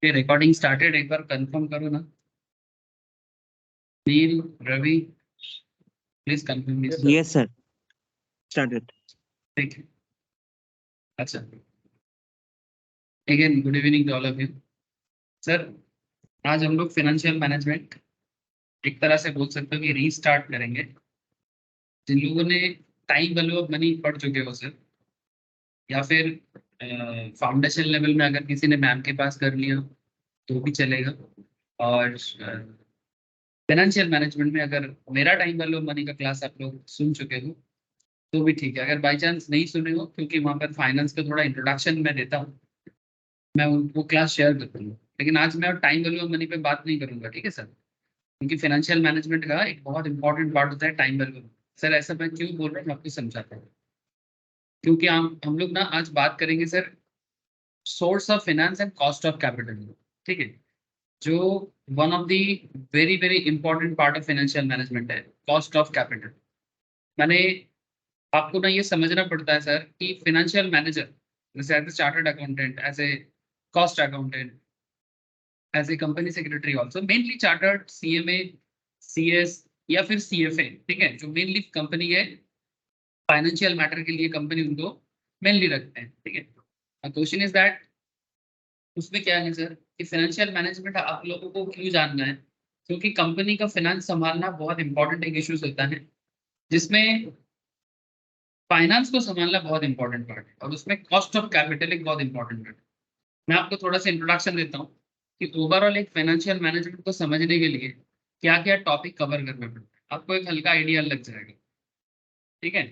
ये recording started, एक बार confirm करो ना। Neel, Ravi, please confirm this. Yes, sir. Started. ठीक है। अच्छा, again good evening to all of you. Sir, आज हम लोग फाइनेंशियल मैनेजमेंट एक तरह से बोल सकते हो कि रीस्टार्ट करेंगे। जिन लोगों ने टाइम वैल्यू ऑफ मनी पढ़ चुके हो सर, या फिर फाउंडेशन लेवल में अगर किसी ने मैम के पास कर लिया तो भी चलेगा, और फाइनेंशियल मैनेजमेंट में अगर मेरा टाइम वैल्यू ऑफ मनी का क्लास आप लोग सुन चुके हो तो भी ठीक है। अगर बाई चांस नहीं सुने हो, क्योंकि वहाँ पर फाइनेंस का थोड़ा इंट्रोडक्शन मैं देता हूँ, मैं वो क्लास शेयर कर दूंगा। लेकिन आज मैं टाइम वैल्यू ऑफ मनी पे बात नहीं करूंगा, ठीक है सर, क्योंकि फाइनेंशियल मैनेजमेंट का एक बहुत इंपॉर्टेंट पार्ट होता है टाइम वैल्यू। सर ऐसा मैं क्यों बोल रहा हूँ, मैं आपको समझाता हूँ। क्योंकि हम लोग ना आज बात करेंगे sir source of finance and cost of capital, ठीक है, जो one of the very very important part of financial management है, कॉस्ट ऑफ कैपिटल। मैंने आपको ना ये समझना पड़ता है सर कि फाइनेंशियल मैनेजर जैसे as a chartered accountant, as a cost accountant, as a company secretary also, mainly chartered CMA, CS या फिर सीएफए, ठीक है, जो मेनली कंपनी है फाइनेंशियल मैटर के लिए कंपनी उनको मेनली रखते हैं, ठीक है। क्वेश्चन इज दैट उसमें क्या है सर कि फाइनेंशियल मैनेजमेंट आप लोगों को क्यों जानना है, क्योंकि कंपनी का फाइनेंस संभालना बहुत इंपॉर्टेंट एक इश्यूज होता है, जिसमें फाइनेंस को संभालना बहुत इंपॉर्टेंट पार्ट है, और उसमें कॉस्ट ऑफ कैपिटल एक बहुत इंपॉर्टेंट पार्ट है। मैं आपको थोड़ा सा इंट्रोडक्शन देता हूँ कि ओवरऑल एक फाइनेंशियल मैनेजमेंट को समझने के लिए क्या क्या टॉपिक कवर करना पड़ता है, आपको एक हल्का आइडिया लग जाएगा, ठीक है।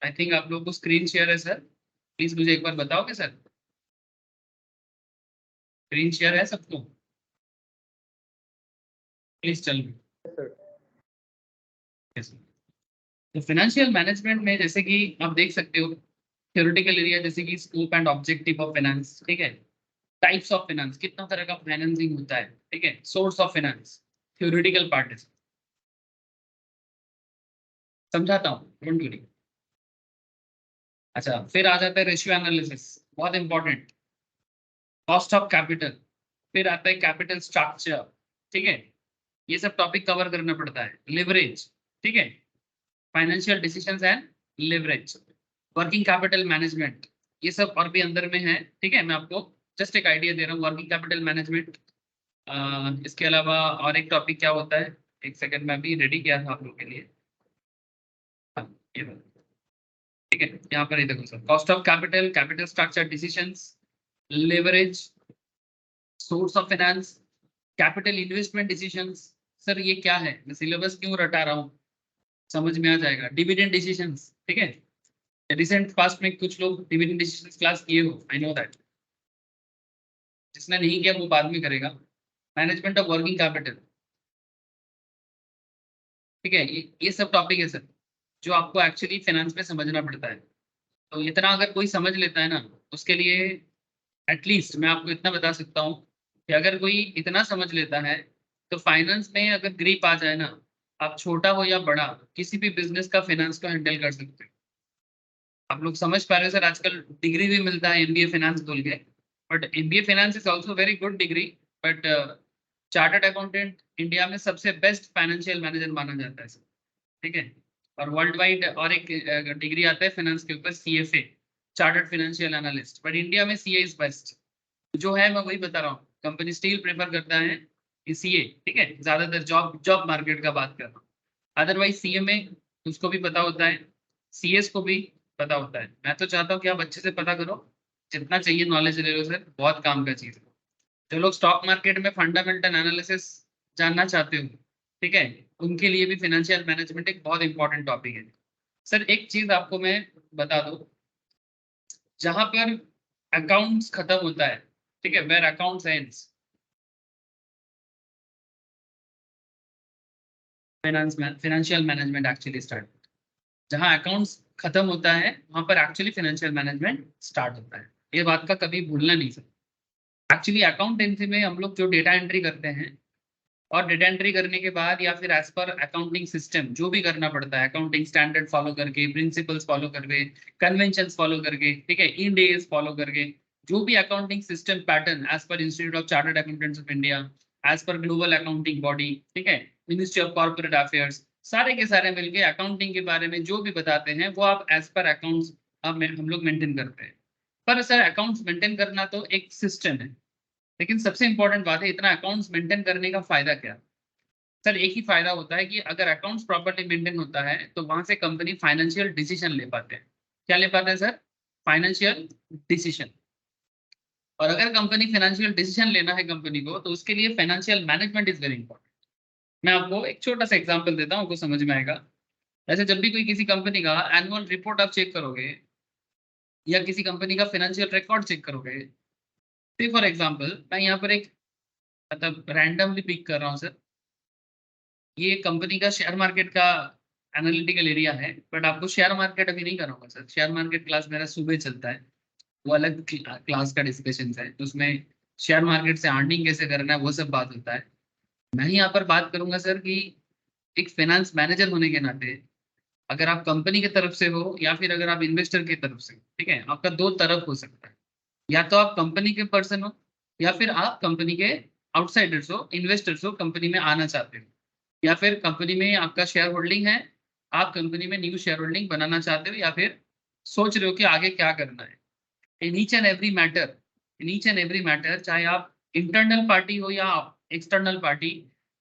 आई थिंक आप लोगों को स्क्रीन शेयर है सर, प्लीज मुझे एक बार बताओगे सर, स्क्रीन शेयर है सबको? प्लीज चल। तो फाइनेंशियल मैनेजमेंट में जैसे कि आप देख सकते हो थ्योरेटिकल एरिया जैसे कि scope and objective of finance, ठीक है, टाइप्स ऑफ फाइनेंस, कितना तरह का फाइनेंसिंग होता है, ठीक है, source of finance, theoretical part है, समझाता हूँ, डोंट वरी। अच्छा, फिर आ जाता है रेशियो एनालिसिस, बहुत इंपॉर्टेंट, कॉस्ट ऑफ कैपिटल, फिर आता है कैपिटल स्ट्रक्चर, ठीक है, ये सब टॉपिक कवर करना पड़ता है, लिवरेज, ठीक है, financial decisions and leverage, working capital management, ये सब और भी अंदर में है, ठीक है। मैं आपको जस्ट एक आइडिया दे रहा हूँ वर्किंग कैपिटल मैनेजमेंट। इसके अलावा और एक टॉपिक क्या होता है, एक सेकंड में भी रेडी किया था आप लोग के लिए। हाँ, ये वाला, ठीक है, यहाँ पर ही देखो sir, cost of capital, capital structure decisions, leverage, source of finance, capital investment decisions. Sir ये क्या है, मैं सिलेबस क्यों रटा रहा हूँ, समझ में आ जाएगा। डिविडेंड डिसीजंस, ठीक है, रिसेंट पास्ट में कुछ लोग डिविडेंड डिसीजंस क्लास किए हो, आई नो दैट, जिसने नहीं किया वो बाद में करेगा। मैनेजमेंट ऑफ वर्किंग कैपिटल, ठीक है, ये सब टॉपिक है सर जो आपको एक्चुअली फाइनेंस में समझना पड़ता है। तो इतना अगर कोई समझ लेता है ना, उसके लिए एटलीस्ट मैं आपको इतना बता सकता हूँ कि अगर कोई इतना समझ लेता है तो फाइनेंस में अगर ग्रिप आ जाए ना, आप छोटा हो या बड़ा किसी भी बिजनेस का फाइनेंस को हैंडल कर सकते हो। आप लोग समझ पा रहे हो सर, आजकल डिग्री भी मिलता है एमबीए फाइनेंस बोल के, but MBA finance is also very good degree, but chartered accountant India में सबसे बेस्ट फाइनेंशियल मैनेजर माना जाता है सर, ठीक है। और वर्ल्ड वाइड और एक डिग्री आता है फाइनेंस के ऊपर, CFA, chartered financial analyst, but India में सीए इज बेस्ट जो है, मैं वही बता रहा हूँ। कंपनी स्टील प्रेफर करता है सीए, ठीक है, ज्यादातर जॉब जॉब मार्केट का बात कर रहा हूँ। अदरवाइज सीएमए उसको भी पता होता है, सीएस को भी पता होता है। मैं तो चाहता हूँ कि आप अच्छे से पता करो, जितना चाहिए नॉलेज ले लो सर, बहुत काम का चीज है। जो लोग स्टॉक मार्केट में फंडामेंटल एनालिसिस जानना चाहते हो, ठीक है, उनके लिए भी फाइनेंशियल मैनेजमेंट एक बहुत इंपॉर्टेंट टॉपिक है सर। एक चीज आपको मैं बता दूं, जहां पर अकाउंट्स खत्म होता है, ठीक है, where accounts ends, financial management actually start. जहां अकाउंट्स खत्म होता है वहां पर एक्चुअली फाइनेंशियल मैनेजमेंट स्टार्ट होता है, ये बात का कभी भूलना नहीं सर। एक्चुअली अकाउंटेंसी में हम लोग जो डेटा एंट्री करते हैं, और डेटा एंट्री करने के बाद या फिर एज पर अकाउंटिंग सिस्टम जो भी करना पड़ता है, अकाउंटिंग स्टैंडर्ड फॉलो करके, प्रिंसिपल्स फॉलो करके, कन्वेंशन फॉलो करके, ठीक है, इंड एज फॉलो करके, जो भी accounting system pattern as per institute of chartered accountants of India, as per global accounting body, ठीक है, मिनिस्ट्री ऑफ कॉर्पोरेट अफेयर्स, सारे के सारे मिलके अकाउंटिंग के बारे में जो भी बताते हैं वो आप एज पर अकाउंट्स हम लोग मेंटेन करते हैं। पर सर अकाउंट्स मेंटेन करना तो एक सिस्टम है, लेकिन सबसे इंपॉर्टेंट बात है इतना अकाउंट्स मेंटेन करने का फायदा क्या? सर एक ही फायदा होता है कि अगर अकाउंट्स प्रॉपर्ली मेंटेन होता है तो वहां से कंपनी फाइनेंशियल डिसीजन ले पाते हैं। क्या ले पाते हैं सर? Financial decision. और अगर कंपनी फाइनेंशियल डिसीजन लेना है कंपनी को, तो उसके लिए financial management is very important. मैं आपको एक छोटा सा एग्जांपल देता हूँ, आपको समझ में आएगा। जैसे जब भी कोई किसी कंपनी का एनुअल रिपोर्ट आप चेक करोगे या किसी कंपनी का फाइनेंशियल रिकॉर्ड चेक करोगे, तो फॉर एग्जांपल मैं यहाँ पर एक मतलब रैंडमली पिक कर रहा हूँ सर, ये कंपनी का शेयर मार्केट का एनालिटिकल एरिया है, बट आपको शेयर मार्केट अभी नहीं कराऊंगा सर। शेयर मार्केट क्लास मेरा सुबह चलता है, वो अलग क्लास का डिस्कशन है, तो उसमें शेयर मार्केट से अर्निंग कैसे करना है वो सब बात होता है। मैं यहाँ पर बात करूंगा सर कि एक फाइनेंस मैनेजर होने के नाते अगर आप कंपनी की तरफ से हो या फिर अगर आप इन्वेस्टर की तरफ से हो, ठीक है, आपका दो तरफ हो सकता है। या तो आप कंपनी के पर्सन हो या फिर आप कंपनी के आउटसाइडर्स हो, इन्वेस्टर्स हो, कंपनी में आना चाहते हो, या फिर कंपनी में आपका शेयर होल्डिंग है, आप कंपनी में न्यू शेयर होल्डिंग बनाना चाहते हो, या फिर सोच रहे हो कि आगे क्या करना है। In each and every matter, in each and every matter, चाहे आप इंटरनल पार्टी हो या एक्सटर्नल पार्टी,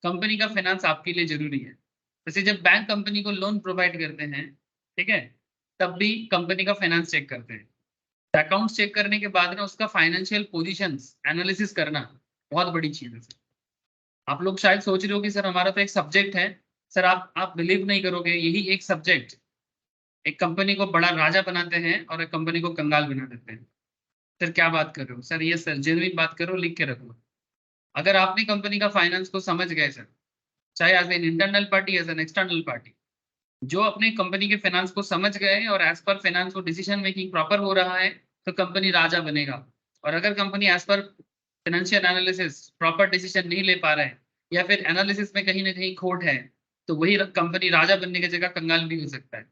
कंपनी का फाइनेंस आपके लिए जरूरी है। जैसे जब बैंक कंपनी को लोन प्रोवाइड करते हैं, ठीक है, तब भी कंपनी का फाइनेंस चेक करते हैं। अकाउंट्स चेक करने के बाद ना उसका फाइनेंशियल पोजीशंस एनालिसिस करना बहुत बड़ी चीज है सर। आप लोग शायद सोच रहे हो कि सर हमारा तो एक सब्जेक्ट है। सर आप बिलीव नहीं करोगे, यही एक सब्जेक्ट एक कंपनी को बड़ा राजा बनाते हैं और एक कंपनी को कंगाल बना देते हैं। सर क्या बात कर रहे हो सर? ये सर जेन्युइन बात करो, लिख के रखो। अगर आपने कंपनी का फाइनेंस को समझ गए सर, चाहे as an internal party as an external party, जो अपने कंपनी के फाइनेंस को समझ गए और एज पर फाइनेंस को डिसीजन मेकिंग प्रॉपर हो रहा है, तो कंपनी राजा बनेगा। और अगर company as per financial analysis proper decision नहीं ले पा रहे हैं या फिर एनालिसिस में कहीं ना कहीं खोट है, तो वही कंपनी राजा बनने की जगह कंगाल भी हो सकता है।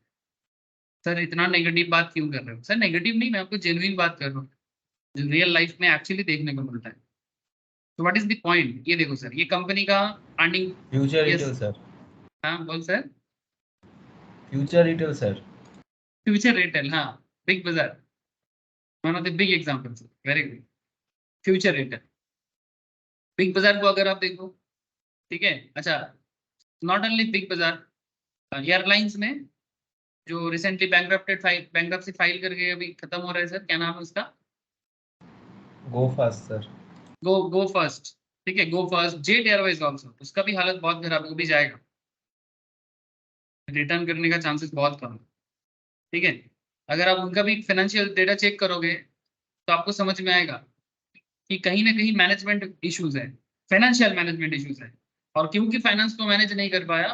सर इतना नेगेटिव बात क्यों कर रहे हो? सर नेगेटिव नहीं, मैं आपको जेन्युइन बात कर रहा हूँ जो रियल लाइफ में एक्चुअली देखने को मिलता है। तो व्हाट इज द पॉइंट? ये देखो सर, ये कंपनी का earning. Future yes. Retail sir. हाँ बोल sir. Future retail sir. Future retail, हाँ। बिग बाजार, one of the big examples. Very good. Future retail, big बाजार को अगर आप देखो, ठीक है, अच्छा, नॉट ओनली बिग बाजार, एयरलाइंस में जो रिसेंटली बैंक्रप्सी फाइल करके अभी खत्म हो रहा है सर, क्या नाम है उसका? Go fast sir. Go first, ठीक है, go first. Jet Airways also, उसका भी हालत बहुत खराब है, वो भी जाएगा, रिटर्न करने का चांसेस बहुत कम है, ठीक है। अगर आप उनका भी फाइनेंशियल डेटा चेक करोगे तो आपको समझ में आएगा कि कहीं ना कहीं मैनेजमेंट इश्यूज है, फाइनेंशियल मैनेजमेंट इश्यूज है। और क्योंकि फाइनेंस को मैनेज नहीं कर पाया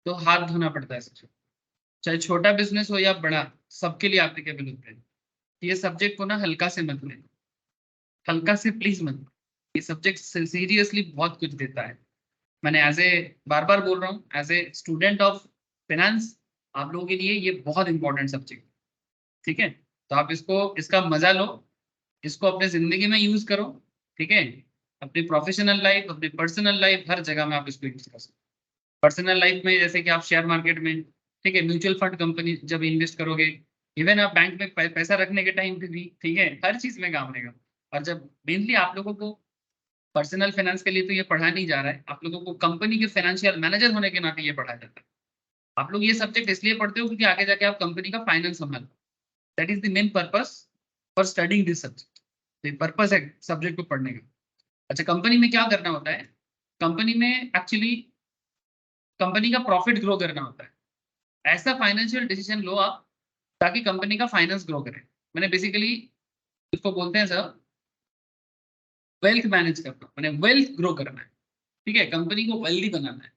तो हाथ धोना पड़ता है सबसे। चाहे छोटा बिजनेस हो या बड़ा, सबके लिए एप्लीकेबल होते हैं। ये सब्जेक्ट को ना हल्का से मत लें, हल्का से प्लीज मत। ये सब्जेक्ट सीरियसली बहुत कुछ देता है। मैंने एज ए, बार बार बोल रहा हूँ, as a student of finance, आप लोगों के लिए ये बहुत इंपॉर्टेंट सब्जेक्ट, ठीक है। तो आप इसको, इसका मजा लो, इसको अपने जिंदगी में यूज करो, ठीक है। अपनी प्रोफेशनल लाइफ, अपनी पर्सनल लाइफ, हर जगह में आप इसको यूज कर सकते हो। पर्सनल लाइफ में जैसे कि आप शेयर मार्केट में, ठीक है, म्यूचुअल फंड कंपनी जब इन्वेस्ट करोगे, इवन आप बैंक में पैसा रखने के टाइम पे भी, ठीक है, हर चीज में काम आएगा। और जब मेनली आप लोगों को पर्सनल फाइनेंस के लिए तो ये पढ़ा नहीं जा रहा है, आप लोगों को कंपनी के फाइनेंशियल मैनेजर होने के नाते ये पढ़ाया जाता है। आप लोग ये सब्जेक्ट इसलिए पढ़ते हो क्योंकि आगे जाके आप कंपनी का फाइनेंस संभालो। That is the main purpose for studying this subject. Purpose है सब्जेक्ट को पढ़ने का। अच्छा, कंपनी में क्या करना होता है? कंपनी में एक्चुअली कंपनी का प्रॉफिट ग्रो करना होता है। ऐसा फाइनेंशियल डिसीजन लो आप ताकि कंपनी का फाइनेंस ग्रो करे। मैंने बेसिकली इसको बोलते हैं सर वेल्थ मैनेज करना, मैंने वेल्थ ग्रो करना है, ठीक है, कंपनी को वेल्दी बनाना है।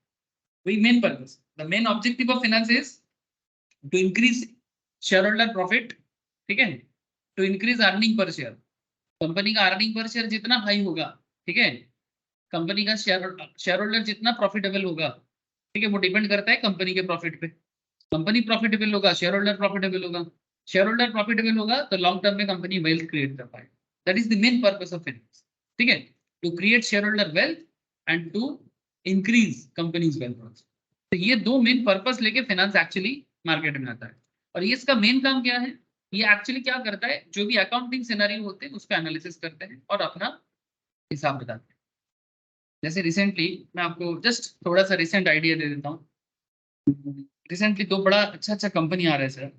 वही main purpose, the main objective of finance is to increase share holder profit, ठीक है, to increase earning per share. Company का अर्निंग पर शेयर जितना हाई होगा, ठीक है, कंपनी का शेयर होल्डर जितना प्रॉफिटेबल होगा, ठीक है, वो डिपेंड करता है कंपनी के प्रॉफिट पे। कंपनी प्रॉफिटेबल होगा, शेयर होल्डर प्रॉफिटेबल होगा। शेयर होल्डर प्रॉफिटेबल होगा तो लॉन्ग टर्म में कंपनी वेल्थ क्रिएट कर पाएगी। That is the main purpose of finance, ठीक है, to create share holder wealth and to increase company's wealth. तो ये दो मेन पर्पस लेके फाइनेंस एक्चुअली मार्केट में आता है। और ये इसका मेन काम क्या है, ये एक्चुअली क्या करता है, जो भी अकाउंटिंग सिनेरियो होते हैं उसका एनालिसिस करते हैं और अपना हिसाब बताते हैं। जैसे रिसेंटली मैं आपको जस्ट थोड़ा सा रिसेंट आइडिया दे देता हूँ। रिसेंटली दो बड़ा अच्छा कंपनी आ रहा है सर।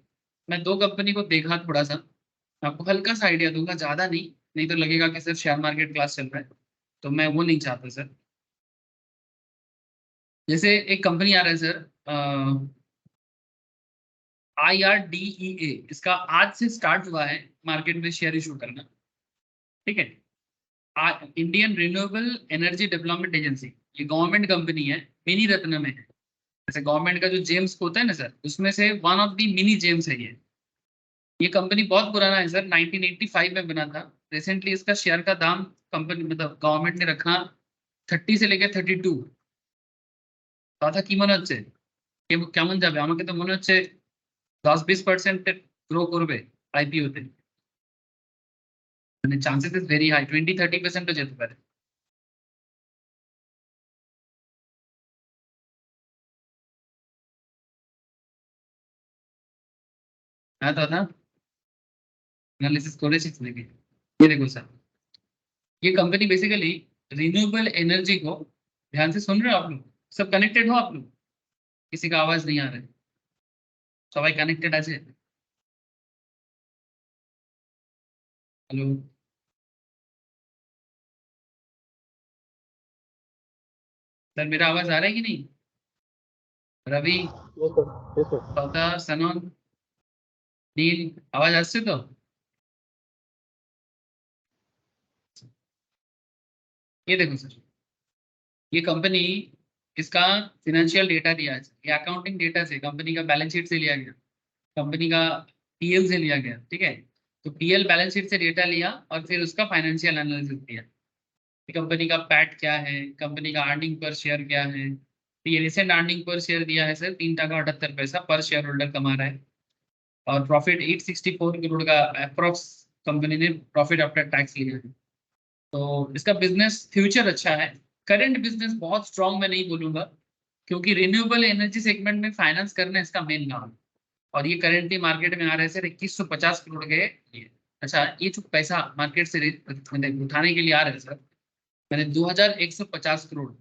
मैं दो कंपनी को देखा थोड़ा सा, मैं आपको हल्का सा आइडिया दूंगा, ज्यादा नहीं, नहीं तो लगेगा कि सर शेयर मार्केट क्लास चल रहा है, तो मैं वो नहीं चाहता सर। जैसे एक कंपनी आ रहा है सर, IRDEA, इसका आज से स्टार्ट हुआ है मार्केट में शेयर इशू करना, ठीक है। Indian renewable energy development agency, ये गवर्नमेंट कंपनी है, मिनी रत्न में है। जैसे गवर्नमेंट का जो जेम्स होता है ना सर, उसमें से one of the mini James है ये कंपनी बहुत पुराना है सर, 1985 में बना था। रिसेंटली इसका शेयर का दाम कंपनी मतलब गवर्नमेंट ने रखा 30 से लेकर 32 था কি মনে হচ্ছে কেমন যাবে, আমাকে তো মনে হচ্ছে 10-20% গ্রো করবে আইপিওতে, মানে চান্সেস ইজ ভেরি হাই, 20-30% যেতে পারে। হ্যাঁ দাদা, एनालिसिस করেছিস নাকি? ये देखो सर, ये कंपनी बेसिकली रिन्यूएबल एनर्जी को, ध्यान से सुन रहे हो आप लोग, सब कनेक्टेड हो आप लोग, किसी का आवाज नहीं आ रहा है, সবাই কানেক্টেড আছে? हेलो सर, मेरा आवाज आ रहा है कि नहीं? रवि, सौता, सनोन, नील, आवाज আসছে তো? ये देखो सर, ये कंपनी, इसका फिनेंशियल डेटा दिया है, ये अकाउंटिंग डेटा से, कंपनी का बैलेंस शीट से लिया गया, कंपनी का पीएल से लिया गया, ठीक है। तो पीएल बैलेंस शीट से डेटा लिया और फिर उसका फाइनेंशियल एनालिसिस दिया कि कंपनी का पैट क्या है, कंपनी का अर्निंग पर शेयर क्या है। तो ये रिसेंट अर्निंग पर शेयर दिया है सर, 3 टका 78 पैसा पर शेयर होल्डर कमा रहा है, और प्रॉफिट 864 करोड़ का अप्रोक्स कंपनी ने प्रॉफिट आफ्टर टैक्स लिया है। तो इसका बिजनेस फ्यूचर अच्छा है, करंट बिजनेस बहुत स्ट्रॉन्ग मैं नहीं बोलूंगा, क्योंकि रिन्यूएबल एनर्जी सेगमेंट में फाइनेंस करना इसका मेन काम है। और ये करेंटली मार्केट में आ रहे हैं सर 2150 करोड़ के ये। अच्छा, ये जो पैसा मार्केट से मतलब उठाने के लिए आ रहे हैं सर, मैंने 2150 करोड़,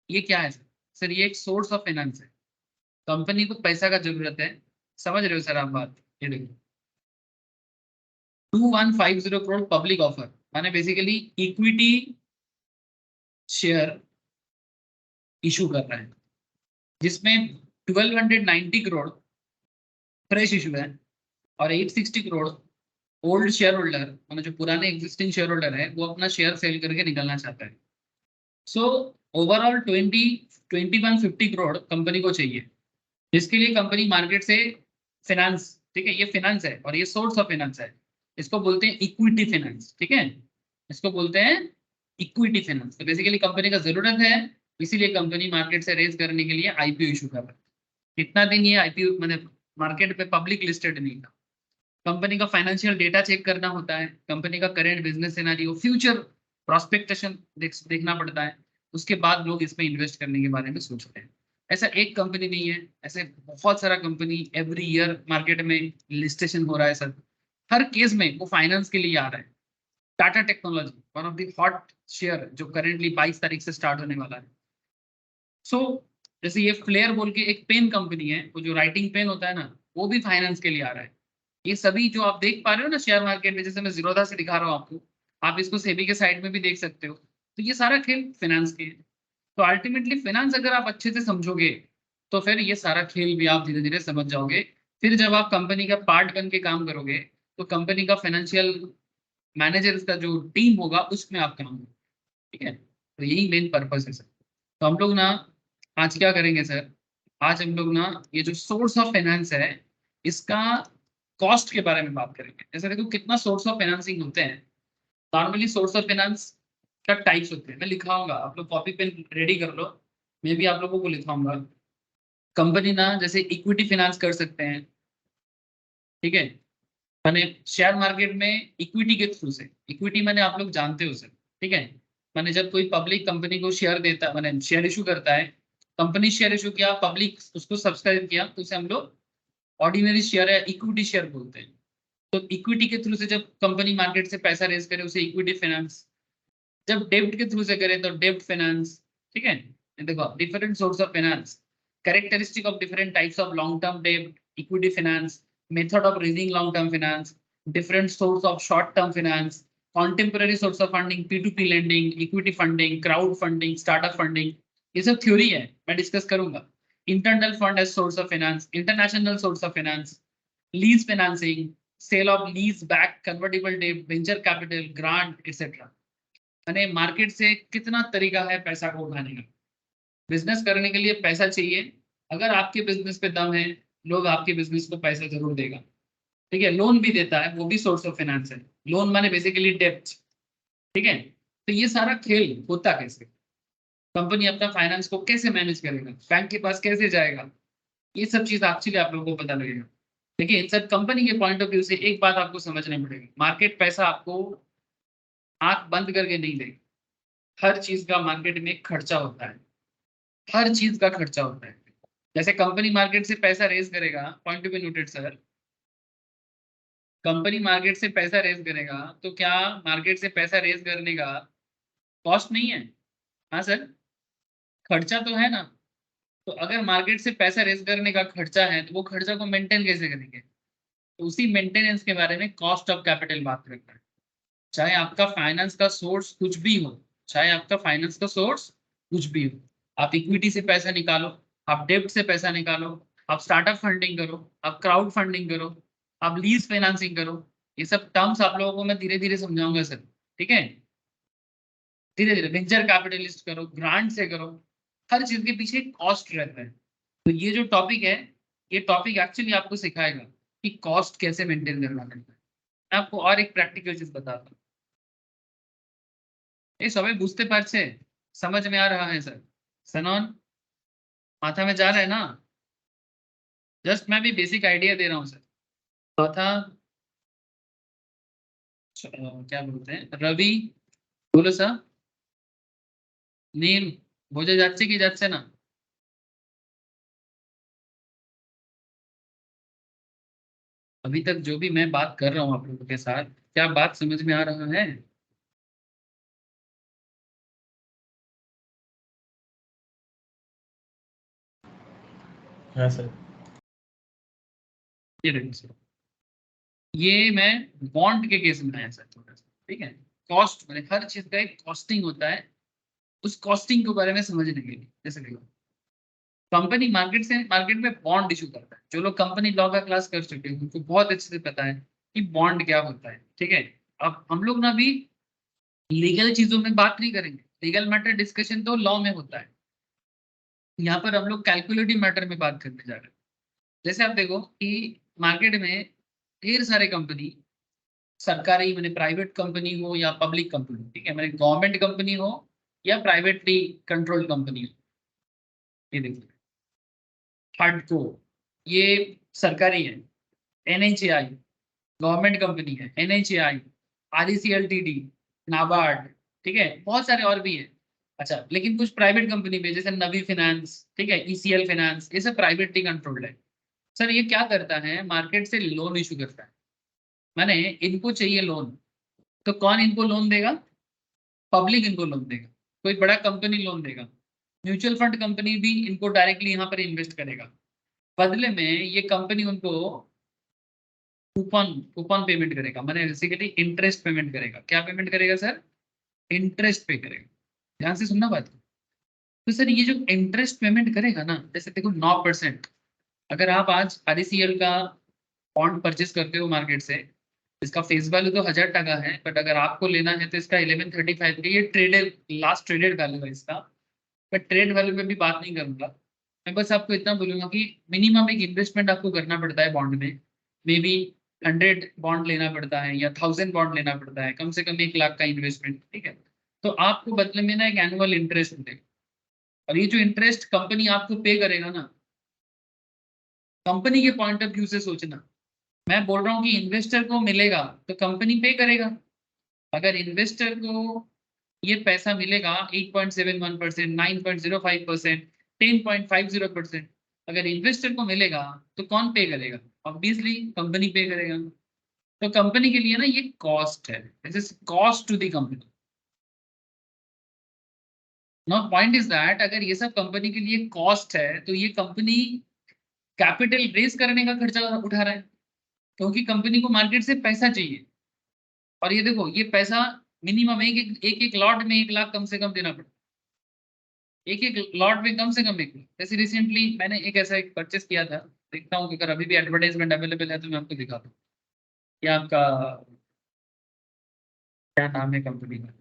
ये क्या है सर? सर ये एक सोर्स ऑफ फाइनेंस है, कंपनी को पैसा का जरूरत है, समझ रहे हो सर आप बात? ये देखो 2150 करोड़ पब्लिक ऑफर, माने बेसिकली इक्विटी शेयर इशू कर रहा है, जिसमें 1290 करोड़ फ्रेश इशू है और 860 करोड़ ओल्ड शेयर होल्डर, मतलब जो पुराने एग्जिस्टिंग शेयर होल्डर है, वो अपना शेयर सेल करके निकलना चाहता है। सो ओवरऑल 2150 करोड़ कंपनी को चाहिए, जिसके लिए कंपनी मार्केट से फाइनेंस, ठीक है, ये फाइनेंस है और ये सोर्स ऑफ फाइनेंस है, इसको बोलते हैं इक्विटी फाइनेंस, ठीक है, इसको बोलते हैं इक्विटी फाइनेंस। तो बेसिकली कंपनी का जरूरत है, इसीलिए कंपनी मार्केट से रेज करने के लिए आईपीओ इशू कर रहा है। इतना दिन ये आईपीओ मतलब मार्केट पे पब्लिक लिस्टेड नहीं था, कंपनी का फाइनेंशियल डेटा चेक करना होता है, कंपनी का करेंट बिजनेस सिनेरियो, फ्यूचर प्रोस्पेक्टेशन देखना पड़ता है, उसके बाद लोग इसमें इन्वेस्ट करने के बारे में सोचते हैं। ऐसा एक कंपनी नहीं है, ऐसे बहुत सारा कंपनी एवरी ईयर मार्केट में लिस्टेशन हो रहा है सर, हर केस में वो फाइनेंस के लिए आ रहा है। Tata technology one of the hot share, जो करेंटली 22 तारीख से स्टार्ट होने वाला है। सो जैसे ये फ्लेयर बोल के एक पेन कंपनी है, वो जो राइटिंग पेन होता है ना, वो भी फाइनेंस के लिए आ रहा है। ये सभी जो आप देख पा रहे हो ना शेयर मार्केट में, जैसे मैं जीरोधा से दिखा रहा हूँ आपको, आप इसको सेबी के साइड में भी देख सकते हो, तो ये सारा खेल फाइनेंस के है। तो अल्टीमेटली फाइनेंस अगर आप अच्छे से समझोगे, तो फिर ये सारा खेल भी आप धीरे धीरे समझ जाओगे। फिर जब आप कंपनी का पार्ट बन के काम करोगे, तो कंपनी का फाइनेंशियल मैनेजर का जो टीम होगा उसमें आप काम करोगे, ठीक है। तो यही मेन पर्पस है सर। तो हम लोग ना आज क्या करेंगे सर, आज हम लोग ना ये जो सोर्स ऑफ फाइनेंस है, इसका कॉस्ट के बारे में बात करेंगे। जैसे देखो कितना सोर्स ऑफ फाइनेंसिंग होते हैं। नॉर्मली सोर्स ऑफ फाइनेंस का टाइप्स होते हैं, मैं लिखाऊंगा, आप लोग कॉपी पेन रेडी कर लो, मैं भी आप लोगों को लिखाऊंगा। कंपनी ना जैसे इक्विटी फाइनेंस कर सकते हैं, ठीक है, मैंने शेयर मार्केट में इक्विटी के थ्रू से, इक्विटी मैंने आप लोग जानते हो सर, ठीक है। मैंने जब कोई पब्लिक कंपनी को शेयर देता, मैंने शेयर इशू करता है, कंपनी शेयर इशू किया, पब्लिक उसको सब्सक्राइब किया, तो उसे हम लोग ऑर्डिनरी शेयर या इक्विटी शेयर बोलते हैं। तो इक्विटी के थ्रू से जब कंपनी मार्केट से पैसा रेज करे उसे इक्विटी फाइनेंस, जब डेब्ट के थ्रू से करे तो डेब्ट फाइनेंस, ठीक है। देखो different source of finance, characteristic of different types of long term डेब्ट, equity finance, method of raising long term finance, different source of short term finance, contemporary source of funding, P2P lending, equity funding, crowd funding, startup funding, ये सब theory है, मैं discuss करूंगा। Internal fund as source of finance, international source of finance, lease financing, sale of lease back, convertible debt, venture capital, grant etcetera. यानी market से कितना तरीका है पैसा को उठाने का। बिजनेस करने के लिए पैसा चाहिए, अगर आपके बिजनेस पे दम है, लोग आपके बिजनेस को पैसा जरूर देगा, ठीक है। लोन भी देता है, वो भी सोर्स ऑफ फाइनेंस है। लोन माने बेसिकली डेब्ट, ठीक है। तो ये सारा खेल होता कैसे, कंपनी अपना फाइनेंस को कैसे मैनेज करेगा, बैंक के पास कैसे जाएगा, ये सब चीज एक्चुअली आप लोगों को पता लगेगा। देखिए इन सब कंपनी के पॉइंट ऑफ व्यू से एक बात आपको समझनी पड़ेगी, मार्केट पैसा आपको आंख बंद करके नहीं देगा। हर चीज का मार्केट में खर्चा होता है, हर चीज का खर्चा होता है। जैसे कंपनी मार्केट से पैसा रेज करेगा, point to be noted sir, company market से पैसा रेज करेगा तो क्या मार्केट से पैसा रेज करने का कॉस्ट नहीं है? हाँ सर, खर्चा तो है ना। तो अगर मार्केट से पैसा रेज करने का खर्चा है तो वो खर्चा को मेंटेन कैसे करेंगे? तो उसी मेंटेनेंस के बारे में कॉस्ट ऑफ कैपिटल बात करता है। चाहे आपका फाइनेंस का सोर्स कुछ भी हो, चाहे आपका फाइनेंस का सोर्स कुछ भी हो, आप इक्विटी से पैसा निकालो, आप डेब्ट से पैसा निकालो, आप स्टार्टअप फंडिंग करो, आप क्राउड फंडिंग करो, आप लीज फाइनेंसिंग करो, ये सब टर्म्स आप लोगों को मैं धीरे धीरे समझाऊंगा सर, ठीक है। धीरे धीरे वेंचर कैपिटलिस्ट करो, ग्रांट से करो, हर चीज के पीछे कॉस्ट रहता है। तो ये जो टॉपिक है, ये टॉपिक एक्चुअली आपको सिखाएगा कि कॉस्ट कैसे मेंटेन करना पड़ता है। मैं आपको और एक प्रैक्टिकल चीज बताता हूँ, ये सभी बुझते पारछे, समझ में आ रहा है सर? सनोन माथा में जा रहा है ना? जस्ट मैं भी बेसिक आइडिया दे रहा हूँ सर। चौथा क्या बोलते हैं, रवि बोलो सर। नील বোঝা যাচ্ছে কি যাচ্ছে না? अभी तक जो भी मैं बात कर रहा हूँ आप लोगों के साथ, क्या बात समझ में आ रहा है? हाँ सर। ये देखिए सर, ये मैं बॉन्ड के केस में आया सर थोड़ा सा, ठीक है। कॉस्ट मैंने हर चीज का एक कॉस्टिंग होता है, उस कॉस्टिंग के बारे में समझने के लिए। जैसे देखो कंपनी मार्केट में बॉन्ड इशू करता है, जो लोग कंपनी लॉ का क्लास कर चुके हैं उनको बहुत अच्छे से पता है कि बॉन्ड क्या होता है, ठीक है। अब हम लोग ना भी लीगल चीजों में बात नहीं करेंगे, लीगल मैटर डिस्कशन तो लॉ में होता है, यहाँ पर हम लोग कैलकुलेटिव मैटर में बात करने जा रहे हैं। जैसे आप देखो कि मार्केट में ढेर सारे कंपनी, सरकारी मैंने प्राइवेट कंपनी हो या पब्लिक कंपनी, ठीक है, मैंने गवर्नमेंट कंपनी हो या प्राइवेटली कंट्रोल्ड कंपनी हो, ये देखिए हार्डको ये सरकारी है, एनएचएआई गवर्नमेंट कंपनी है, एनएचएआई, आरईसीएलटीडी, नाबार्ड, ठीक है, बहुत सारे और भी है। अच्छा लेकिन कुछ प्राइवेट कंपनी भी है, जैसे नवी फाइनेंस, ठीक है, ईसीएल फाइनेंस, ये सब प्राइवेटली कंट्रोल्ड है। सर ये क्या करता है, मार्केट से लोन इशू करता है। माने इनको चाहिए लोन, तो कौन इनको लोन देगा? पब्लिक इनको लोन देगा, कोई बड़ा कंपनी लोन देगा, म्यूचुअल फंड कंपनी भी इनको डायरेक्टली यहाँ पर इन्वेस्ट करेगा। बदले में ये कंपनी उनको कूपन कूपन पेमेंट करेगा, माने बेसिकली इंटरेस्ट पेमेंट करेगा। क्या पेमेंट करेगा सर? इंटरेस्ट पे करेगा। ध्यान से सुनना बात को। तो सर ये जो इंटरेस्ट पेमेंट करेगा ना, जैसे देखो 9%, अगर आप आज आरईसीएल का बॉन्ड परचेस करते हो मार्केट से, इसका फेस वैल्यू तो 1000 टका है, बट अगर आपको लेना है तो इसका 1135 का, ये ट्रेडेड लास्ट ट्रेडेड वैल्यू है इसका। मैं ट्रेड वैल्यू पे भी बात नहीं करूंगा, मैं बस आपको इतना बोलूंगा कि मिनिमम एक इन्वेस्टमेंट आपको करना पड़ता है बॉन्ड में, मे बी 100 बॉन्ड लेना पड़ता है या 1000 बॉन्ड लेना पड़ता है, कम से कम 1 लाख का इन्वेस्टमेंट, ठीक है। तो आपको बदले में ना एक एनुअल इंटरेस्ट मिलेगा, और ये जो इंटरेस्ट कंपनी आपको पे करेगा ना, कंपनी के पॉइंट ऑफ व्यू से सोचना, मैं बोल रहा हूँ कि इन्वेस्टर को मिलेगा तो कंपनी पे करेगा। अगर इन्वेस्टर को ये पैसा मिलेगा 8.71%, 9.05%, 10.50%, अगर इन्वेस्टर को मिलेगा तो कौन पे करेगा? ऑब्वियसली कंपनी पे करेगा। तो कंपनी के लिए ना ये कॉस्ट है, this is cost to the company. Now point is that अगर ये सब कंपनी के लिए कॉस्ट है तो ये कंपनी कैपिटल रेज करने का खर्चा उठा रहा है, क्योंकि कंपनी को मार्केट से पैसा चाहिए। और ये देखो ये पैसा मिनिमम एक लॉट में 1 लाख कम से कम देना पड़ता है। एक लॉट में कम से कम 1 लाख। जैसे रिसेंटली मैंने एक परचेस किया था, देखता हूँ कि अगर अभी भी एडवर्टाइजमेंट अवेलेबल है तो मैं आपको दिखाता हूँ। क्या आपका क्या नाम है कंपनी का?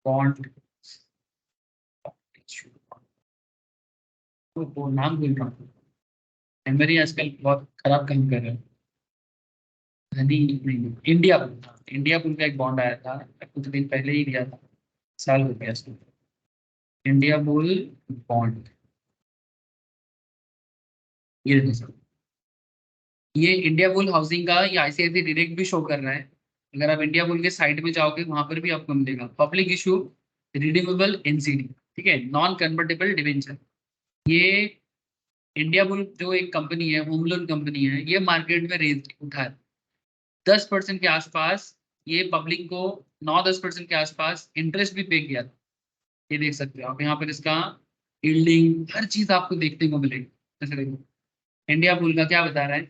बॉन्ड, वो नाम भूल रहा हूँ। मेमोरी आजकल बहुत खराब काम कर रहा है। नहीं, इंडिया बुल। इंडिया बुल का एक बॉन्ड आया था, कुछ दिन पहले ही लिया था, साल हो गया इसको। इंडिया बुल बॉन्ड, ये देखो सर, ये इंडिया बुल हाउसिंग का, ये आईसीआईसी डायरेक्ट भी शो कर रहा है। अगर आप इंडिया बुल के साइट में जाओगे वहां पर भी आपको मिलेगा पब्लिक इशू रिडीमेबल एनसीडी, ठीक है, नॉन कन्वर्टेबल डिवेंचर। ये इंडिया बुल जो एक कंपनी है, होम लोन कंपनी है, ये मार्केट में रेज उठा है 10% के आसपास। ये पब्लिक को 9-10% के आसपास इंटरेस्ट भी पे किया था। ये देख सकते हो आप यहाँ पर, इसका यील्डिंग हर चीज आपको देखने को मिलेगी। जैसे देखो इंडिया बुल का क्या बता रहा है,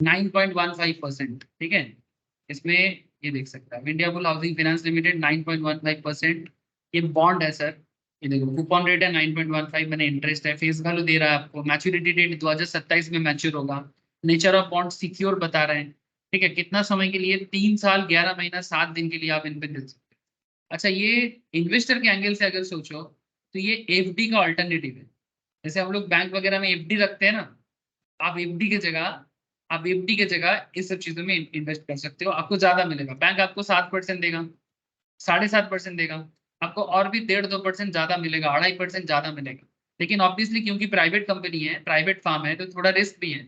9.15%, ठीक है। इसमें ये देख सकते हैं India bull housing finance limited 9.15%। ये बॉन्ड है सर। ये देखो कूपन रेट है 9.15, मैंने इंटरेस्ट है, फेस वैल्यू दे रहा है आपको, मैच्योरिटी डेट 2027 में मैच्योर होगा। नेचर ऑफ बॉन्ड सिक्योर बता रहे हैं, ठीक है। कितना समय के लिए? 3 साल 11 महीना 7 दिन के लिए आप इन पे दे सकते हैं। अच्छा, ये इन्वेस्टर के एंगल से अगर सोचो तो ये एफडी का ऑल्टरनेटिव है। जैसे हम लोग बैंक वगैरह में एफडी रखते हैं ना, आप एफडी की जगह आप एफडी की जगह इस सब चीजों में इन्वेस्ट कर सकते हो, आपको ज्यादा मिलेगा। बैंक आपको 7% देगा, 7.5% देगा, आपको और भी 1.5-2% ज्यादा मिलेगा, 2.5% ज्यादा मिलेगा। लेकिन ऑब्वियसली क्योंकि प्राइवेट कंपनी है, प्राइवेट फार्म है, तो थोड़ा रिस्क भी है,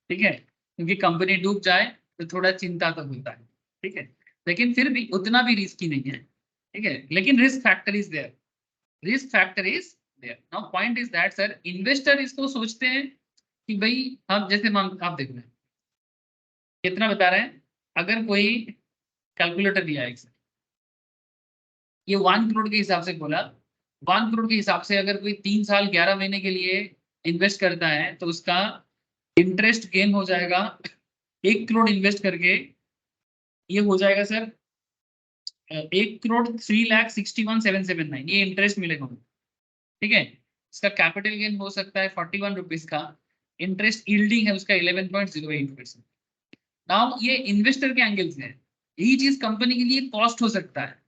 ठीक है, क्योंकि कंपनी डूब जाए तो थोड़ा चिंता तो होता है, ठीक है। लेकिन फिर भी उतना भी रिस्की नहीं है, ठीक है, लेकिन risk factor is there, risk factor is there. Now point is that sir, investor इसको सोचते हैं कि भाई हम जैसे आप देख रहे हैं कितना बता रहे हैं। अगर कोई कैलकुलेटर दिया है, ये 1 करोड़ के हिसाब से बोला, 1 करोड़ के हिसाब से अगर कोई 3 साल 11 महीने के लिए इन्वेस्ट करता है तो उसका इंटरेस्ट गेन हो जाएगा 1 करोड़ इन्वेस्ट करके, ये हो जाएगा सर 1,03,61,779, ये इंटरेस्ट मिलेगा, ठीक है। इसका कैपिटल गेन हो सकता है 41 रुपीज का, इंटरेस्ट यील्डिंग है उसका 11.08%। नाउ ये इन्वेस्टर के एंगल से है, यही चीज कंपनी के लिए कॉस्ट हो सकता है।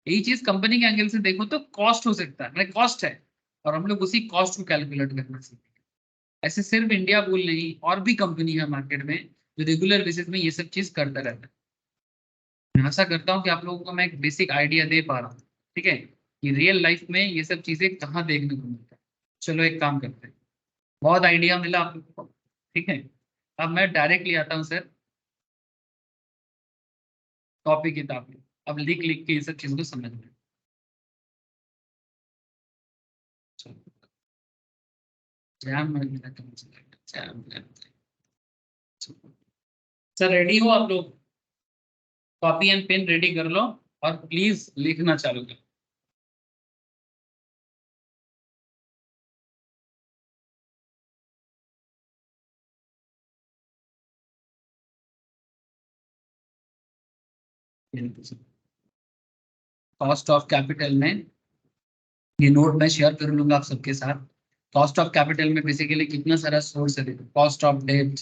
यही चीज कंपनी के एंगल से देखो तो कॉस्ट हो सकता है, मतलब कॉस्ट है, और हम लोग उसी कॉस्ट को कैलकुलेट करना सीखेंगे। ऐसे सिर्फ इंडिया बुल नहीं, और भी कंपनी है मार्केट में जो रेगुलर बेसिस में ये सब चीज करता रहता है। मैं आशा करता हूँ कि आप लोगों को मैं एक बेसिक आइडिया दे पा रहा हूँ, ठीक है, कि रियल लाइफ में ये सब चीजें कहाँ देखने को मिलता है। चलो एक काम करते हैं, बहुत आइडिया मिला आप लोगों को, ठीक है। अब मैं डायरेक्टली आता हूँ सर कॉपी किताब में, अब लिख लिख के ये सब चीज को समझ में। जैम जैम सर, रेडी हो आप लोग? कॉपी एंड पेन रेडी कर लो और प्लीज लिखना चालू करो। कॉस्ट ऑफ कैपिटल में ये नोट मैं शेयर कर लूंगा आप सबके साथ। कॉस्ट ऑफ कैपिटल में बेसिकली कितना सारा सोर्स है, देखो cost of debt,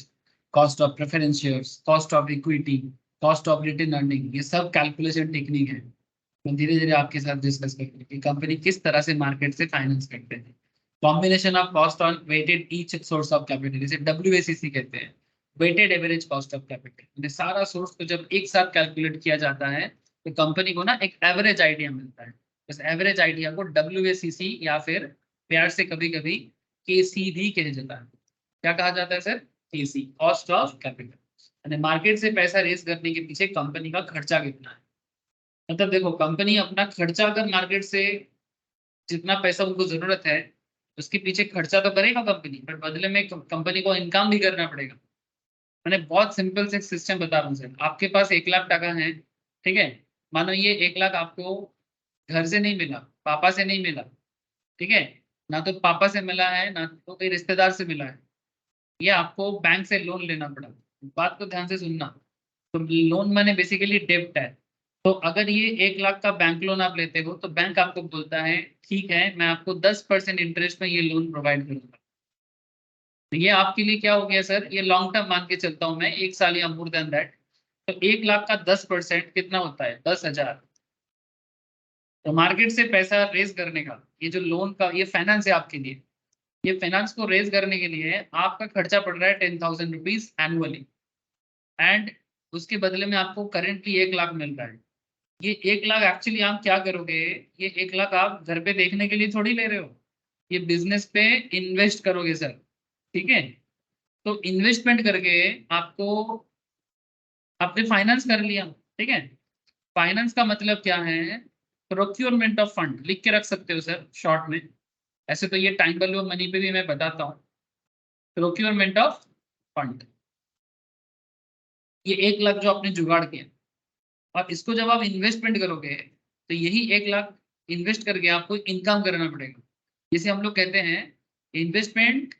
cost of preference shares, cost of equity, cost of retained earning, ये सब कैलकुलेशन टेक्निक है। मैं धीरे धीरे आपके साथ डिस्कस करेंगे कि कंपनी किस तरह से मार्केट से फाइनेंस करते हैं। Combination of cost on weighted each source of capital, जैसे WACC कहते हैं, weighted average cost of capital. सारा सोर्स को जब एक साथ कैलकुलेट किया जाता है तो कंपनी को ना एक एवरेज आइडिया मिलता है। इस एवरेज आइडिया को WACC या फिर प्यार से कभी कभी KC भी कहा जाता है। क्या कहा जाता है sir? KC, cost of capital, यानी मार्केट से पैसा रेज करने के पीछे कंपनी का खर्चा कितना है। मतलब देखो, कंपनी अपना खर्चा अगर मार्केट से जितना पैसा उनको जरूरत है उसके पीछे खर्चा तो करेगा कंपनी, पर बदले में कंपनी को इनकम भी करना पड़ेगा। मैंने बहुत सिंपल से सिस्टम बता रहा हूँ सर। आपके पास 1 लाख टका है, ठीक है, मानो ये 1 लाख आपको घर से नहीं मिला, पापा से नहीं मिला, ठीक है, ना तो पापा से मिला है ना तो कोई रिश्तेदार से मिला है, ये आपको बैंक से लोन लेना पड़ा। बात को ध्यान से सुनना। तो लोन माने बेसिकली डेब्ट है। तो अगर ये 1 लाख का बैंक लोन आप लेते हो तो बैंक आपको बोलता है ठीक है, मैं आपको 10% इंटरेस्ट में ये लोन प्रोवाइड करूंगा। तो ये आपके लिए क्या हो गया सर, ये लॉन्ग टर्म मान के चलता हूं मैं, 1 साल या मोर देन दैट। तो 1 लाख का 10% कितना होता है, 10,000। तो मार्केट से पैसा रेज करने का ये जो लोन का ये फाइनेंस है आपके लिए, ये फाइनेंस को रेज करने के लिए आपका खर्चा पड़ रहा है 10,000 रुपीज एनुअली, एंड उसके बदले में आपको करेंटली 1 लाख मिल रहा है। ये 1 लाख एक्चुअली आप क्या करोगे, ये 1 लाख आप घर पे देखने के लिए थोड़ी ले रहे हो, ये बिजनेस पे इन्वेस्ट करोगे सर, ठीक है। तो इन्वेस्टमेंट करके आपको आपने फाइनेंस कर लिया, ठीक है। फाइनेंस का मतलब क्या है, प्रोक्योरमेंट ऑफ फंड, लिख के रख सकते हो सर शॉर्ट में। ऐसे तो ये टाइम वैल्यू ऑफ मनी पे भी मैं बताता हूँ। प्रोक्योरमेंट ऑफ फंड, ये 1 लाख जो आपने जुगाड़ किया, और इसको जब आप इन्वेस्टमेंट करोगे तो यही 1 लाख इन्वेस्ट करके आपको इनकम करना पड़ेगा। जिसे हम लोग कहते हैं इन्वेस्टमेंट,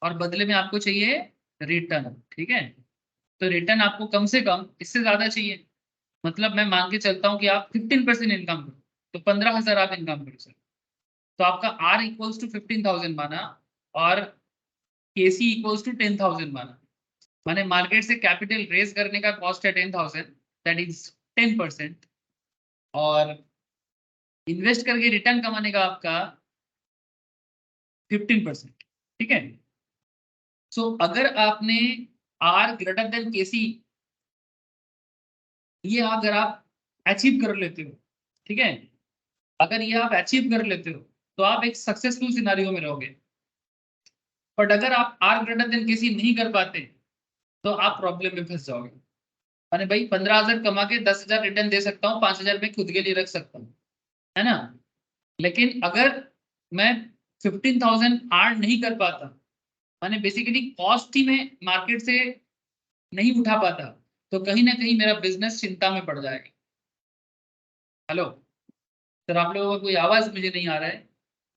और बदले में आपको चाहिए रिटर्न, ठीक है। तो रिटर्न आपको कम से कम इससे ज्यादा चाहिए। मतलब मैं मान के चलता हूँ कि आप 15% इनकम करो, तो 15,000 आप इनकम करो सर। तो आपका R इक्वल्स टू 15,000 माना, और KC इक्वल्स टू 10,000 माना। माने मार्केट से कैपिटल रेज करने का कॉस्ट है 10,000, दैट इज 10%, और इन्वेस्ट करके रिटर्न कमाने का आपका 15%, ठीक है। सो अगर आपने R ग्रेटर देन KC, ये अगर आप अचीव कर लेते हो, ठीक है, अगर ये आप अचीव कर लेते हो तो आप एक सक्सेसफुल सिनारियो में रहोगे। बट अगर आप R ग्रेटर देन KC नहीं कर पाते तो आप प्रॉब्लम में फंस जाओगे। मैंने भाई 15,000 कमा के 10,000 रिटर्न दे सकता हूँ, 5,000 में खुद के लिए रख सकता हूँ, है ना। लेकिन अगर मैं 15,000 अर्न नहीं कर पाता, मैंने बेसिकली कॉस्ट ही मैं मार्केट से नहीं उठा पाता, तो कहीं ना कहीं मेरा बिजनेस चिंता में पड़ जाएगा। हेलो सर, आप लोगों का कोई आवाज मुझे नहीं आ रहा है,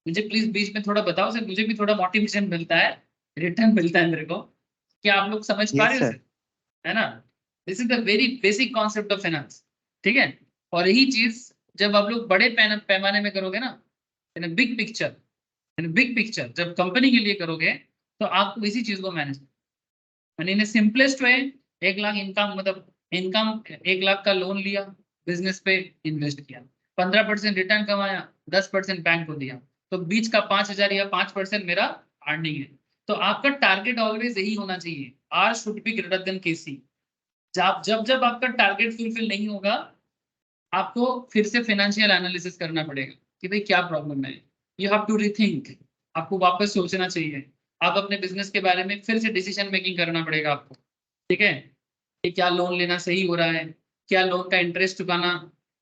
मुझे प्लीज बीच में थोड़ा बताओ सर, मुझे भी थोड़ा मोटिवेशन मिलता है, रिटर्न मिलता है मेरे को। क्या आप लोग समझ पा रहे Yes, हो sir. सर, है ना। This is the very basic concept of finance, ठीक है। और यही चीज जब आप लोग बड़े पैमाने में करोगे ना, in big picture, in big picture जब कंपनी के लिए करोगे तो आपको इसी चीज को मैनेज, मैंने in simplest way 1 lakh income, मतलब इनकम 1 लाख का लोन लिया, बिजनेस पे इन्वेस्ट किया, 15% रिटर्न कमाया, 10% बैंक को दिया, तो बीच का 5,000 या 5% मेरा अर्निंग है। तो आपका टारगेट ऑलवेज यही होना चाहिए, R should be greater than KC। जब जब जब आपका टारगेट फुलफिल नहीं होगा, आपको फिर से फाइनेंशियल एनालिसिस करना पड़ेगा कि भाई क्या प्रॉब्लम है। यू हैव टू रीथिंक, आपको वापस सोचना चाहिए, आप अपने बिजनेस के बारे में फिर से डिसीजन मेकिंग करना पड़ेगा आपको, ठीक है, कि क्या लोन लेना सही हो रहा है, क्या लोन का इंटरेस्ट चुकाना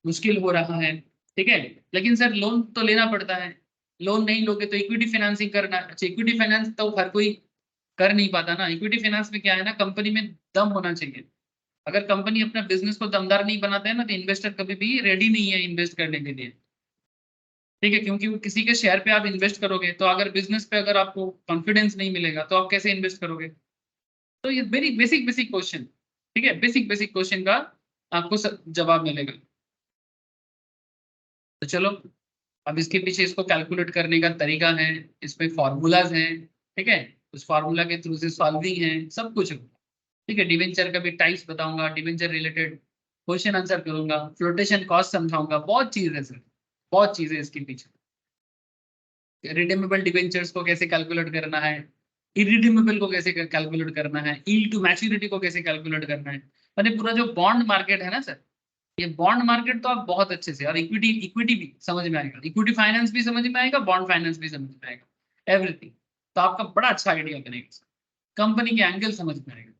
मुश्किल हो रहा है, ठीक है। लेकिन सर लोन तो लेना पड़ता है, लोन नहीं लोगे तो इक्विटी फाइनेंसिंग करना। अच्छा, इक्विटी फाइनेंस तो हर कोई कर नहीं पाता ना। इक्विटी फाइनेंस में क्या है ना, कंपनी में दम होना चाहिए। अगर कंपनी अपना बिजनेस को दमदार नहीं बनाते हैं ना, तो इन्वेस्टर कभी भी रेडी नहीं है इन्वेस्ट करने के लिए, ठीक है। क्योंकि वो किसी के शेयर पे आप इन्वेस्ट करोगे, तो अगर बिजनेस पे अगर आपको कॉन्फिडेंस नहीं मिलेगा तो आप कैसे इन्वेस्ट करोगे। तो ये वेरी बेसिक बेसिक क्वेश्चन, ठीक है, बेसिक बेसिक क्वेश्चन का आपको जवाब मिलेगा। तो चलो, अब इसके पीछे इसको कैलकुलेट करने का तरीका है, इसमें फॉर्मूलाज हैं, ठीक है, उस फार्मूला के थ्रू से सॉल्विंग है, सब कुछ है, ठीक है। डिवेंचर का भी टाइप्स बताऊंगा, डिवेंचर रिलेटेड क्वेश्चन आंसर करूंगा, फ्लोटेशन कॉस्ट समझाऊंगा, बहुत चीज है सर, बहुत चीजें इसके पीछे। रिडीमेबल डिवेंचर्स को कैसे कैलकुलेट करना है, इरिडीमेबल को कैसे कैलकुलेट करना है, ईल्ड टू मैच्योरिटी को कैसे कैलकुलेट करना है, मैंने पूरा जो बॉन्ड मार्केट है ना सर, ये बॉन्ड मार्केट तो आप बहुत अच्छे से, और इक्विटी इक्विटी भी समझ में आएगा, इक्विटी फाइनेंस भी समझ में आएगा, बॉन्ड फाइनेंस भी समझ में आएगा, एवरीथिंग। तो आपका बड़ा अच्छा आइडिया बनेगा। कंपनी के एंगल समझ में आएगा।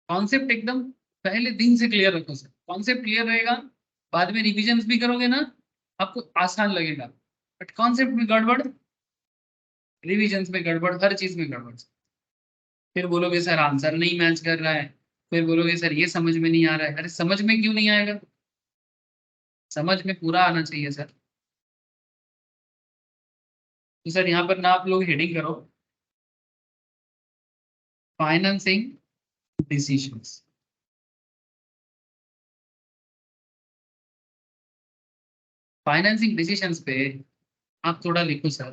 कॉन्सेप्ट एकदम पहले दिन से क्लियर रखो सर, कॉन्सेप्ट क्लियर रहेगा, बाद में रिविजन्स भी करोगे ना आपको आसान लगेगा, बट कॉन्सेप्ट में गड़बड़, रिविजन्स में गड़बड़, हर चीज में गड़बड़। फिर बोलोगे सर आंसर नहीं मैच कर रहा है, फिर बोलोगे सर ये समझ में नहीं आ रहा है। अरे समझ में क्यों नहीं आएगा, समझ में पूरा आना चाहिए सर। तो सर यहाँ पर ना आप लोग हेडिंग करो फाइनेंसिंग डिसीजंस। फाइनेंसिंग डिसीजंस पे आप थोड़ा लिखो सर,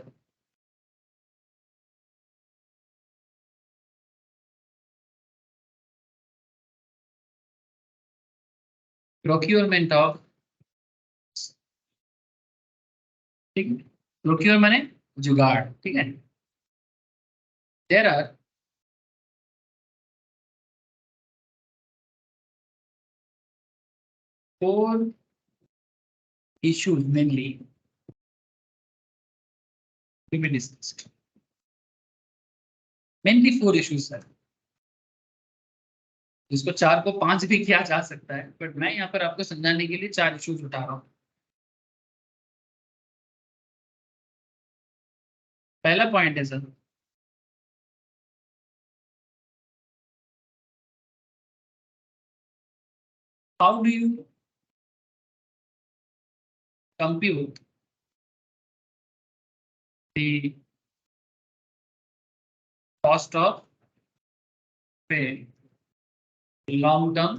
प्रोक्योरमेंट ऑफ, ठीक है, प्रोक्योर माने जुगाड़, ठीक है। There are four issues mainly to be discussed, mainly four issues sir, जिसको चार को पांच भी किया जा सकता है, बट मैं यहाँ पर आपको समझाने के लिए चार इश्यूज उठा रहा हूँ। पहला पॉइंट है sir, how do you compute the cost of pay long term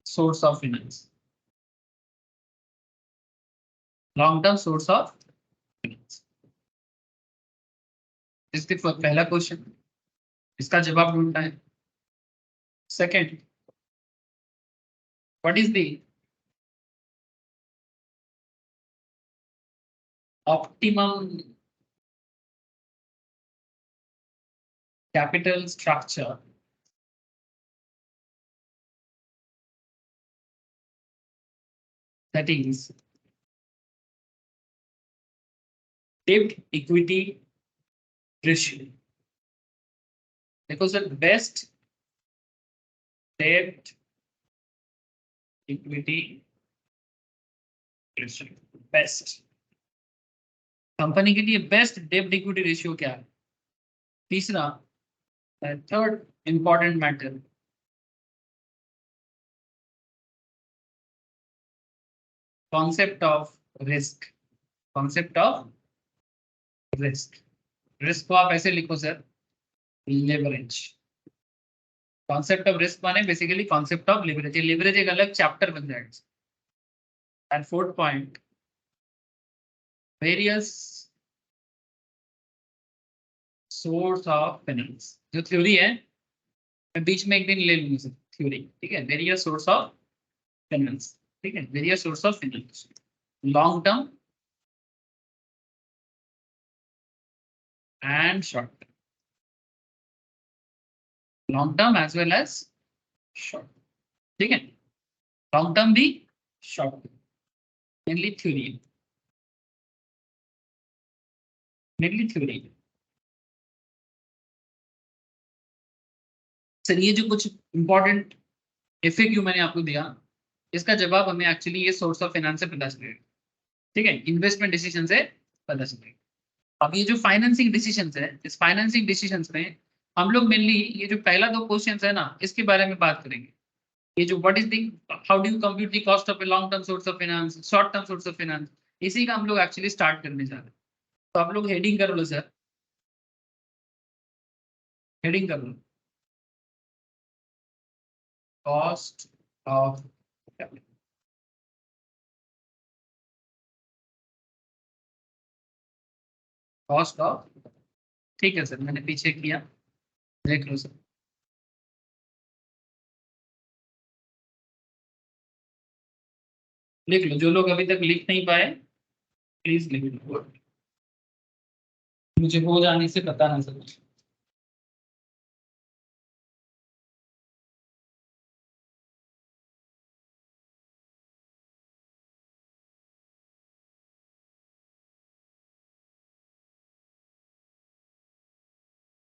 source of finance, long term source of finance, इसके पहला क्वेश्चन, इसका जवाब ढूंढना है। Second, what is the optimum capital structure that is debt equity ratio। देखो sir, best debt equity ratio, best company के लिए best debt equity ratio क्या है। तीसरा, third important matter, concept of risk, concept of risk. Risk को आप ऐसे लिखो sir, leverage. Concept of risk माने basically concept of leverage, leverage एक अलग चैप्टर बन जाएगा। And fourth point, various source of finance. जो थ्योरी है मैं बीच में एक दिन ले लूंगी सर, थ्योरी, ठीक है, वेरियस सोर्स ऑफ फाइनेंस, ठीक है, various source of finance, long term and short term, long term as well as short, ठीक है, लॉन्ग टर्म भी short term, mainly theory, mainly theory. Sir ये जो कुछ इंपॉर्टेंट एफएक्यू मैंने आपको दिया, इसका जवाब हमें एक्चुअली ये सोर्स ऑफ फाइनेंस से पता चलेगा, ठीक है, इन्वेस्टमेंट डिसीजन से पता चलेगा। अब ये जो फाइनेंसिंग डिसीजंस है, इस फाइनेंसिंग डिसीजंस में हम लोग मेनली ये जो पहला दो क्वेश्चंस है ना, इसके बारे में बात करेंगे। ये जो what is the, how do you compute the cost of a long term source of finance, short term source of finance, इसी का हम लोग एक्चुअली स्टार्ट करने जा रहे हैं। तो आप लोग हेडिंग कर लो सर, हेडिंग कर लो, कॉस्ट ऑफ, कॉस्ट ऑफ, ठीक है सर, मैंने पीछे किया, देख लो सर। लिख लो, जो लोग अभी तक लिख नहीं पाए प्लीज लिख लो, मुझे हो जाने से बताना सर।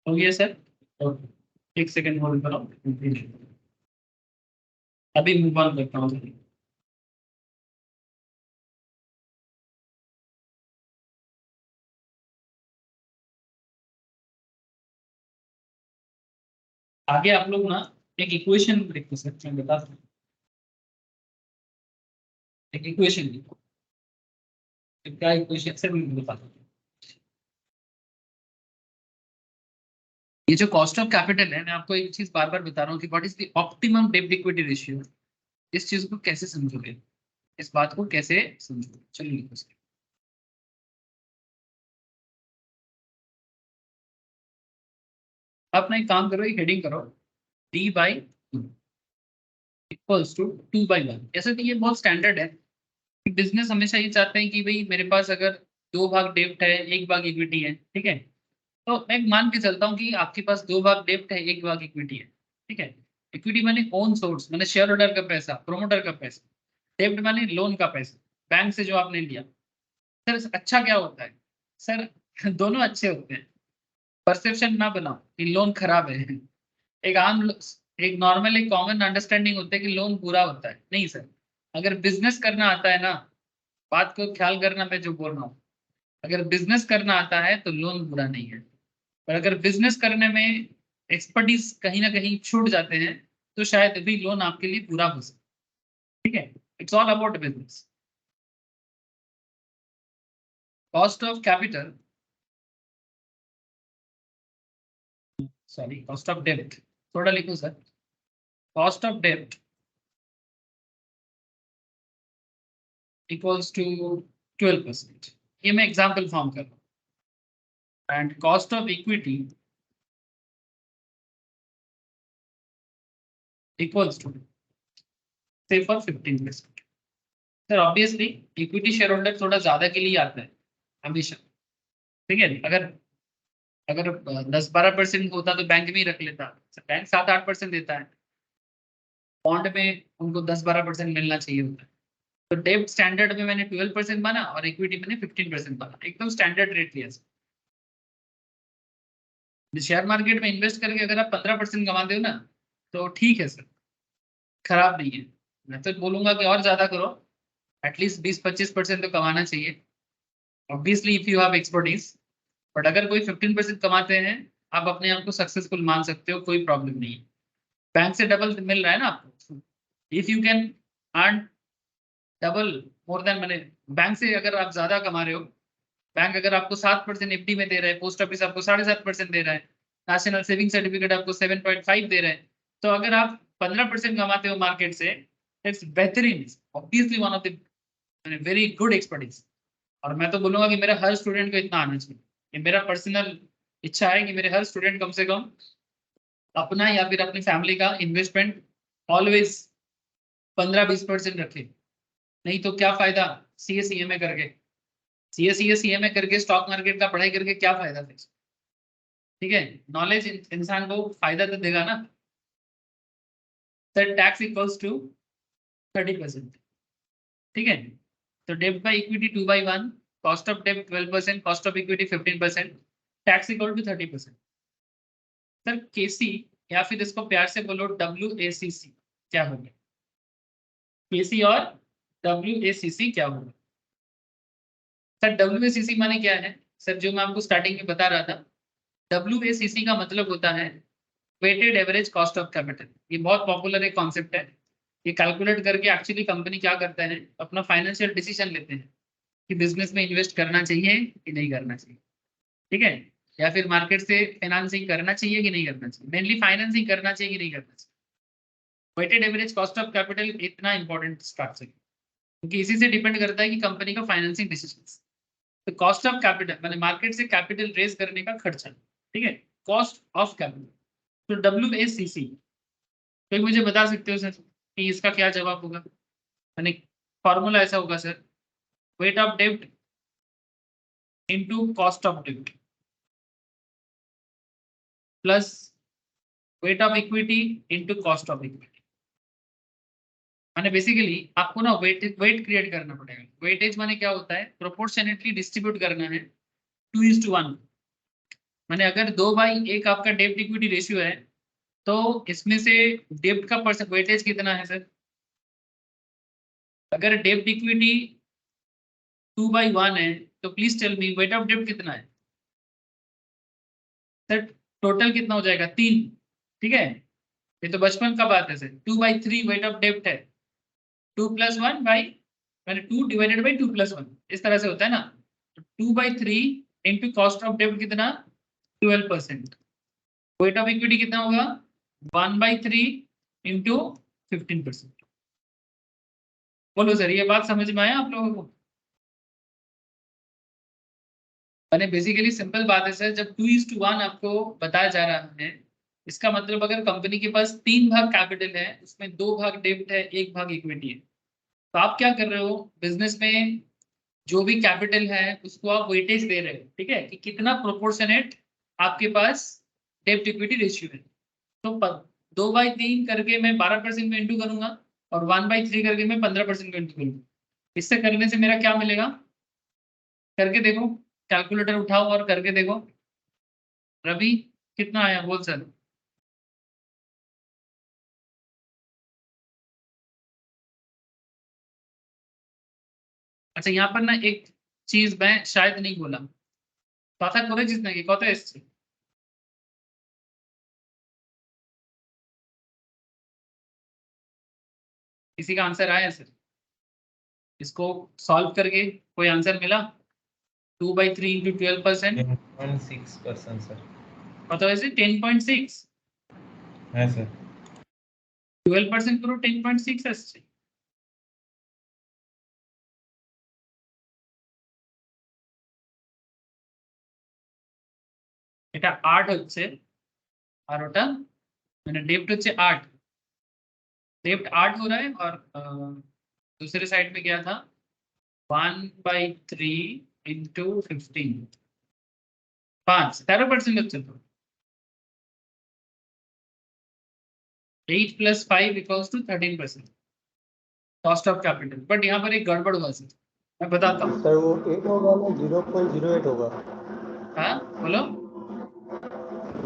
हो गया सर? ओके, एक सेकेंड होल्ड करो, अभी मूव ऑन करता हूँ सर। आगे आप लोग ना एक इक्वेशन लिखो सर, मैं बता दूं। एक इक्वेशन लिखो, क्या इक्वेशन सर, मैं बता दूं। ये जो कॉस्ट ऑफ कैपिटल है, मैं आपको एक चीज बार बार बता रहा हूँ कि व्हाट इज द ऑप्टिमम डेब्ट इक्विटी रेशियो। इस चीज को कैसे समझोगे, इस बात को कैसे समझोगे, चलिए लिखो सर। अपना एक काम करो, एक हेडिंग करो, डी बाई इक्वल्स टू 2/1। ऐसे तो ये बहुत स्टैंडर्ड है। बिजनेस हमेशा ये चाहते हैं कि भाई मेरे पास अगर 2 भाग डेब्ट है, 1 भाग इक्विटी है, ठीक है। तो मैं मान के चलता हूँ कि आपके पास 2 भाग डेब्ट है, 1 भाग इक्विटी है, ठीक है। इक्विटी माने ओन सोर्स, माने शेयर होल्डर का पैसा, प्रोमोटर का पैसा। डेब्ट माने लोन का पैसा, बैंक से जो आपने लिया। सर अच्छा क्या होता है सर? दोनों अच्छे होते हैं। परसेप्शन ना बनाओ कि लोन खराब है। एक एक नॉर्मल एक कॉमन अंडरस्टैंडिंग होता है कि लोन बुरा होता है। नहीं सर, अगर बिजनेस करना आता है ना, बात को ख्याल करना मैं जो बोल रहा हूँ, अगर बिजनेस करना आता है तो लोन बुरा नहीं है। पर अगर बिजनेस करने में एक्सपर्टीज कहीं ना कहीं छूट जाते हैं, तो शायद अभी लोन आपके लिए बुरा हो सकता है, ठीक है। It's all about business. Cost of capital, sorry cost of डेब्ट, थोड़ा लिखो सर। कॉस्ट ऑफ डेब्ट इक्वल्स टू 12%। ये मैं एग्जाम्पल फॉर्म कर रहा हूँ। And cost of equity equals to say for 15%। Sir obviously equity share holder थोड़ा ज्यादा के लिए आता है हमेशा, ठीक है। अगर अगर 10-12% होता तो बैंक में ही रख लेता। बैंक 7-8% देता है, बॉन्ड में उनको 10-12% मिलना चाहिए होता है। तो डेब्ट स्टैंडर्ड में मैंने 12% माना और इक्विटी मैंने 15% माना, एकदम स्टैंडर्ड रेट लिया। शेयर मार्केट में इन्वेस्ट करके अगर आप 15% कमाते हो ना, तो ठीक है सर, खराब नहीं है। मैं तो बोलूंगा कि और ज्यादा करो, एटलीस्ट 20-25% तो कमाना चाहिए, obviously if you have expertise. But अगर कोई 15% कमाते हैं, आप अपने आप को सक्सेसफुल मान सकते हो, कोई प्रॉब्लम नहीं है। बैंक से डबल मिल रहा है ना आपको। If you can earn double more than, मैंने बैंक से अगर आप ज्यादा कमा रहे हो, बैंक अगर आपको 7% एफडी में दे रहा है, पोस्ट ऑफिस आपको 7.5% दे रहा है, नेशनल सेविंग सर्टिफिकेट आपको 7.5 दे रहा है, तो अगर आप 15% कमाते हो मार्केट से, इट्स बेहतरीन, obviously one of the very good expertise. और मैं तो बोलूंगा कि मेरा हर स्टूडेंट को इतना आना चाहिए। ये मेरा पर्सनल इच्छा है कि मेरे हर स्टूडेंट कम से कम अपना या फिर अपनी फैमिली का इन्वेस्टमेंट ऑलवेज 15-20% रखे। नहीं तो क्या फायदा सीए सीएमए करके, सीएमए करके स्टॉक मार्केट का पढ़ाई करके क्या फायदा फिर? ठीक है, नॉलेज इंसान को फायदा तो देगा ना। सर टैक्स इक्वल्स टू 30%, ठीक है। तो डेब्ट बाई इक्विटी 2/1, कॉस्ट ऑफ डेब्ट 12%, cost of equity 15%, tax equal to 30%। Sir केसी, या फिर इसको प्यार से बोलो WACC, क्या होगा? केसी और WACC क्या होगा? सर WACC माने क्या है? सर जो मैं आपको स्टार्टिंग में बता रहा था, WACC का मतलब होता है weighted average cost of capital. ये बहुत पॉपुलर एक कॉन्सेप्ट है। ये कैलकुलेट करके एक्चुअली कंपनी क्या करता है, अपना फाइनेंशियल डिसीजन लेते हैं कि बिजनेस में इन्वेस्ट करना चाहिए कि नहीं करना चाहिए, ठीक है। या फिर मार्केट से फाइनेंसिंग करना चाहिए कि नहीं करना चाहिए, मेनली फाइनेंसिंग करना चाहिए कि नहीं करना चाहिए। Weighted average cost of capital इतना इंपॉर्टेंट स्ट्रक्चर, क्योंकि इसी से डिपेंड करता है कि कंपनी का फाइनेंसिंग डिसीजन। तो कॉस्ट ऑफ कैपिटल मैंने मार्केट से कैपिटल रेज करने का खर्चा, ठीक है, कॉस्ट ऑफ कैपिटल। तो WACC, तो मुझे बता सकते हो सर कि इसका क्या जवाब होगा? यानी फॉर्मूला ऐसा होगा सर, वेट ऑफ डेब्ट इनटू कॉस्ट ऑफ डेब्ट plus weight of equity into cost of equity. माने बेसिकली आपको ना वेट क्रिएट करना पड़ेगा। वेटेज माने क्या होता है? प्रोपोर्शनेटली डिस्ट्रीब्यूट करना है 2:1। माने अगर 2/1 आपका डेब्ट इक्विटी रेशियो है तो इसमें से डेब्ट का परसेंट वेटेज कितना है सर? अगर डेब्ट इक्विटी 2/1 है तो please tell me weight of डेब्ट कितना है सर? टोटल कितना हो जाएगा? 3। ठीक है, ये तो बचपन का बात है सर। 2/3 वेट ऑफ डेब्ट है। 2+1 बाई मैंने 2/2+1 इस तरह से होता है ना। तो 2/3 इंटू कॉस्ट ऑफ डेब्ट कितना? 12%। वेट ऑफ इक्विटी कितना होगा? 1/3 इंटू 15%। बोलो सर, ये बात समझ में आया आप लोगों को? मैंने बेसिकली सिंपल बात है सर, जब 2:1 आपको बताया जा रहा है, इसका मतलब अगर कंपनी के पास 3 भाग कैपिटल है, उसमें 2 भाग डेब्ट है, 1 भाग इक्विटी है, तो आप क्या कर रहे हो बिजनेस में? जो भी कैपिटल है उसको आप वेटेज दे रहे हो, ठीक है, कि कितना प्रोपोर्शनेट आपके पास डेब्ट इक्विटी रेशियो है। तो 2/3 करके मैं 12% में इंटू करूंगा और 1/3 करके मैं 15% में इंटू करूंगा। इससे करने से मेरा क्या मिलेगा? करके देखो, कैलकुलेटर उठाओ और करके देखो। रवि कितना आया बोल सर? अच्छा, यहाँ पर ना एक चीज मैं शायद नहीं बोला, কথা করেছিস নাকি? কত এসছে? किसी का आंसर आया सर? इसको सॉल्व करके कोई आंसर मिला? 2/3 इंटू 12%। 10.6% सर। কত হয়েছে? 10.6। হ্যাঁ স্যার। 12% পুরো 10.6 আসছে। এটা 8 হচ্ছে আর ওটা মানে डेब्ट হচ্ছে 8। डेब्ट 8 हो रहा है और दूसरे साइड में क्या था? 1/3 इंटू 15, 13% হচ্ছে তো। 8 + 5 = 13% कॉस्ट ऑफ कैपिटल। बट यहाँ पर एक गड़बड़ हुआ सर, मैं बताता हूँ। सर वो 8 होगा ना 0.08 होगा। हाँ बोलो।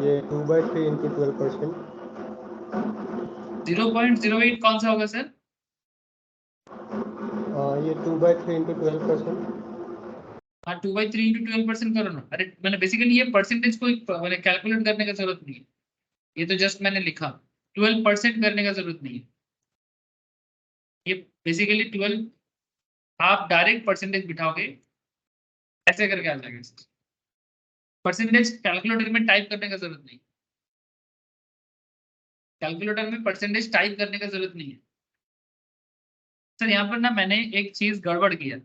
ये 2/3 इंटू 12%। 0.08 कौन सा होगा सर? ये 2/3 इंटू 12%। हाँ, 2/3 इंटू 12% करो ना। अरे मैंने बेसिकली ये परसेंटेज को मैंने कैलकुलेट करने का जरूरत नहीं है, ये तो जस्ट मैंने लिखा। 12% करने का जरूरत नहीं है। ये बेसिकली 12 आप डायरेक्ट परसेंटेज बिठाओगे ऐसे करके आ जाएगा। परसेंटेज कैलकुलेटर में टाइप करने का जरूरत नहीं, कैलकुलेटर में परसेंटेज टाइप करने का जरूरत नहीं है सर। यहाँ पर ना मैंने एक चीज गड़बड़ किया।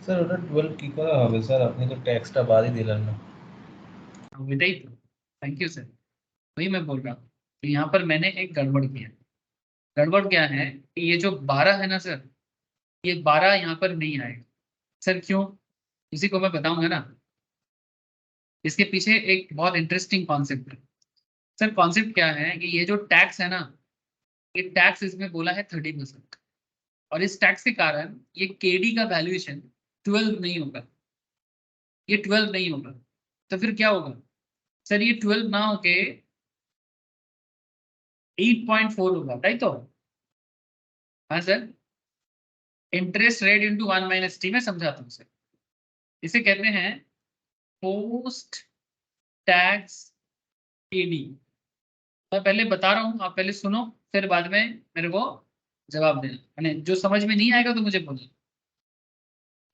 স্যার ওটা 12 কি করে হবে স্যার? আপনি তো ট্যাক্সটা বাদই দিলেন না। विदाई तो थैंक यू सर, वही मैं बोल रहा हूँ। तो यहाँ पर मैंने एक गड़बड़ किया। गड़बड़ क्या है कि ये जो 12 है ना सर, ये 12 यहाँ पर नहीं आएगा। सर क्यों? इसी को मैं बताऊंगा ना। इसके पीछे एक बहुत इंटरेस्टिंग कॉन्सेप्ट है सर। कॉन्सेप्ट क्या है कि ये जो टैक्स है ना, ये टैक्स इसमें बोला है 30%, और इस टैक्स के कारण ये केडी का वैल्यूएशन 12 नहीं होगा। ये 12 नहीं होगा तो फिर क्या होगा सर? ये 12 ना होके 8.4 होगा, राइट? तो हाँ sir, interest rate into 1 - t में समझाता हूँ सर। इसे कहते हैं पोस्ट टैक्स केडी। मैं पहले बता रहा हूँ, आप पहले सुनो, फिर बाद में मेरे को जवाब देना। यानी जो समझ में नहीं आएगा तो मुझे बोलना।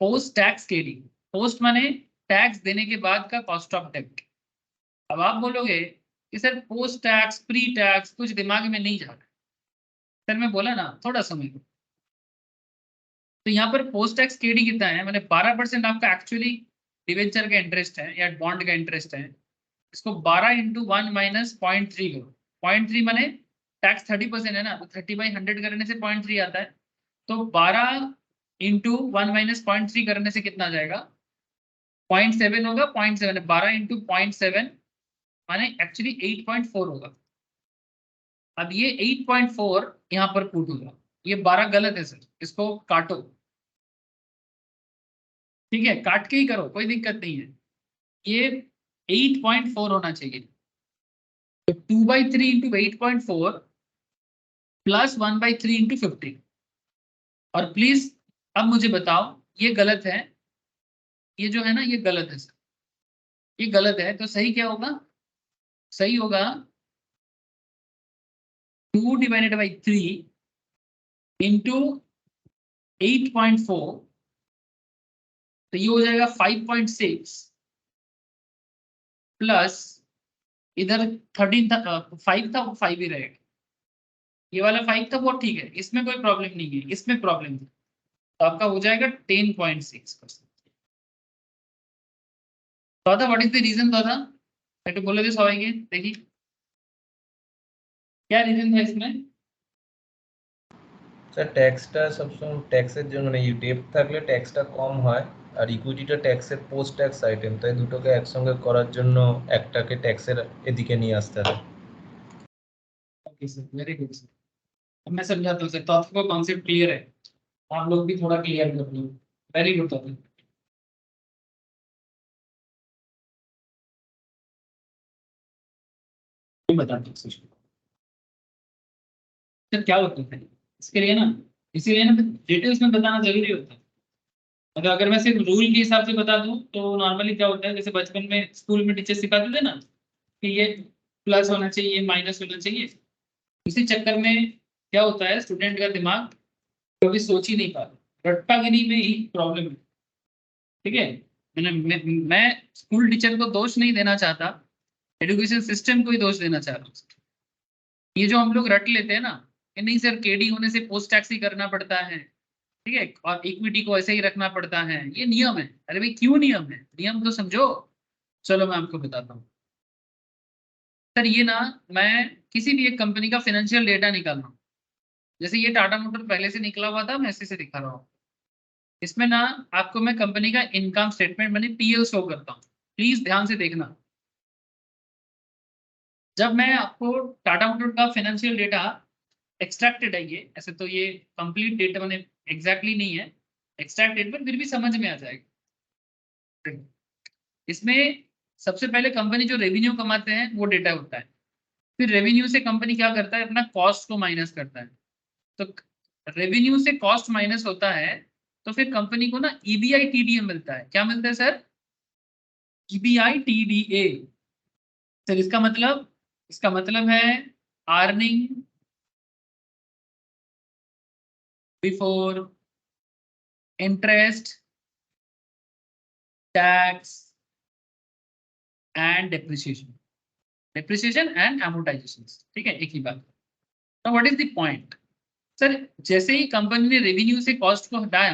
पोस्ट टैक्स केडी, पोस्ट माने टैक्स देने के बाद का कॉस्ट ऑफ डेब्ट। अब आप बोलोगे कि sir post tax pre tax कुछ दिमाग में नहीं जा रहा। सर मैं बोला ना, थोड़ा समय को। तो यहाँ पर पोस्ट टैक्स केडी कितना है? मैंने 12% आपका एक्चुअली डिवेंचर का इंटरेस्ट है या बॉन्ड का इंटरेस्ट है। इसको 12 इंटू 1 - 0.3 लो। 0.3 माने टैक्स 30% है ना, तो 30/100 करने से 0.3 आता है। तो 12 इंटू 1 - 0.3 करने से कितना आ जाएगा? 0.7 होगा। 0.7 12 इंटू 0.7 माने एक्चुअली 8.4 होगा। अब ये 8.4 यहाँ पर पुट होगा। ये 12 गलत है सर, इसको काटो। ठीक है, काट के ही करो, कोई दिक्कत नहीं है। ये 8.4 होना चाहिए। तो 2/3 इंटू 8.4 प्लस 1/3 इंटू 50। और प्लीज अब मुझे बताओ, ये गलत है, ये जो है ना ये गलत है सर, ये गलत है, तो सही क्या होगा? सही होगा 2/3 इंटू 8.4, तो ये हो जाएगा 5.6 प्लस इधर 13 था, 5 था, वो 5 ही रहेगा। ये वाला 5 था वो ठीक है, इसमें कोई प्रॉब्लम नहीं है, इसमें प्रॉब्लम है। तो आपका हो जाएगा 10.6%। दादा व्हाट इज द रीजन दादा? একটু বলে দিই সবাইকে দেখি क्या रीजन था इसमें। স্যার ট্যাক্সটা সবসময় ট্যাক্সের জন্য মানে ডেপ্ট থাকলে ট্যাক্সটা কম হয়, আর ইকুইটিটা ট্যাক্সের পোস্ট ট্যাক্স আইটেম, তাই দুটোকে একসঙ্গে করার জন্য একটাকে ট্যাক্সের এদিকে নিয়ে আসতে হবে। Okay sir, very good sir. अब मैं समझाता हूँ सर, तो आपको कॉन्सेप्ट क्लियर है, आप लोग भी थोड़ा क्लियर कर लो। वेरी गुड दादा। मैं बताता हूँ सर क्या होता है इसके लिए ना, इसीलिए ना डिटेल्स में बताना जरूरी होता है। अगर मैं सिर्फ रूल के हिसाब से बता दूं तो नॉर्मली क्या होता है, जैसे बचपन में स्कूल में टीचर सिखाते थे ना कि ये प्लस होना चाहिए, माइनस होना चाहिए, इसी चक्कर में क्या होता है, स्टूडेंट का दिमाग कभी सोच ही नहीं पाता, रट्टागिरी में ही प्रॉब्लम है। ठीक है, मैं स्कूल टीचर को दोष नहीं देना चाहता, एजुकेशन सिस्टम को ही दोष देना चाह रहा हूँ। ये जो हम लोग रट लेते हैं ना कि नहीं सर केडी होने से पोस्ट टैक्स ही करना पड़ता है, ठीक है, और इक्विटी को ऐसे ही रखना पड़ता है, ये नियम है। अरे भाई क्यों नियम है, नियम तो समझो। चलो मैं आपको बताता हूँ सर, ये ना मैं किसी भी एक कंपनी का फाइनेंशियल डेटा निकाल रहा हूँ। जैसे ये टाटा मोटर पहले से निकला हुआ था, मैं इसी से दिखा रहा हूँ। इसमें ना आपको मैं कंपनी का इनकम स्टेटमेंट मैंने पीएल शो करता हूँ, प्लीज ध्यान से देखना। जब मैं आपको टाटा मोटर का फाइनेंशियल डेटा एक्सट्रैक्टेड है, ये ऐसे तो ये कंप्लीट डेटा मैंने एग्जैक्टली नहीं है एक्सट्रैक्टेड, पर फिर भी समझ में आ जाएगा। इसमें सबसे पहले कंपनी जो रेवेन्यू कमाते हैं वो डेटा होता है, फिर रेवेन्यू से कंपनी क्या करता है, अपना कॉस्ट को माइनस करता है। तो रेवेन्यू से कॉस्ट माइनस होता है, तो फिर कंपनी को ना ईबीआई टीडीए मिलता है। क्या मिलता है सर? EBI TDA. सर इसका मतलब है earning before interest, tax and depreciation and amortisation. ठीक है, एक ही बात। तो what is the point sir? जैसे ही कंपनी ने रेवेन्यू से कॉस्ट को हटाया,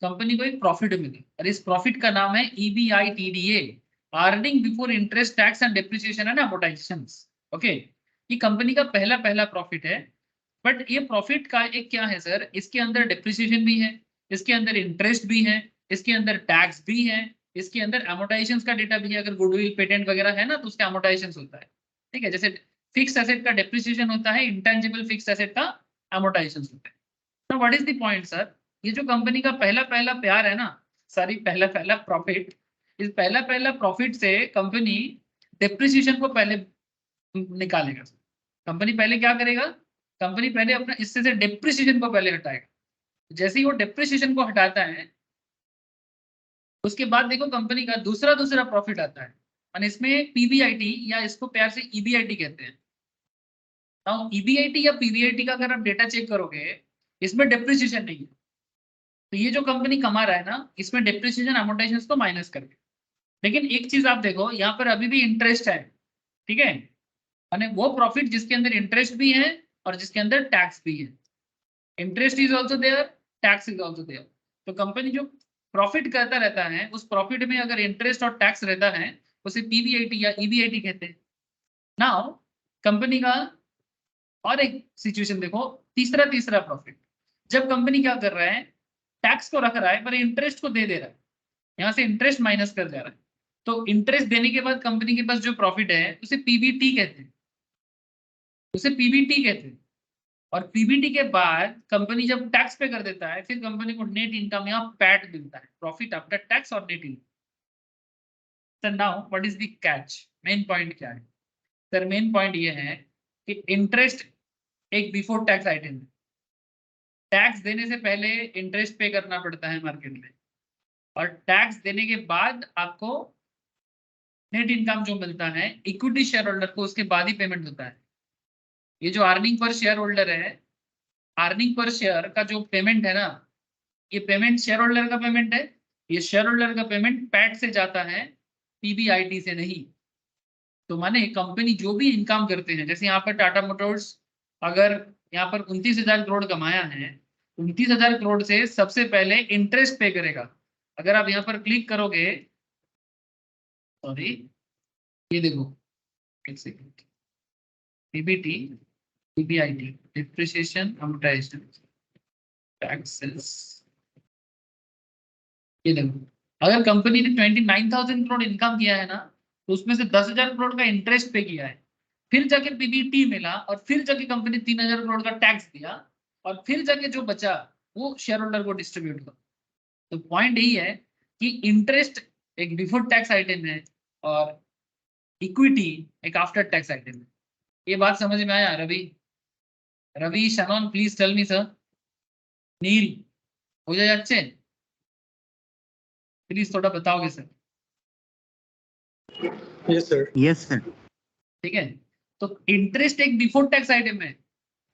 कंपनी को एक प्रॉफिट मिली, और इस प्रॉफिट का नाम है EBITDA, earning before interest, tax and depreciation and amortisation. Okay, ये कंपनी का पहला प्रॉफिट है। बट ये प्रॉफिट का एक क्या है सर, इसके अंदर डेप्रिसिएशन भी है, इसके अंदर इंटरेस्ट भी है, इसके अंदर टैक्स भी है, इसके अंदर अमोर्टाइजेशन का डेटा भी है। अगर गुडविल पेटेंट वगैरह है ना तो उसका अमोर्टाइजेशन होता है। ठीक है, जैसे फिक्स एसेट का डेप्रिसिएशन होता है, इंटेंजिबल फिक्स एसेट का अमोर्टाइजेशन होता है। तो what is the point sir? ये जो कंपनी का पहला प्यार है ना, सॉरी पहला प्रॉफिट, इस पहला प्रॉफिट से कंपनी डेप्रिसिएशन को पहले निकालेगा। कंपनी पहले क्या करेगा, कंपनी पहले अपना इससे से डेप्रिसिएशन को पहले हटाएगा। जैसे ही वो डेप्रिसिएशन को हटाता है, उसके बाद देखो कंपनी का दूसरा प्रॉफिट आता है, और इसमें पीबीआईटी या इसको प्यार से ईबीआईटी कहते हैं। नाउ ईबीआईटी या पीबीआईटी का अगर आप डेटा चेक करोगे, इसमें डेप्रिसिएशन नहीं है। तो ये जो कंपनी कमा रहा है ना, इसमें डेप्रिसिएशन अमोर्टाइजेशन को माइनस करके। लेकिन एक चीज आप देखो, यहाँ पर अभी भी इंटरेस्ट है। ठीक है, यानी वो प्रॉफिट जिसके अंदर इंटरेस्ट भी है और जिसके अंदर टैक्स भी है। Interest is also there, tax is also there. तो कंपनी जो प्रॉफिट करता रहता है, उस प्रॉफिट में अगर इंटरेस्ट और टैक्स रहता है, उसे पीबीआईटी या ईबीआईटी कहते हैं। नाउ कंपनी का और एक सिचुएशन देखो, तीसरा प्रॉफिट, जब कंपनी क्या कर रहा है, टैक्स को रख रहा है पर इंटरेस्ट को दे रहा है, यहाँ से इंटरेस्ट माइनस कर जा रहा है। तो इंटरेस्ट देने के बाद कंपनी के पास जो प्रॉफिट है उसे पीबीटी कहते हैं, और पीबीटी के बाद कंपनी जब टैक्स पे कर देता है, फिर कंपनी को नेट इनकम या पैट मिलता है, प्रॉफिट आफ्टर टैक्स और net income. Sir now what is the catch, main point क्या है सर? मेन पॉइंट ये है कि इंटरेस्ट एक बिफोर टैक्स आइटम है। टैक्स देने से पहले इंटरेस्ट पे करना पड़ता है मार्केट में, और टैक्स देने के बाद आपको नेट इनकम जो मिलता है इक्विटी शेयर होल्डर को, उसके बाद ही पेमेंट होता है। ये जो अर्निंग पर शेयर होल्डर है, अर्निंग पर शेयर का जो पेमेंट है ना, ये पेमेंट शेयर होल्डर का पेमेंट है। ये शेयर होल्डर का पेमेंट पैट से जाता है, पीबीआईटी से नहीं। तो माने कंपनी जो भी इनकम करते हैं, जैसे यहाँ पर टाटा मोटर्स अगर यहाँ पर 29,000 करोड़ कमाया है, 29,000 करोड़ से सबसे पहले इंटरेस्ट पे करेगा। अगर आप यहाँ पर क्लिक करोगे, सॉरी ये देखो एक second, PBT, PBIT, depreciation, amortisation, taxes, ये देखो अगर कंपनी ने 29,000 करोड़ इनकम किया है ना, तो उसमें से 10,000 करोड़ का इंटरेस्ट पे किया है, फिर जाके पीबीटी मिला, और फिर जाके कंपनी 3,000 करोड़ का टैक्स दिया, और फिर जाके जो बचा वो शेयर होल्डर को डिस्ट्रीब्यूट हुआ। तो पॉइंट यही है कि इंटरेस्ट एक बिफोर टैक्स आइटम है और इक्विटी एक आफ्टर टैक्स आइटम है। ये बात समझ में आया Ravi? Ravi, Shannon, please tell me sir. Neel, हो जाए अच्छे, प्लीज थोड़ा बताओगे sir. Yes, sir. Yes, sir. ठीक है, तो इंटरेस्ट एक बिफोर टैक्स आइटम है।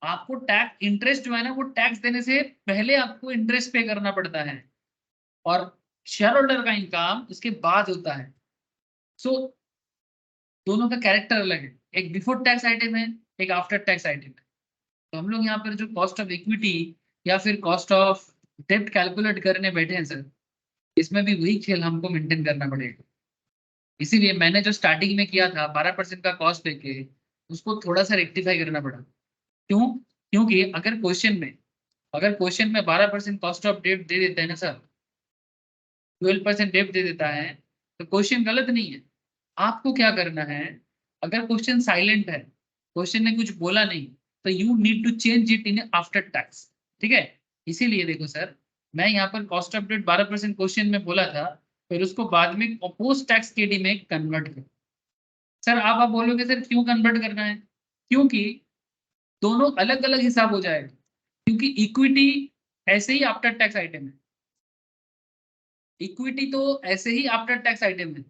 आपको टैक्स इंटरेस्ट जो है ना, वो टैक्स देने से पहले आपको इंटरेस्ट पे करना पड़ता है, और शेयर होल्डर का इनकम उसके बाद होता है। सो दोनों का कैरेक्टर अलग है, एक बिफोर टैक्स आइटम है, एक आफ्टर टैक्स आइटम है। तो हम लोग यहाँ पर जो कॉस्ट ऑफ इक्विटी या फिर कॉस्ट ऑफ डेब्ट कैलकुलेट करने बैठे हैं सर, इसमें भी वही खेल हमको मेंटेन करना पड़ेगा। इसीलिए मैंने जो स्टार्टिंग में किया था 12% का कॉस्ट लेके, उसको थोड़ा सा रेक्टिफाई करना पड़ा। क्यों? क्योंकि अगर क्वेश्चन में 12% कॉस्ट ऑफ डेब्ट दे देता है ना सर, 12% डेब्ट दे देता है, तो क्वेश्चन गलत नहीं है। आपको क्या करना है, अगर क्वेश्चन साइलेंट है, क्वेश्चन ने कुछ बोला नहीं, तो you need to change it in after tax. ठीक है, इसीलिए देखो सर, मैं यहाँ पर कॉस्ट ऑफ डेब्ट 12% क्वेश्चन में बोला था, फिर उसको बाद में पोस्ट टैक्स केडी में कन्वर्ट कर। सर आप बोलोगे सर क्यों कन्वर्ट करना है? क्योंकि दोनों अलग अलग हिसाब हो जाएगा, क्योंकि इक्विटी ऐसे ही आफ्टर टैक्स आइटम है, इक्विटी तो ऐसे ही आफ्टर टैक्स आइटम है।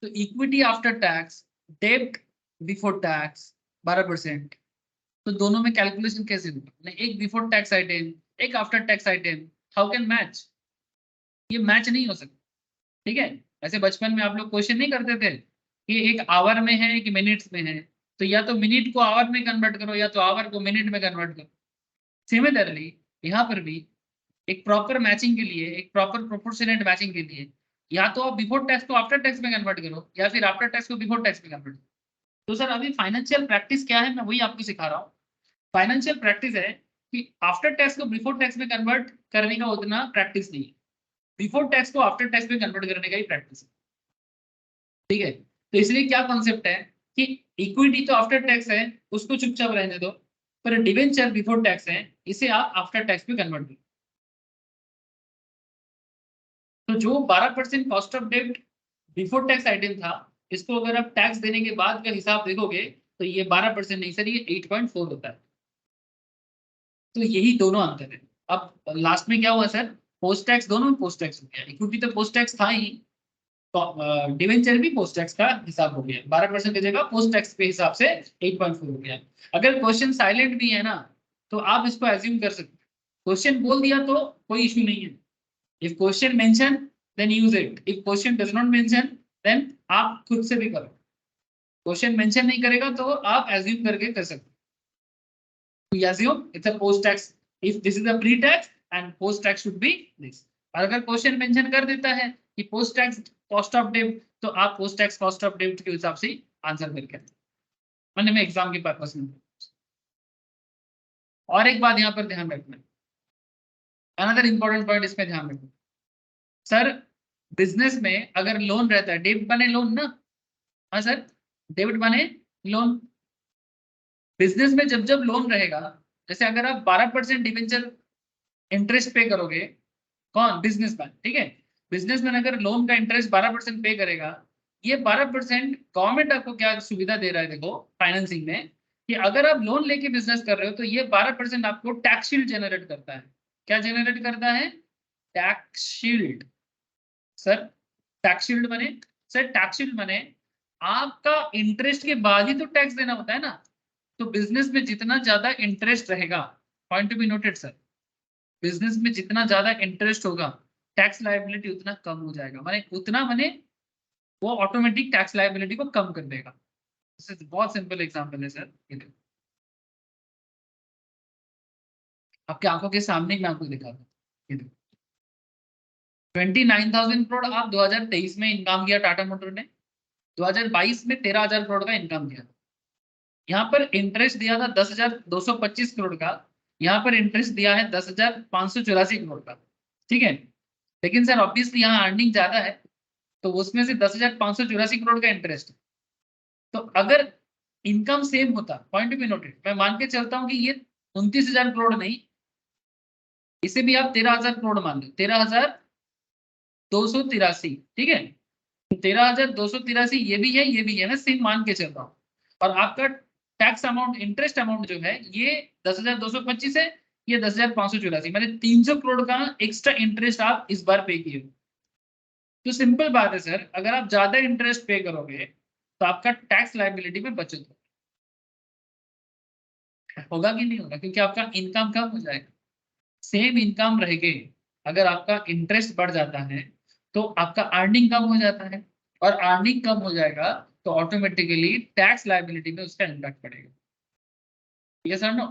तो इक्विटी आफ्टर टैक्स, डेब्ट बिफोर टैक्स 12%, तो दोनों में कैलकुलेशन कैसे होगा? एक बिफोर टैक्स आइटम, एक after tax item, how can match? ये मैच नहीं हो सकता। ठीक है, ऐसे बचपन में आप लोग क्वेश्चन नहीं करते थे कि एक आवर में है कि मिनट्स में है, तो या तो मिनट को आवर में कन्वर्ट करो या तो आवर को मिनट में कन्वर्ट करो। सिमिलरली यहाँ पर भी एक प्रॉपर मैचिंग के लिए, एक प्रॉपर प्रोपोर्शनेट मैचिंग के लिए, या तो आप बिफोर टैक्स को आफ्टर टैक्स में कन्वर्ट करो, या फिर आफ्टर टैक्स को बिफोर टैक्स में कन्वर्ट करो। तो सर अभी फाइनेंशियल प्रैक्टिस क्या है, मैं वही आपको सिखा रहा हूँ। फाइनेंशियल प्रैक्टिस है कि आफ्टर टैक्स को बिफोर टैक्स में कन्वर्ट करने का उतना प्रैक्टिस नहीं है, बिफोर टैक्स को आफ्टर टैक्स में कन्वर्ट करने का ही प्रैक्टिस है। ठीक है, तो इसलिए क्या कॉन्सेप्ट है कि इक्विटी तो आफ्टर टैक्स है, उसको चुपचाप रहने दो, पर डिवेंचर बिफोर टैक्स है, इसे आप आफ्टर टैक्स में कन्वर्ट करो। तो जो 12% कॉस्ट ऑफ डेब्ट बिफोर टैक्स आइटम था, इसको अगर आप टैक्स देने के बाद का हिसाब देखोगे, तो ये 12% नहीं सर, ये 8.4 होता है। तो यही दोनों अंतर है। अब लास्ट में क्या हुआ सर, पोस्ट टैक्स, दोनों पोस्ट टैक्स हो गया, इक्विटी तो पोस्ट टैक्स था ही, तो डिवेंचर भी पोस्ट टैक्स का हिसाब हो गया, 12% की जगह पोस्ट टैक्स के हिसाब से 8.4 हो गया। अगर क्वेश्चन साइलेंट भी है ना, तो आप इसको एज्यूम कर सकते, क्वेश्चन बोल दिया तो कोई इश्यू नहीं है। If question mention then use it, if question does not mention then आप खुद से भी करो। क्वेश्चन मेंशन नहीं करेगा तो आप एज्यूम करके कर सकते, you assume it's a post tax, if this is a pre tax and post tax should be this। और अगर क्वेश्चन मेंशन कर देता है कि पोस्ट टैक्स कॉस्ट ऑफ डेब्ट, तो आप पोस्ट टैक्स कॉस्ट ऑफ डेब्ट के हिसाब से आंसर करके मैंने मैं एग्जाम के पर्पस में। और एक बात यहाँ पर ध्यान रखना, अनदर इंपॉर्टेंट पॉइंट इसमें ध्यान रखना सर, बिजनेस में अगर लोन रहता है, डेब्ट बने लोन ना, हाँ सर, डेब्ट बने लोन। बिजनेस में जब जब लोन रहेगा, जैसे अगर आप 12% डिवेंचर इंटरेस्ट पे करोगे, कौन? बिजनेसमैन। ठीक है, बिजनेसमैन अगर लोन का इंटरेस्ट 12% पे करेगा, ये 12% गवर्नमेंट आपको क्या सुविधा दे रहा है, देखो फाइनेंसिंग में, कि अगर आप लोन लेके बिजनेस कर रहे हो तो ये 12% आपको टैक्स शील्ड जनरेट करता है। क्या जनरेट करता है? Tax shield. Sir tax shield माने, सर टैक्स शील्ड माने आपका इंटरेस्ट के बाद ही तो टैक्स देना होता है ना। तो बिजनेस में जितना ज्यादा इंटरेस्ट रहेगा, point to be noted sir, business में जितना ज्यादा इंटरेस्ट होगा टैक्स लायबिलिटी उतना कम हो जाएगा। माने उतना माने वो ऑटोमेटिक टैक्स लायबिलिटी को कम कर देगा। बहुत सिंपल एग्जांपल है सर, ये देखो आपके आंखों के सामने ही मैं आपको दिखाता हूँ। ये देखो 29,000 करोड़ आप 2023 में इनकम किया टाटा मोटर ने, 2022 में 13,000 करोड़ का इनकम किया। यहाँ पर इंटरेस्ट दिया था 10,225 करोड़ का, यहाँ पर इंटरेस्ट दिया है 10,584 करोड़ का। ठीक है, लेकिन सर ऑब्वियसली यहाँ अर्निंग ज्यादा है, तो उसमें से 10,584 करोड़ का इंटरेस्ट है। तो अगर इनकम सेम होता, पॉइंट बी नोटेड, मैं मान के चलता हूँ कि ये 29,000 करोड़ नहीं, इसे भी आप 13,000 करोड़ मान लो, 13,283। ठीक है, 13,283 ये भी है, ये भी है, मैं सेम मान के चल रहा हूँ। और आपका टैक्स अमाउंट, इंटरेस्ट अमाउंट जो है ये 10,225 है, ये 10,584, मैंने 300 करोड़ का एक्स्ट्रा इंटरेस्ट आप इस बार पे किए। तो सिंपल बात है सर, अगर आप ज्यादा इंटरेस्ट पे करोगे तो आपका टैक्स लायबिलिटी में बचत होगा कि नहीं होगा, क्योंकि आपका इनकम कम हो जाएगा। सेम इनकम रहेगी, अगर आपका इंटरेस्ट बढ़ जाता है तो आपका अर्निंग कम हो जाता है, और अर्निंग कम हो जाएगा तो ऑटोमेटिकली टैक्स लायबिलिटी में उसका इम्पैक्ट पड़ेगा। ये सर नो,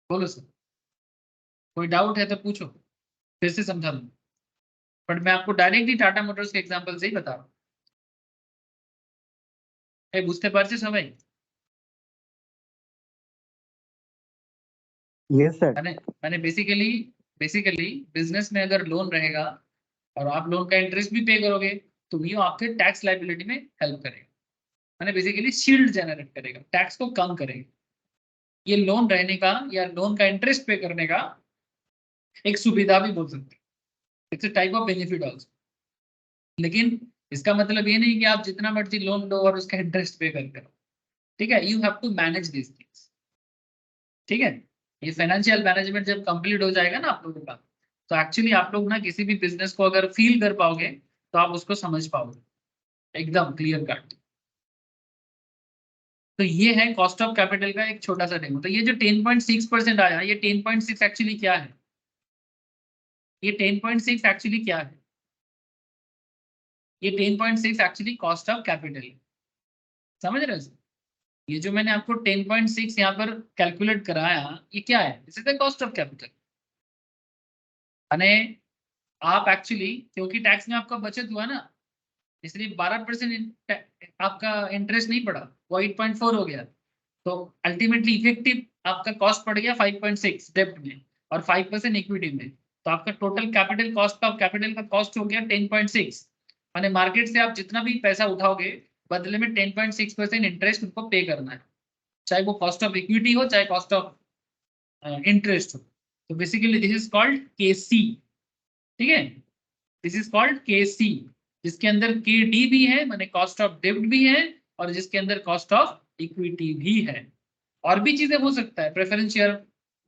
बोलो सर, कोई डाउट है तो पूछो, फिर से समझा दूँ, बट मैं आपको डायरेक्टली टाटा मोटर्स के एग्जांपल से ही बता रहा हूँ। बुझते पारছিস সবাই? Yes, sir. मैंने बेसिकली बेसिकली बिजनेस में अगर लोन रहेगा और आप लोन का इंटरेस्ट भी पे करोगे तो ये आपके टैक्स लायबिलिटी में हेल्प करेगा। मैंने बेसिकली शील्ड जनरेट करेगा, टैक्स को कम करेगा। ये लोन रहने का या लोन का इंटरेस्ट पे करने का एक सुविधा भी बोल सकते हैं, it's a type of benefit also. लेकिन इसका मतलब ये नहीं कि आप जितना मर्जी लोन लो और उसका इंटरेस्ट पे करते रहो। ठीक है, you have to manage this things. ठीक है, ये फाइनेंशियल मैनेजमेंट जब कंप्लीट हो जाएगा ना आप लोगों का, तो एक्चुअली आप लोग ना किसी भी बिजनेस को अगर फील कर पाओगे तो आप उसको समझ पाओगे एकदम क्लियर कट। तो ये है कॉस्ट ऑफ कैपिटल का एक छोटा सा डेमो। तो ये जो 10.6% आया, ये 10.6 एक्चुअली क्या है? ये 10.6 एक्चुअली क्या है? ये 10.6 एक्चुअली कॉस्ट ऑफ कैपिटल है। समझ रहे हो? ये जो मैंने आपको 10.6 यहाँ पर कैलकुलेट कराया, ये क्या है? This is the cost of capital. यानी आप एक्चुअली, क्योंकि टैक्स में आपका बचत हुआ ना, इसलिए 12% आपका इंटरेस्ट नहीं पड़ा, वो 8.4 हो गया। तो अल्टीमेटली इफेक्टिव आपका कॉस्ट पड़ गया 5.6 डेब्ट में और 5% इक्विटी में। तो आपका टोटल कैपिटल कॉस्ट का, कैपिटल का कॉस्ट हो गया 10.6। माने मार्केट से आप जितना भी पैसा उठाओगे बदले में 10.6% इंटरेस्ट उनको पे करना है, चाहे वो कॉस्ट ऑफ इक्विटी हो चाहे कॉस्ट ऑफ इंटरेस्ट हो। तो बेसिकली दिस इज कॉल्ड केसी। ठीक है, दिस इज कॉल्ड केसी, जिसके अंदर के डी भी है, माने कॉस्ट ऑफ डेब्ट भी है, और जिसके अंदर कॉस्ट ऑफ इक्विटी भी है। और भी चीजें हो सकता है, प्रेफरेंस शेयर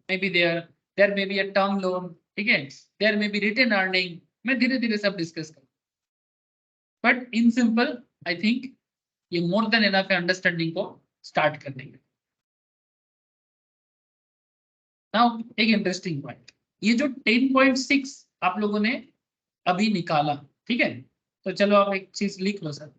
में भी there may be a term loan. ठीक है, there may be retain earning. मैं धीरे धीरे सब डिस्कस करूँ, but in simple I think ये मोर देन एनफ है अंडरस्टैंडिंग को स्टार्ट करने के। नाउ एक इंटरेस्टिंग पॉइंट, ये जो 10.6 आप लोगों ने अभी निकाला, ठीक है, तो चलो आप एक चीज लिख लो सर।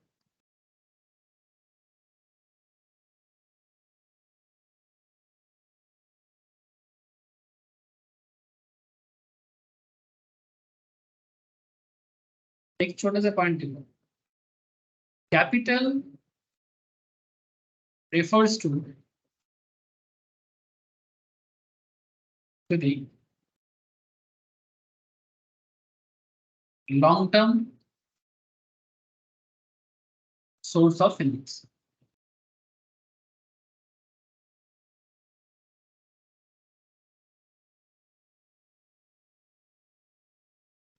एक छोटा सा पॉइंट लिखो, capital refers to the long term source of finance।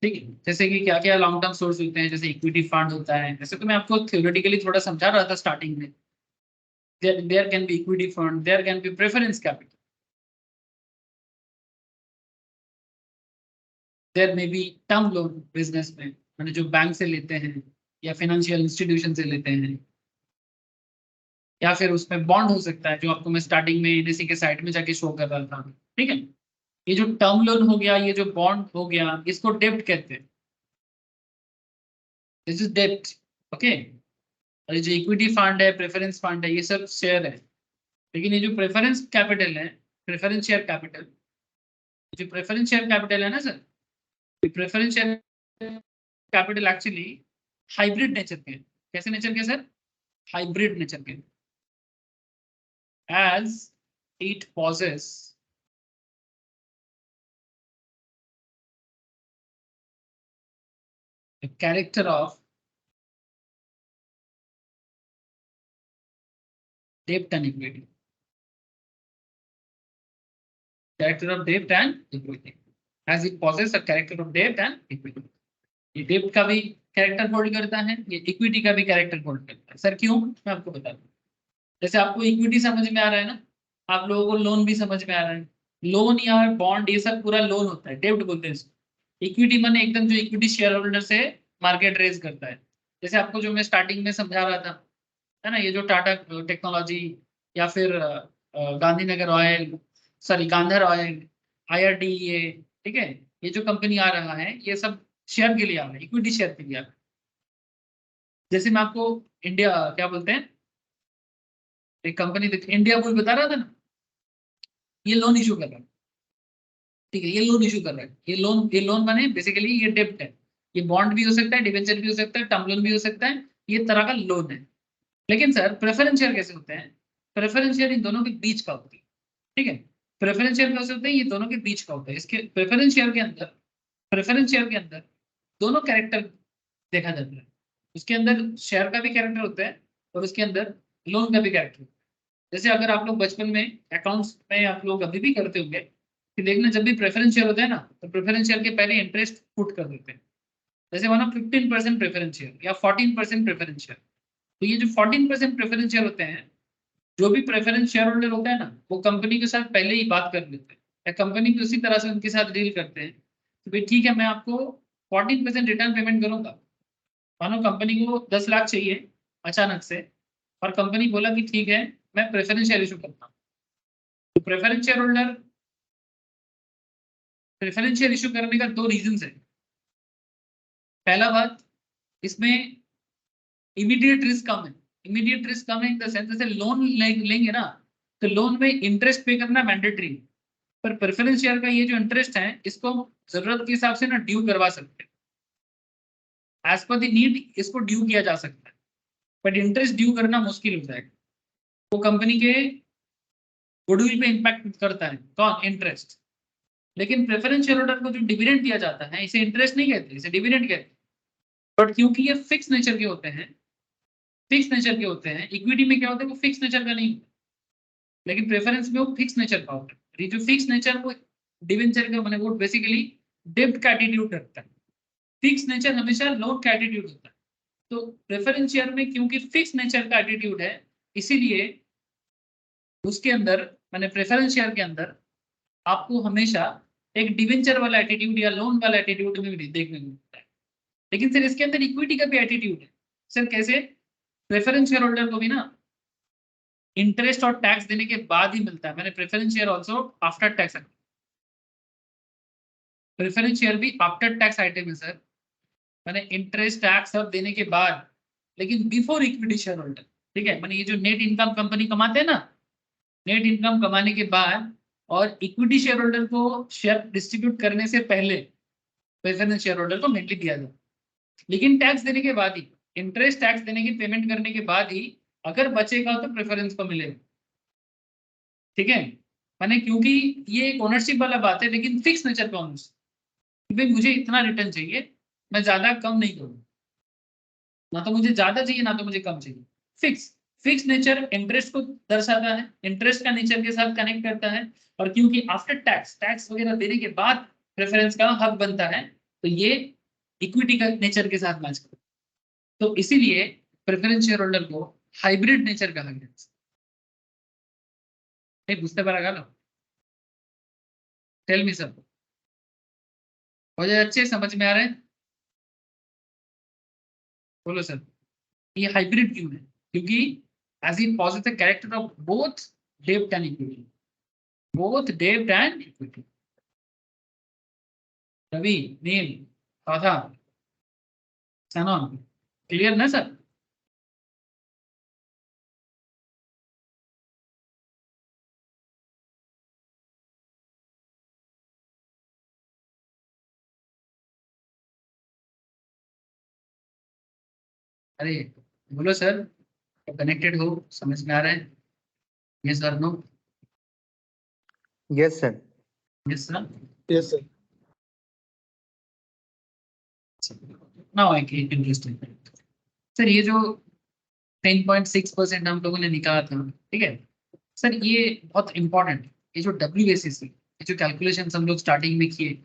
ठीक है, जैसे कि क्या क्या लॉन्ग टर्म सोर्स होते हैं, जैसे इक्विटी फंड होता है, जैसे तो मैं आपको थ्योरेटिकली थोड़ा समझा रहा था स्टार्टिंग में। There can be equity fund, there can be preference capital, there may be term loan business में, मैंने जो बैंक से लेते हैं या फाइनेंशियल इंस्टीट्यूशन से लेते हैं, या फिर उसमें बॉन्ड हो सकता है जो आपको मैं स्टार्टिंग में एनएससी के साइट में जाके शो कर रहा था। ठीक है, ये जो टर्म लोन हो गया, ये जो बॉन्ड हो गया, इसको डेब्ट कहते हैं, दिस इज डेब्ट। ओके, और ये जो इक्विटी फंड है, प्रेफरेंस फंड है, ये सब शेयर है। लेकिन ये जो प्रेफरेंस कैपिटल है, प्रेफरेंस शेयर कैपिटल, जो प्रेफरेंस शेयर कैपिटल है ना sir, preference share capital actually hybrid nature के हैं। कैसे नेचर के सर? हाइब्रिड नेचर के, as it possess the character of debt and equity, character of debt and equity, as it possess a character of debt and equity। ये डेब्ट का भी character hold करता है, ये इक्विटी का भी कैरेक्टर होल्ड करता है। सर क्यों? मैं आपको बता दूं। जैसे आपको इक्विटी समझ में आ रहा है ना, आप लोगों को लोन भी समझ में आ रहा है। लोन या बॉन्ड ये सब पूरा लोन होता है, डेब्ट बोलते हैं इसको। इक्विटी माने एकदम जो इक्विटी शेयर होल्डर से मार्केट रेज करता है। जैसे आपको जो मैं स्टार्टिंग में समझा रहा था, है ना, ये जो टाटा टेक्नोलॉजी या फिर Gandhinagar oil, sorry Gandhar oil, IRDA, ठीक है, ये जो कंपनी आ रहा है, ये सब शेयर के लिए आ रहा है, इक्विटी शेयर के लिए आ रहा है। जैसे मैं आपको इंडिया क्या बोलते हैं, एक कंपनी इंडिया बुल बता रहा था ना, ये लोन इशू कर रहा है। ठीक है, ये लोन इशू कर रहा है, ये लोन बने बेसिकली ये डेब्ट है। ये बॉन्ड भी हो सकता है, डिवेंचर भी हो सकता है, टर्म लोन भी हो सकता है, ये तरह का लोन है। लेकिन सर प्रेफरेंस शेयर कैसे होते हैं? प्रेफरेंस शेयर इन दोनों के बीच का होती है। ठीक है, प्रेफरेंस शेयर कैसे होते हैं? ये दोनों के बीच का होता है। इसके प्रेफरेंस शेयर के अंदर, प्रेफरेंस शेयर के अंदर दोनों कैरेक्टर देखा जाता है। उसके अंदर शेयर का भी कैरेक्टर होता है और उसके अंदर लोन का भी कैरेक्टर होता है। जैसे अगर आप लोग बचपन में अकाउंट्स में आप लोग अभी भी करते होंगे कि देखना, जब भी प्रेफरेंस शेयर होता है ना, तो प्रेफरेंस शेयर के पहले इंटरेस्ट पुट कर देते हैं। जैसे मानो 15% प्रेफरेंस शेयर या 14% प्रेफरेंस शेयर। तो ये जो 14% प्रेफरेंस शेयर होते हैं, जो भी प्रेफरेंस शेयर होल्डर होता है ना, वो कंपनी के साथ पहले ही बात कर लेते हैं, या कंपनी भी उसी तरह से उनके साथ डील करते हैं तो भाई ठीक है, मैं आपको 14% रिटर्न पेमेंट करूंगा। मानो कंपनी को 10 लाख चाहिए अचानक से, और कंपनी बोला कि ठीक है मैं प्रेफरेंस शेयर इशू करता हूँ। तो preference share holder, preference share issue करने का 2 रीजन है। पहला बात, इसमें इमीडिएट रिस्क कम है। इमीडिएट रिस्क कम है इन द सेंस, जैसे लोन लेंगे ना, तो लोन में इंटरेस्ट पे करना मैंडेटरी है। पर प्रेफरेंस शेयर का ये जो इंटरेस्ट है, इसको जरूरत के हिसाब से ना ड्यू करवा सकते हैं, एज पर द नीड इसको ड्यू किया जा सकता है। बट इंटरेस्ट ड्यू करना मुश्किल हो जाएगा, वो कंपनी के गुडविल पे इंपैक्ट करता है। कौन? इंटरेस्ट। लेकिन प्रेफरेंस शेयर होल्डर को जो डिविडेंड दिया जाता है, इसे इंटरेस्ट नहीं कहते, इसे डिविडेंड कहते हैं। बट क्योंकि ये फिक्स नेचर के होते हैं, फिक्स नेचर के होते हैं, इक्विटी में क्या होता है वो फिक्स नेचर का नहीं होता, लेकिन प्रेफरेंस में वो फिक्स नेचर का होता है। ये जो फिक्स नेचर, वो डिवेंचर का, मैंने वो बेसिकली डेब्ट का एटीट्यूड रखता है। फिक्स नेचर हमेशा लोन का एटीट्यूड होता है। तो प्रेफरेंस शेयर में क्योंकि फिक्स नेचर का एटीट्यूड है, इसीलिए उसके अंदर, मैंने प्रेफरेंस शेयर के अंदर आपको हमेशा एक डिवेंचर वाला एटीट्यूड या लोन वाला एटीट्यूड में भी देखने को मिलता है। लेकिन सर इसके अंदर इक्विटी का भी एटीट्यूड है। सर कैसे? प्रेफरेंस शेयर होल्डर को भी ना इंटरेस्ट और टैक्स देने के बाद ही मिलता है। मैंने preference share also after tax, preference share भी आफ्टर टैक्स आइटम है सर। मैंने इंटरेस्ट टैक्स सब देने के बाद, लेकिन बिफोर इक्विटी शेयर होल्डर। ठीक है, मैंने ये जो नेट इनकम कंपनी कमाते हैं ना, नेट इनकम कमाने के बाद और इक्विटी शेयर होल्डर को शेयर डिस्ट्रीब्यूट करने से पहले प्रेफरेंस शेयर होल्डर को मेनली दिया जाए। लेकिन टैक्स देने के बाद ही, इंटरेस्ट टैक्स देने की पेमेंट करने के बाद ही अगर बचेगा तो प्रेफरेंस को मिलेगा। ठीक है, मैंने क्योंकि ये एक ओनरशिप वाला बात है, लेकिन फिक्स नेचर का ओनरशिप, भाई मुझे इतना रिटर्न चाहिए, मैं ज्यादा कम नहीं करूँ, ना तो मुझे ज्यादा चाहिए ना तो मुझे कम चाहिए। फिक्स, फिक्स नेचर इंटरेस्ट को दर्शाता है, इंटरेस्ट का नेचर के साथ कनेक्ट करता है। और क्योंकि आफ्टर टैक्स, टैक्स वगैरह देने के बाद प्रेफरेंस का हक बनता है, तो ये इक्विटी का नेचर के साथ मैच करता है। तो इसीलिए प्रेफरेंस शेयर होल्डर को हाइब्रिड नेचर कहा गया है। बुझते पारा गেল? टेल मी सर, हो जाए अच्छे समझ में आ रहे हैं? बोलो सर, ये हाइब्रिड क्यों है? क्योंकि as it possess the character of both डेब्ट एंड इक्विटी, बोथ डेब्ट and equity. Ravi, Neel, Radha, Sainan, clear ना सर? अरे बोलो सर, कनेक्टेड हो, समझ में आ रहा है? Yes sir, no? Yes, sir. Yes sir. Yes, sir. Now I get interesting. Sir ये जो 10.6% हम लोगों ने निकाला था, ठीक है सर, ये बहुत इंपॉर्टेंट। ये जो WACC, ये जो कैलकुलेशन हम लोग स्टार्टिंग में किए,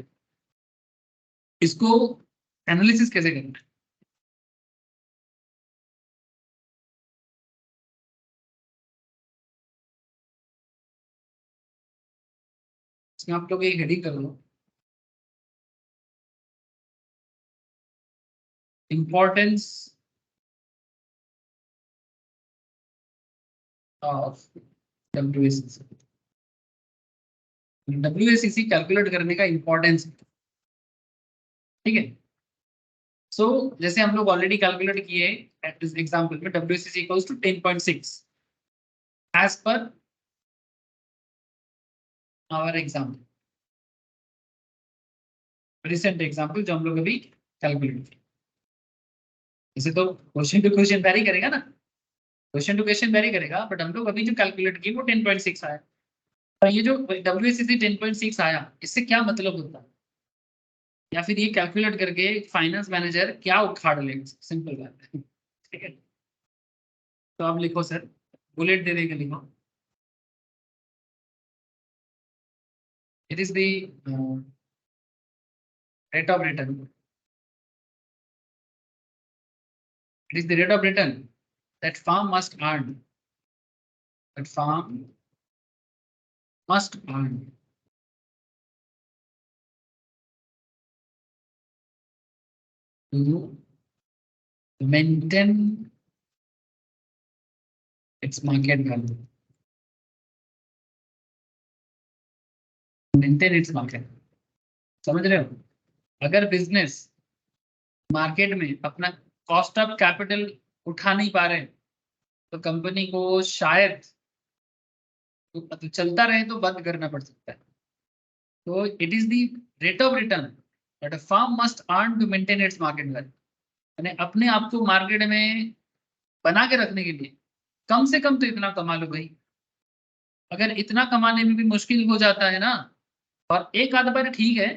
इसको एनालिसिस कैसे करना है? इसमें आप लोग एक हेडिंग कर लो, importance of WACC। WACC calculate करने का इंपॉर्टेंस, ठीक है। सो जैसे हम लोग ऑलरेडी कैलकुलेट किए एट दिस एग्जांपल में, WACC equals to 10.6 as per our example, recent example जो हम लोग अभी कैलकुलेट किए। इसे तो क्वेश्चन टू क्वेश्चन वेरी करेगा ना, क्वेश्चन टू क्वेश्चन वेरी करेगा, बट हम लोग अभी जो कैलकुलेट किए वो 10.6 आया। और ये जो WACC 10.6 आया, इससे क्या मतलब होता है, या फिर ये कैलकुलेट करके फाइनेंस मैनेजर क्या उखाड़ लेगा? सिंपल बात है, ठीक है। तो आप लिखो सर, बुलेट दे देंगे, लिखो। It is the rate of return. It is the rate of return that firm must earn. That firm must earn to maintain its market value. Maintain its market. समझ रहे हो? अगर बिजनेस मार्केट में अपना cost of capital उठा नहीं पा रहे, तो कंपनी को शायद तो चलता रहे तो बंद करना पड़ सकता है। तो it is the rate of return that a firm must earn to maintain its market value. यानी अपने आप को मार्केट में बना के रखने के लिए कम से कम तो इतना कमा लो भाई। अगर इतना कमाने में भी मुश्किल हो जाता है ना, और एक आध बार ठीक है,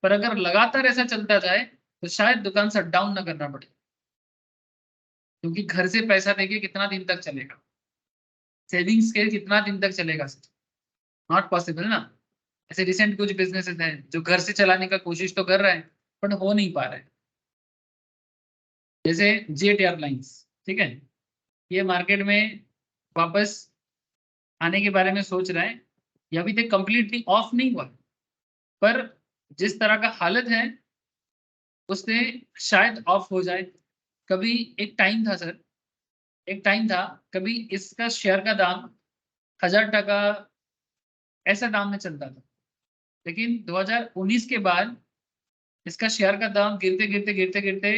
पर अगर लगातार ऐसा चलता जाए तो शायद दुकान शट डाउन ना करना पड़े, क्योंकि घर से पैसा देके कितना दिन तक चलेगा, सेविंग्स के कितना दिन तक चलेगा? नॉट पॉसिबल ना। ऐसे रिसेंट कुछ बिजनेसेस हैं जो घर से चलाने का कोशिश तो कर रहे हैं, पर हो नहीं पा रहे। जैसे जेट एयरलाइंस, ठीक है, ये मार्केट में वापस आने के बारे में सोच रहा है, ये अभी तक कंप्लीटली ऑफ नहीं हुआ, पर जिस तरह का हालत है उससे शायद ऑफ हो जाए। कभी एक टाइम था सर, एक टाइम था, कभी इसका शेयर का दाम 1000 टका ऐसा दाम में चलता था, लेकिन 2019 के बाद इसका शेयर का दाम गिरते गिरते गिरते गिरते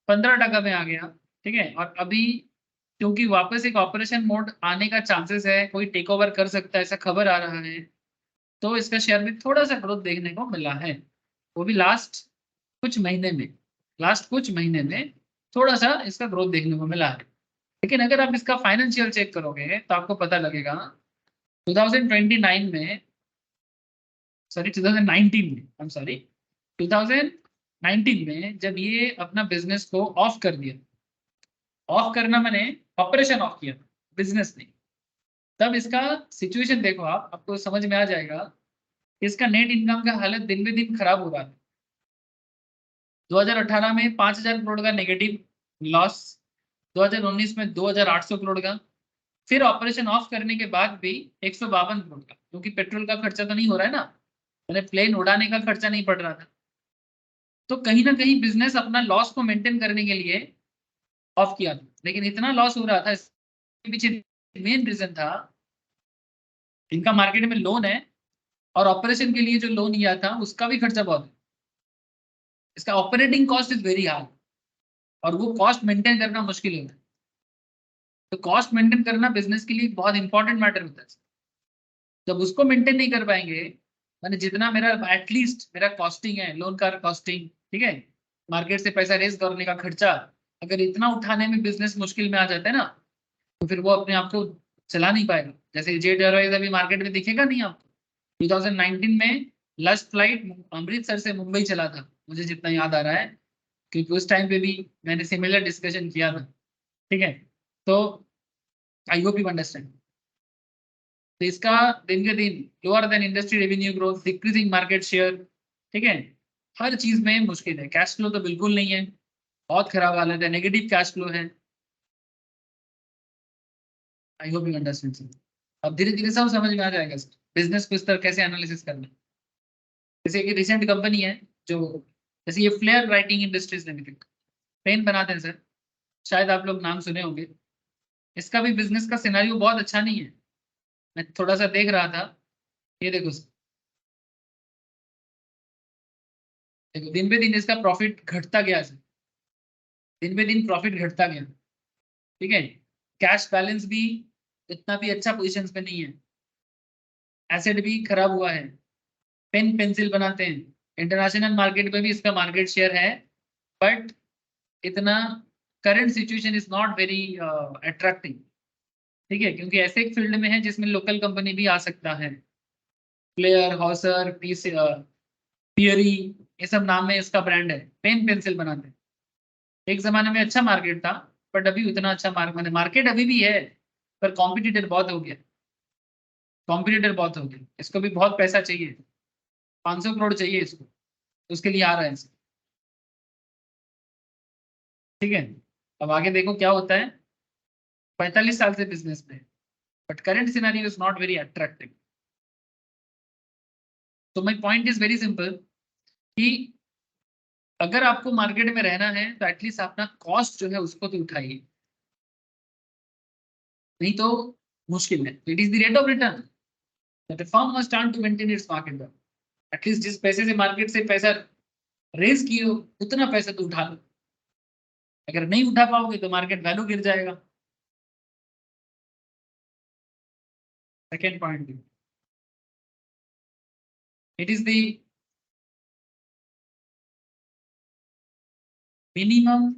15 टका में आ गया, ठीक है। और अभी क्योंकि वापस एक ऑपरेशन मोड आने का चांसेस है, कोई टेक ओवर कर सकता है ऐसा खबर आ रहा है, तो इसका शेयर में थोड़ा सा ग्रोथ देखने को मिला है, वो भी लास्ट कुछ महीने में, लास्ट कुछ महीने में थोड़ा सा इसका ग्रोथ देखने को मिला है। लेकिन अगर आप इसका फाइनेंशियल चेक करोगे तो आपको पता लगेगा 2029 में, सॉरी 2019 में, आई एम सॉरी 2019 में जब ये अपना बिजनेस को ऑफ कर दिया, ऑफ करना मैंने ऑपरेशन ऑफ किया, बिजनेस नहीं, तब इसका सिचुएशन देखो आप, आपको समझ में आ जाएगा कि इसका नेट इनकम का हालत दिन बे दिन खराब हो रहा था। 2018 में 5,000 करोड़ का नेगेटिव लॉस, 2019 में 2,800 करोड़ का, फिर ऑपरेशन ऑफ करने के बाद भी 152 करोड़ का, क्योंकि पेट्रोल का खर्चा तो नहीं हो रहा है ना, मैंने प्लेन उड़ाने का खर्चा नहीं पड़ रहा था। तो कहीं ना कहीं बिजनेस अपना लॉस को मेंटेन करने के लिए ऑफ किया था, लेकिन इतना लॉस हो रहा था, इसके पीछे मेन रीजन था इनका मार्केट में लोन है, और ऑपरेशन के लिए जो लोन लिया था उसका भी खर्चा बहुत है, इसका operating cost is very high, और वो कॉस्ट मेंटेन करना मुश्किल होता है। तो कॉस्ट मेंटेन करना बिजनेस के लिए बहुत इंपॉर्टेंट मैटर होता है। जब उसको मेंटेन नहीं कर पाएंगे, मैंने जितना मेरा एटलीस्ट मेरा कॉस्टिंग है, लोन का कॉस्टिंग, ठीक है, मार्केट से पैसा रेज करने का खर्चा, अगर इतना उठाने में बिजनेस मुश्किल में आ जाता है ना, तो फिर वो अपने आप को चला नहीं पाएगा। जैसे जेट एयरवेज अभी मार्केट में दिखेगा नहीं आपको, 2019 में लास्ट फ्लाइट अमृतसर से मुंबई चला था, मुझे जितना याद आ रहा है, क्योंकि उस टाइम पे भी मैंने सिमिलर डिस्कशन किया था, ठीक है। तो आई होप यू अंडरस्टैंड। तो इसका दिन के दिन lower than industry revenue growth, decreasing market share, ठीक है, हर चीज में मुश्किल है। कैश फ्लो तो बिल्कुल नहीं है, बहुत खराब हालत है, नेगेटिव कैश फ्लो है। I hope you understand. अब धीरे धीरे सब समझ में आ जाएगा बिजनेस को इस तरह कैसे एनालिसिस करना। जैसे कि रिसेंट कंपनी है जो, जैसे ये फ्लेयर राइटिंग इंडस्ट्रीज लिमिटेड, पेन बनाते हैं सर, शायद आप लोग नाम सुने होंगे। इसका भी बिजनेस का सिनेरियो बहुत अच्छा नहीं है, मैं थोड़ा सा देख रहा था, ये देखो सर, देखो दिन पे दिन इसका प्रॉफिट घटता गया सर, दिन पे दिन प्रॉफिट घटता गया, ठीक है। कैश बैलेंस भी इतना भी अच्छा पोजीशन पे नहीं है, एसेट भी खराब हुआ है, पेन पेंसिल बनाते हैं, इंटरनेशनल मार्केट में भी इसका मार्केट शेयर है, बट इतना current situation is not very attractive, ठीक है, क्योंकि ऐसे एक फील्ड में है जिसमें लोकल कंपनी भी आ सकता है। प्लेयर, हॉसर, पियरी, ये सब नाम में इसका ब्रांड है, पेन पेंसिल बनाते हैं। एक जमाने में अच्छा मार्केट था, बट अभी उतना अच्छा मार्केट अभी भी है, पर कॉम्पिटिटर बहुत हो गया, कॉम्पिटिटर बहुत हो गया, इसको भी बहुत पैसा चाहिए, 500 करोड़ चाहिए इसको, उसके लिए आ रहा है इसको, ठीक है। अब आगे देखो क्या होता है, 45 साल से बिजनेस में, but current scenario is not very attractive. तो my point is very simple कि अगर आपको मार्केट में रहना है तो एटलीस्ट अपना कॉस्ट जो है उसको तो उठाइए, नहीं तो मुश्किल है। It is the rate of return that the firm must earn to maintain its market value. At least जिस पैसे से मार्केट से पैसा रेज किए हो उतना पैसा तो उठा लो, अगर नहीं उठा पाओगे तो मार्केट वैल्यू गिर जाएगा। Second point, it is the minimum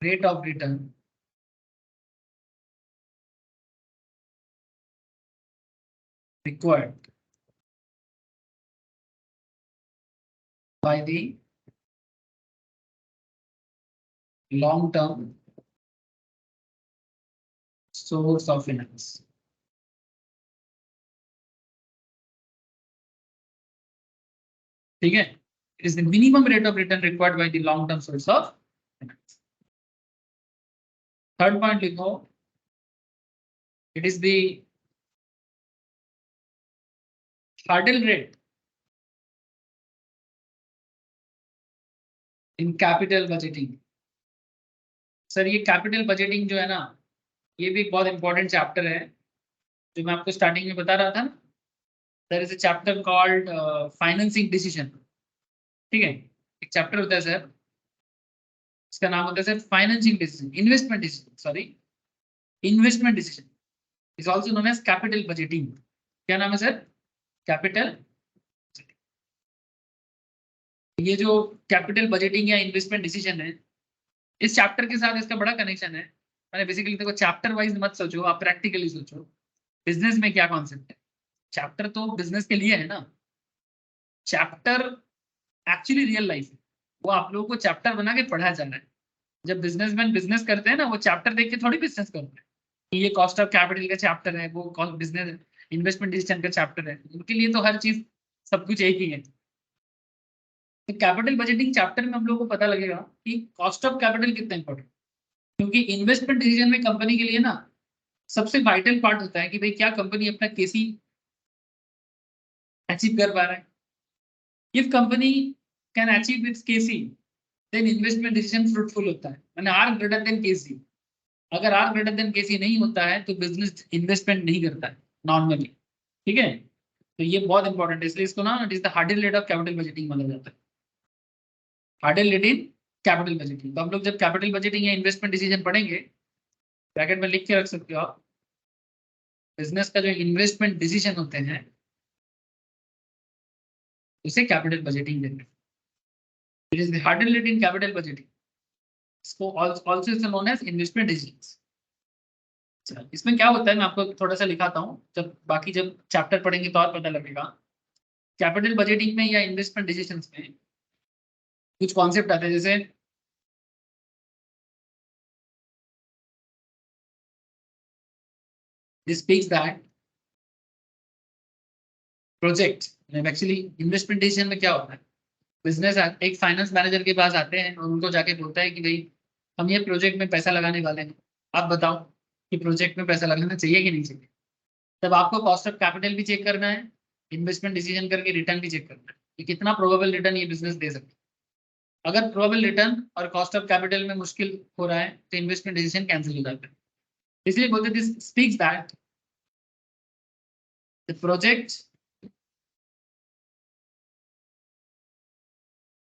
rate of return required by the long term source of finance, ठीक है। It is the minimum rate of return required by the long term source of finance. Third point लिखो, it is the hurdle rate in capital budgeting। Sir ये capital budgeting जो है ना, ये भी एक बहुत इंपॉर्टेंट चैप्टर है, जो मैं आपको स्टार्टिंग में बता रहा था ना, there is a chapter called financing decision, ठीक है। एक चैप्टर होता है सर, इसका नाम होता है sir financing decision, investment decision, sorry, investment decision is also known as capital budgeting. क्या नाम है सर? कैपिटल। ये जो कैपिटल बजटिंग या इन्वेस्टमेंट डिसीजन है, इस चैप्टर के साथ इसका बड़ा कनेक्शन है। मैंने बेसिकली देखो चैप्टर वाइज मत सोचो, आप प्रैक्टिकली सोचो, बिजनेस में क्या कॉन्सेप्ट है। चैप्टर तो बिजनेस के लिए है ना, चैप्टर एक्चुअली रियल लाइफ है, वो आप लोगों को चैप्टर बना के पढ़ाया जा रहा है। जब बिजनेसमैन बिजनेस करते हैं ना, वो चैप्टर देख के थोड़ी बिजनेस करते हैं कि ये कॉस्ट ऑफ कैपिटल का चैप्टर है, वो बिजनेस इन्वेस्टमेंट डिसीजन का चैप्टर है। उनके लिए तो हर चीज सब कुछ एक ही है। तो कैपिटल बजटिंग चैप्टर में हम लोग को पता लगेगा कि कॉस्ट ऑफ कैपिटल कितना इंपॉर्टेंट, क्योंकि इन्वेस्टमेंट डिसीजन में कंपनी के लिए ना सबसे वाइटल पार्ट होता है कि भाई क्या कंपनी अपना केसी अचीव कर पा रहा है। If company can achieve its KC then investment decision fruitful होता है, मैंने आर ग्रेटर देन केसी। अगर आर ग्रेटर देन केसी नहीं होता है तो बिजनेस इन्वेस्टमेंट नहीं करता है नॉर्मली। ठीक है, तो ये बहुत इंपॉर्टेंट है, इसलिए इसको ना it is the hurdle rate of capital budgeting माना जाता है, hurdle rate in capital budgeting. तो हम लोग जब कैपिटल बजटिंग या इन्वेस्टमेंट डिसीजन पढ़ेंगे, ब्रैकेट में लिख के रख सकते हो आप, बिजनेस का जो इन्वेस्टमेंट डिसीजन होते हैं उसे कैपिटल बजटिंग देते हैं। It is the hurdle rate in capital budgeting, इसको also is known as investment decisions. इसमें क्या होता है मैं आपको थोड़ा सा लिखाता हूँ, जब चैप्टर पढ़ेंगे तो और पता लगेगा। कैपिटल बजटिंग में या इन्वेस्टमेंट डिसीजंस में कुछ कॉन्सेप्ट आते हैं, जैसे this speaks that project, actually investment decision में क्या होता है, बिजनेस एक फाइनेंस मैनेजर के पास आते हैं और उनको जाके बोलता है कि भाई हम ये प्रोजेक्ट में पैसा लगाने वाले हैं, आप बताओ कि प्रोजेक्ट में पैसा लगाना चाहिए कि नहीं चाहिए। तब आपको कॉस्ट ऑफ कैपिटल भी चेक करना है, इन्वेस्टमेंट डिसीजन करके रिटर्न भी चेक करना है कि कितना प्रोबेबल रिटर्न ये बिजनेस दे सकता है। अगर प्रोबेबल रिटर्न और कॉस्ट ऑफ कैपिटल में मुश्किल हो रहा है तो इन्वेस्टमेंट डिसीजन कैंसिल हो जाता है। इसलिए बोलते this speaks that the project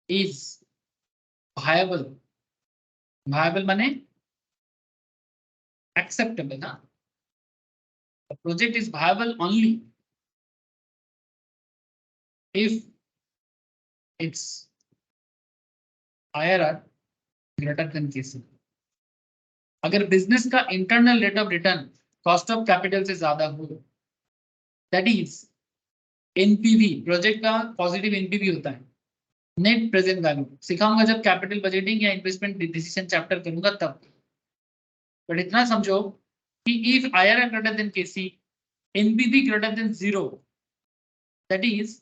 is viable, viable माने एक्सेप्टेबल ना, the project is viable only if its IRR greater than KC। अगर बिजनेस का internal rate of return cost of capital से ज्यादा हो, दैट इज एनपीवी, प्रोजेक्ट का positive NPV होता है, नेट प्रेजेंट वैल्यू। सिखाऊंगा जब कैपिटल बजटिंग या इन्वेस्टमेंट डिसीजन चैप्टर करूंगा तब। बट इतना समझो कि if IRR greater than KC, NPV greater than 0, that is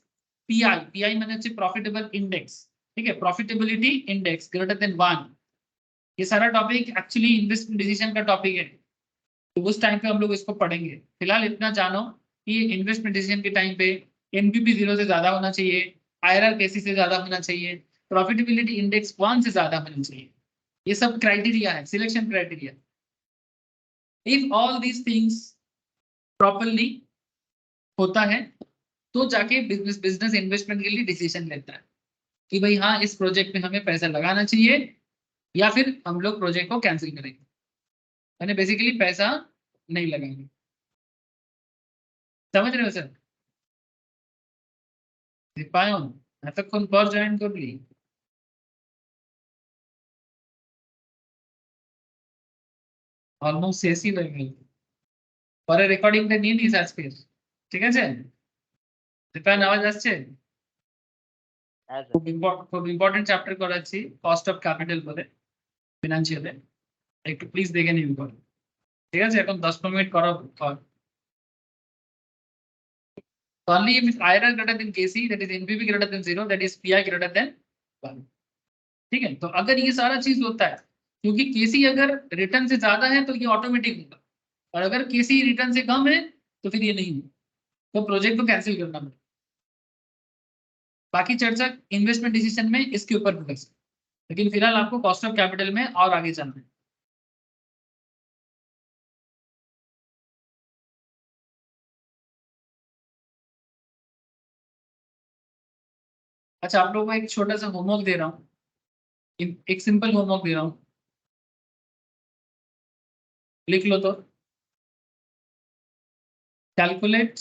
PI, PI मैंने प्रॉफिटेबल इंडेक्स, ठीक है, प्रॉफिटेबिलिटी इंडेक्स ग्रेटर देन 1। ये सारा टॉपिक एक्चुअली इन्वेस्टमेंट डिसीजन का टॉपिक है, तो उस टाइम पे हम लोग इसको पढ़ेंगे। फिलहाल इतना जानो कि इन्वेस्टमेंट डिसीजन के टाइम पे एनपीवी 0 से ज्यादा होना चाहिए, IRR केसी से ज्यादा होना चाहिए, प्रॉफिटेबिलिटी इंडेक्स 1 से ज्यादा होना चाहिए। ये सब क्राइटेरिया है, selection criteria. If all these things properly होता है तो जाके बिजनेस इन्वेस्टमेंट के लिए डिसीजन लेता है कि भाई हाँ इस प्रोजेक्ट में हमें पैसा लगाना चाहिए या फिर हम लोग प्रोजेक्ट को कैंसिल करेंगे, यानी बेसिकली पैसा नहीं लगाएंगे। समझ रहे हो सर? দীপায়ন এতক্ষণ পর জয়েন করলি? অলমোস্ট শেষই হয়ে গেল, পরে রেকর্ডিংটা নিয়ে নিস আজকে, ঠিক আছে? দীপায়ন আওয়াজ আসছে? খুব ইম্পর্টেন্ট চ্যাপ্টার করাচ্ছি, কস্ট অফ ক্যাপিটাল বলে ফিনান্সিয়ালে, একটু প্লিজ দেখে নিবি পরে, ঠিক আছে? এখন 10-15 মিনিট করা কর। Only if IRR greater than KC, that is NPV greater than 0, that is PI greater than 1। ठीक है, तो अगर ये सारा चीज होता है, क्योंकि केसी अगर रिटर्न से ज्यादा है तो ये ऑटोमेटिक होगा, और अगर केसी रिटर्न से कम है तो फिर ये नहीं होगा, तो प्रोजेक्ट को कैंसिल करना पड़ेगा। बाकी चर्चा इन्वेस्टमेंट डिसीजन में इसके ऊपर कर सकते, लेकिन फिलहाल आपको कॉस्ट ऑफ कैपिटल में और आगे चलना है। अच्छा, आप लोगों को एक छोटा सा होमवर्क दे रहा हूँ, एक सिंपल होमवर्क दे रहा हूँ, लिख लो तो। कैलकुलेट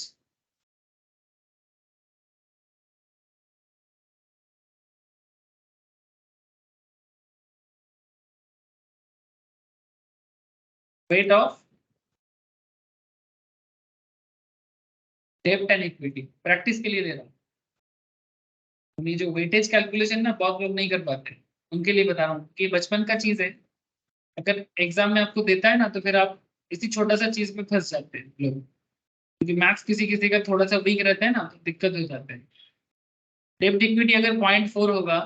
वेट ऑफ डेब्ट एंड इक्विटी, प्रैक्टिस के लिए दे रहा हूँ। ये जो वेटेज कैलकुलेशन ना बहुत लोग नहीं कर पाते, उनके लिए बता रहा हूँ कि बचपन का चीज है, अगर एग्जाम में आपको देता है ना तो फिर आप इसी छोटा सा चीज में फंस जाते हैं लोग, क्योंकि मैथ्स किसी किसी का थोड़ा सा वीक रहता है ना तो दिक्कत हो जाता है। डेब्ट इक्विटी अगर 0.4 होगा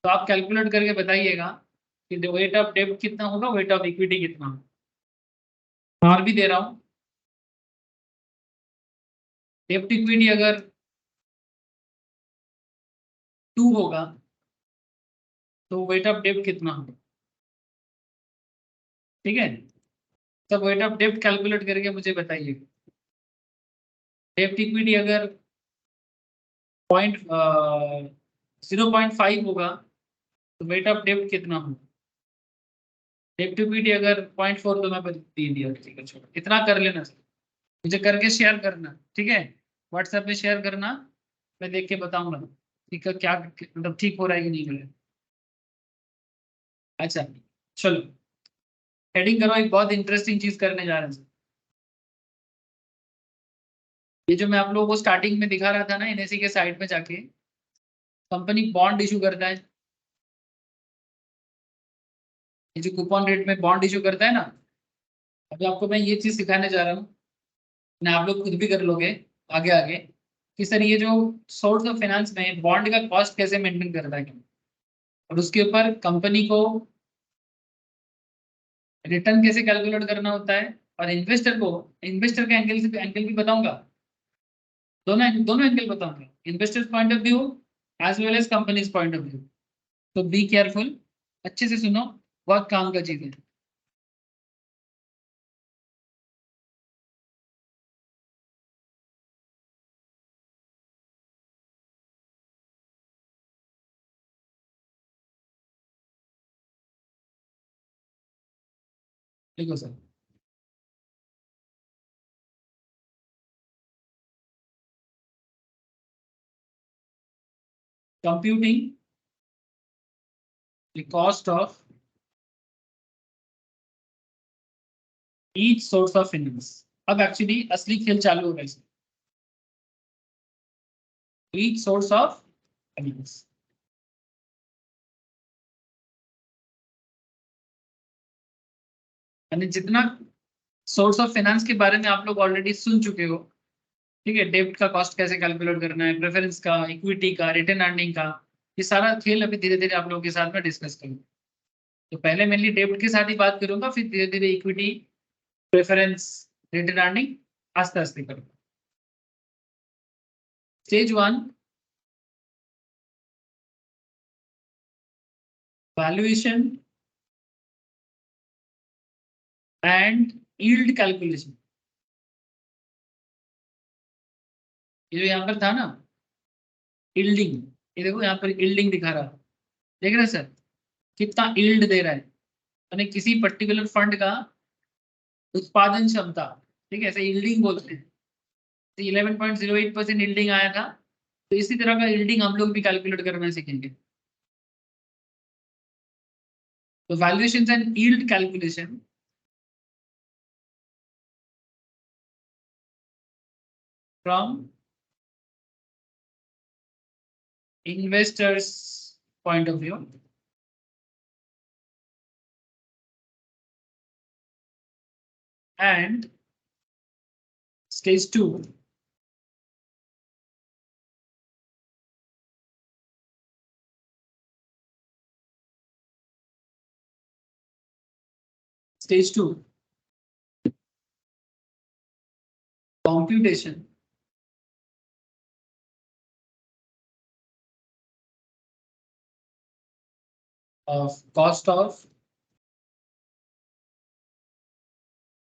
तो आप कैलकुलेट करके बताइएगा कि वेट ऑफ डेब्ट कितना होगा, वेट ऑफ इक्विटी कितना होगा। और भी दे रहा हूँ, डेब्ट इक्विटी अगर 2 होगा तो वेट ऑफ डेब्ट कितना होगा। ठीक है, तब वेट ऑफ डेब्ट कैलकुलेट करके मुझे बताइए। डेब्ट इक्विटी अगर 0.5 होगा तो वेट ऑफ डेब्ट कितना होगा। डेब्ट इक्विटी अगर 0.4 तो मैं दे दिया, ठीक है छोड़ो, इतना कर लेना सर, मुझे करके शेयर करना, ठीक है व्हाट्सएप पे शेयर करना, मैं देख के बताऊंगा ठीक है क्या मतलब ठीक हो रहा है कि नहीं हो रहा है। अच्छा चलो हेडिंग करो, एक बहुत इंटरेस्टिंग चीज करने जा रहे हैं। ये जो मैं आप लोगों को स्टार्टिंग में दिखा रहा था ना, एनएससी के साइट पे जाके कंपनी बॉन्ड इशू करता है, ये जो कूपन रेट में बॉन्ड इशू करता है ना, अभी आपको मैं ये चीज सिखाने जा रहा हूँ ना, आप लोग खुद भी कर लोगे आगे आगे कि सर ये जो सोर्स ऑफ फाइनेंस में बॉन्ड का कॉस्ट कैसे मेंटेन करता है, और उसके ऊपर कंपनी को रिटर्न कैसे कैलकुलेट करना होता है, और इन्वेस्टर को इन्वेस्टर के एंगल भी बताऊंगा, दोनों दोनों एंगल बताऊंगा, investors point of view as well as companies point of view. तो बी केयरफुल, अच्छे से सुनो, बहुत काम का चीज है। देखो sir, computing the cost of each source of finance। अब एक्चुअली असली खेल चालू हो रहा है इसमें, each source of finance। यानी जितना सोर्स ऑफ फाइनेंस के बारे में आप लोग ऑलरेडी सुन चुके हो, ठीक है, डेब्ट का कॉस्ट कैसे कैलकुलेट करना है, प्रेफरेंस का, इक्विटी का, रिटर्न अर्निंग का, ये सारा खेल अभी धीरे धीरे आप लोगों के साथ में डिस्कस करूंगा। तो पहले मेनली डेब्ट के साथ ही बात करूंगा, फिर धीरे धीरे इक्विटी, प्रेफरेंस, रिटर्न अर्निंग आस्ते आस्ते करूंगा। Stage 1 valuation and yield calculation. ये जो यहाँ पर था ना यील्डिंग, ये देखो यहाँ पर यील्डिंग दिखा रहा, देख रहे हैं सर कितना यील्ड दे रहा है, यानी किसी पर्टिकुलर फंड का उत्पादन क्षमता, ठीक है, ऐसे यील्डिंग बोलते हैं। 11.08% यील्डिंग आया था, तो इसी तरह का यील्डिंग हम लोग भी कैलकुलेट करना सीखेंगे। तो valuation and yield calculation from investors point of view and stage 2 computation of cost of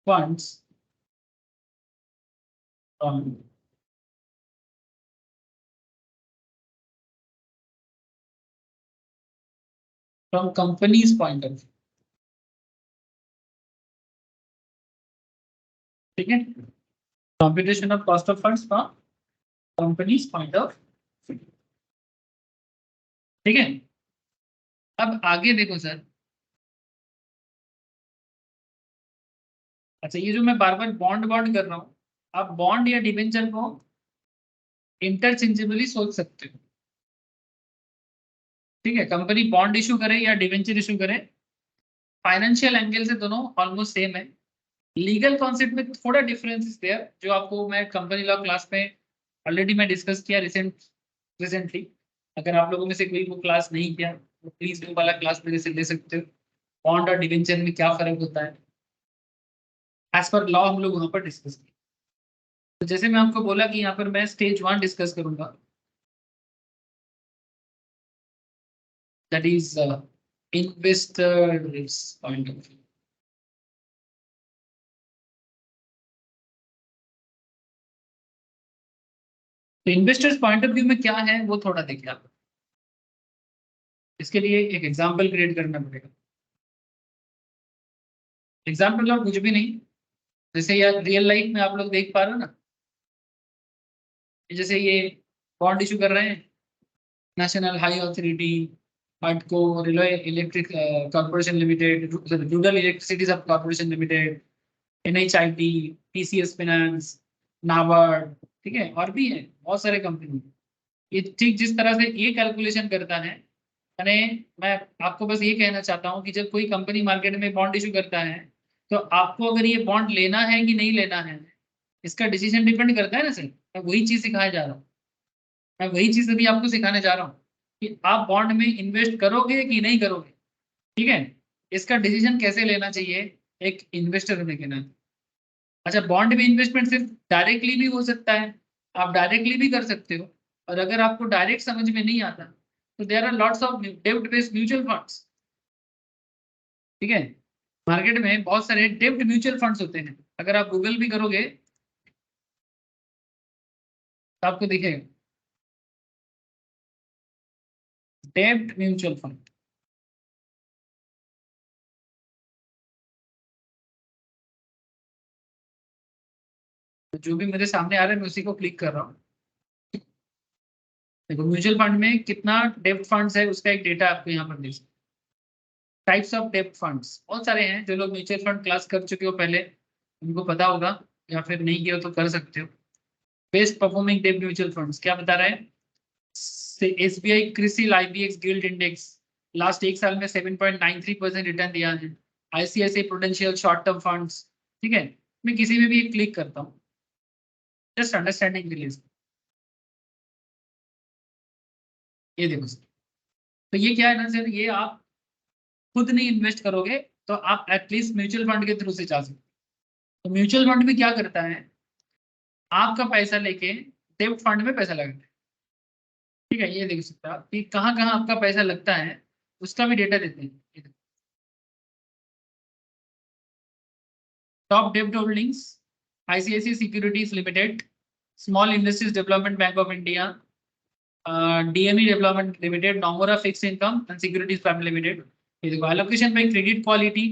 funds from company's point of view, ठीक है, computation of cost of funds from company's point of view, ठीक है। अब आगे देखो sir, अच्छा ये जो मैं बार बार बॉन्ड बॉन्ड कर रहा हूँ, आप बॉन्ड या डिबेंचर को इंटरचेंजेबली सोच सकते हो, ठीक है, कंपनी बॉन्ड इशू करे या डिबेंचर इशू करे, फाइनेंशियल एंगल से दोनों ऑलमोस्ट सेम है, लीगल कॉन्सेप्ट में थोड़ा डिफरेंस इज देयर, जो आपको मैं कंपनी लॉ क्लास में ऑलरेडी मैं डिस्कस किया रिसेंट प्रेजेंटली। अगर आप लोगों में से कोई वो क्लास नहीं किया तो प्लीज वो वाला क्लास मेरे से ले सकते हो। बॉन्ड और डिवेंचर में क्या फर्क होता है एज पर लॉ हम लोग वहां पर डिस्कस किए। तो जैसे मैं आपको बोला कि यहाँ पर मैं स्टेज 1 डिस्कस करूंगा, that is investors point of view. तो इन्वेस्टर्स पॉइंट ऑफ व्यू में क्या है वो थोड़ा देखिए आप। इसके लिए एक एग्जाम्पल क्रिएट करना पड़ेगा। एग्जाम्पल और कुछ भी नहीं, जैसे यार रियल लाइफ में आप लोग देख पा रहे हो ना, जैसे ये बॉन्ड इशू कर रहे हैं नेशनल हाई अथॉरिटी, हडको, रिलाय electric corporation limited, rural electricity सब corporation limited, NHIT, TCS finance, NABARD, ठीक है, और भी है बहुत सारे कंपनी। ये ठीक जिस तरह से ये कैलकुलेशन करता है, मैंने मैं आपको बस ये कहना चाहता हूँ कि जब कोई कंपनी मार्केट में बॉन्ड इशू करता है तो आपको अगर ये बॉन्ड लेना है कि नहीं लेना है, इसका डिसीजन डिपेंड करता है ना सर। मैं वही चीज सिखाया जा रहा हूँ, मैं वही चीज अभी आपको सिखाने जा रहा हूँ कि आप बॉन्ड में इन्वेस्ट करोगे कि नहीं करोगे, ठीक है। इसका डिसीजन कैसे लेना चाहिए एक इन्वेस्टर होने के नाते। अच्छा, बॉन्ड में इन्वेस्टमेंट सिर्फ डायरेक्टली भी हो सकता है, आप डायरेक्टली भी कर सकते हो। और अगर आपको डायरेक्ट समझ में नहीं आता तो देयर आर लॉट्स ऑफ डेब्ट बेस्ड म्यूचुअल फंड्स, ठीक है। मार्केट में बहुत सारे डेब्ट म्यूचुअल फंड्स होते हैं, अगर आप गूगल भी करोगे तो आपको दिखेगा डेब्ट म्यूचुअल फंड। तो जो भी मेरे सामने आ रहा है मैं उसी को क्लिक कर रहा हूँ। देखो म्यूचुअल फंड में कितना डेब्ट फंड्स है उसका एक डेटा आपको यहाँ पर दे सकते। टाइप्स ऑफ डेब्ट फंड्स बहुत सारे हैं, जो लोग म्यूचुअल फंड क्लास कर चुके हो पहले उनको पता होगा, या फिर नहीं किया हो तो कर सकते हो। बेस्ट परफॉर्मिंग डेब्ट म्यूचुअल फंड्स क्या बता रहे हैं, SBI CRISIL IBX guild index last एक साल में 7.93% रिटर्न दिया है। ICICI prudential short term funds, ठीक है। मैं किसी में भी क्लिक करता हूँ जस्ट अंडरस्टैंडिंग के लिए। ये देखो सर, तो ये क्या है ना सर, ये आप खुद नहीं इन्वेस्ट करोगे तो आप एटलीस्ट म्यूचुअल फंड के थ्रू से जा सकते हो। तो म्यूचुअल फंड में क्या करता है, आपका पैसा लेके डेब्ट फंड में पैसा लगाता है, ठीक है। ये देख सकते हो आप कि कहाँ कहाँ आपका पैसा लगता है, उसका भी डेटा देते हैं। टॉप डेब्ट holdings ICICI securities limited, small industries development bank of India, DME development limited, Nomura fix income and securities private limited. ये देखो एलोकेशन बाय क्रेडिट क्वालिटी,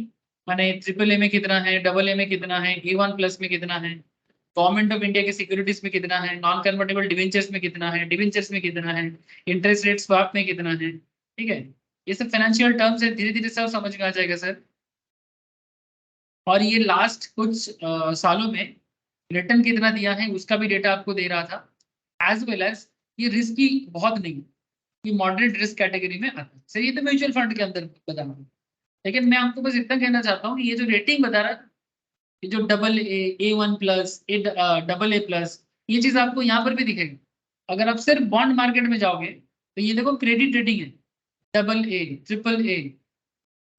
माने AAA में कितना है, AA में कितना है, A1+ में कितना है, गवर्नमेंट ऑफ इंडिया के सिक्योरिटीज में कितना है, नॉन कन्वर्टेबल डिवेंचर्स में कितना है, डिवेंचर्स में कितना है, इंटरेस्ट रेट स्वैप में कितना है, ठीक है। ये सब फाइनेंशियल टर्म्स है, धीरे धीरे सब समझ में आ जाएगा सर। और ये लास्ट कुछ सालों में रिटर्न कितना दिया है उसका भी डेटा आपको दे रहा था, एज वेल एज ये रिस्की बहुत नहीं, ये मॉडरेट रिस्क कैटेगरी में आता है सर। ये तो म्यूचुअल फंड के अंदर बता रहा हूँ, लेकिन मैं आपको बस इतना कहना चाहता हूँ कि ये जो रेटिंग बता रहा है, ये जो AA1+, AA+, ये चीज आपको यहाँ पर भी दिखेगी। अगर आप सिर्फ बॉन्ड मार्केट में जाओगे तो ये देखो क्रेडिट रेटिंग है AA, AAA,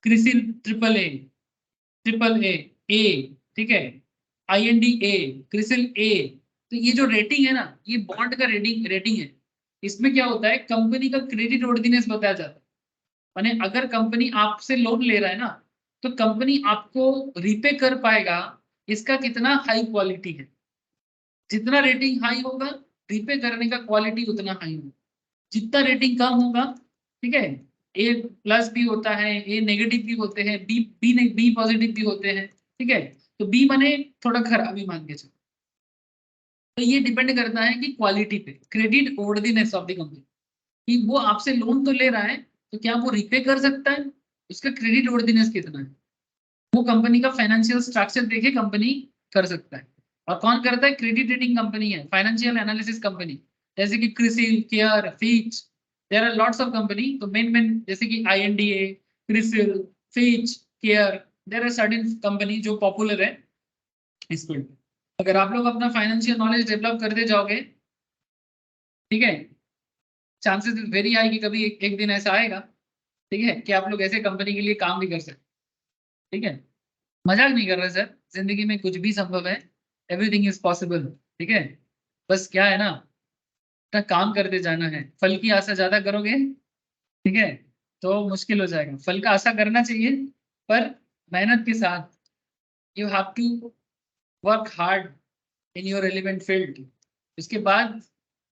CRISIL AAA, AAA, ठीक है, INDA, क्रिसिल A। तो ये जो रेटिंग है ना, ये बॉन्ड का रेटिंग है। इसमें क्या होता है, कंपनी का क्रेडिट वर्दीनेस बताया जाता है। माने अगर कंपनी आपसे लोन ले रहा है ना, तो कंपनी आपको रीपे कर पाएगा, इसका कितना हाई क्वालिटी है। जितना रेटिंग हाई होगा रीपे करने का क्वालिटी उतना हाई होगा। जितना रेटिंग कम होगा, ठीक है, A+ भी होता है, A नेगेटिव भी होते हैं, बी पॉजिटिव भी होते हैं, ठीक है। तो बी माने थोड़ा खराबी मान के चलो। तो ये डिपेंड करता है कि क्वालिटी पे, credit worthiness of the company, कि वो आपसे लोन तो ले रहा है तो क्या वो रिपे कर सकता है, उसका क्रेडिट वर्दीनेस कितना है, वो कंपनी का फाइनेंशियल स्ट्रक्चर देखे कंपनी कर सकता है। और कौन करता है, क्रेडिट रेटिंग कंपनी है, फाइनेंशियल एनालिसिस कंपनी, जैसे कि CRISIL, CARE, Fitch, there are lots of company. तो मेन जैसे कि INDA, CRISIL, Fitch, CARE, there are certain company जो पॉपुलर है इस फील्ड में। अगर आप लोग अपना फाइनेंशियल नॉलेज डेवलप करते जाओगे, ठीक है, चांसेस इज वेरी हाई कि कभी एक दिन ऐसा आएगा, ठीक है, कि आप लोग ऐसे कंपनी के लिए काम भी कर सकते, ठीक है। मजाक नहीं कर रहे सर, जिंदगी में कुछ भी संभव है, एवरीथिंग इज पॉसिबल, ठीक है। बस क्या है ना, अपना काम करते जाना है। फल की आशा ज्यादा करोगे, ठीक है, तो मुश्किल हो जाएगा। फल का आशा करना चाहिए, पर मेहनत के साथ। You have to work hard in your relevant field. इसके बाद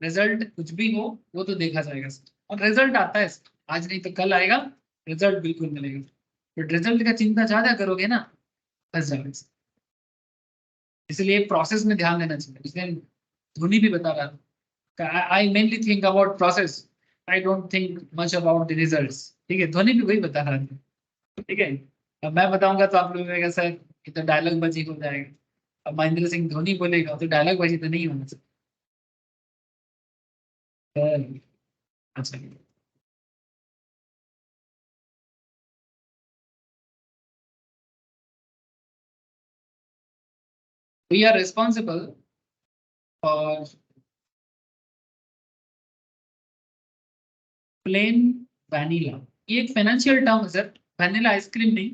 रिजल्ट कुछ भी हो वो तो देखा जाएगा सर, और रिजल्ट आता है सर, आज नहीं तो कल आएगा, रिजल्ट बिल्कुल मिलेगा। बट रिजल्ट का चिंता ज्यादा करोगे ना, फंस जाओगे सर। इसलिए प्रोसेस में ध्यान देना चाहिए। इसलिए धोनी भी बता रहा था, I mainly think about process, I don't think much about the results, ठीक है। धोनी भी वही बता रहा था, ठीक है। अब मैं बताऊंगा तो आप लोग कहेगा सर ये तो डायलॉग बाजी हो जाएगा। अब महेंद्र सिंह धोनी बोलेगा तो डायलॉग बाजी तो नहीं होना चाहिए। अच्छा, we are responsible for plain vanilla. ये एक फाइनेंशियल टर्म है सर, वैनिला आइसक्रीम नहीं।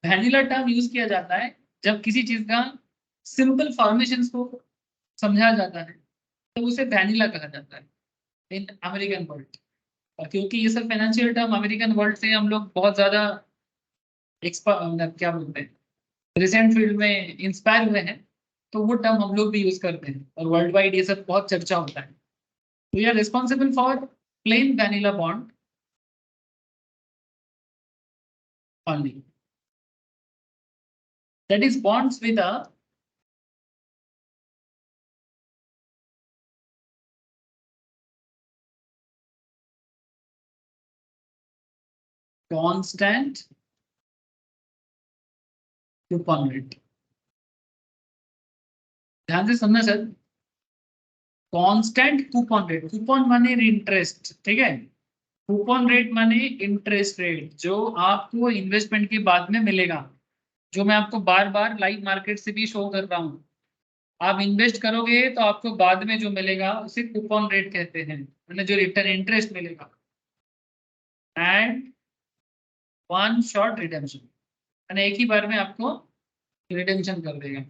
वैनिला टर्म यूज किया जाता है जब किसी चीज का सिंपल फॉर्मेशन को समझा जाता है, तो उसे वैनिला कहा जाता है इन अमेरिकन वर्ल्ड। और क्योंकि ये सब फाइनेंशियल टर्म अमेरिकन वर्ल्ड से हम लोग बहुत ज्यादा एक्सपर्ट, क्या बोलते हैं, रिसेंट फील्ड में इंस्पायर हुए हैं, तो वो टर्म हम लोग भी यूज करते हैं, और वर्ल्ड वाइड ये सब बहुत चर्चा होता है। We are responsible for plain vanilla bond only. That is bonds with a constant coupon rate. ध्यान से सुनना sir, constant coupon rate, coupon माने इंटरेस्ट, ठीक है। कूपन रेट माने इंटरेस्ट रेट जो आपको इन्वेस्टमेंट के बाद में मिलेगा, जो मैं आपको बार बार लाइव मार्केट से भी शो कर रहा हूँ। आप इन्वेस्ट करोगे तो आपको बाद में जो मिलेगा उसे कूपन रेट कहते हैं, मतलब जो रिटर्न इंटरेस्ट मिलेगा। एंड वन शॉट रिडेम्पशन, यानी एक ही बार में आपको रिडेम्पशन कर देगा।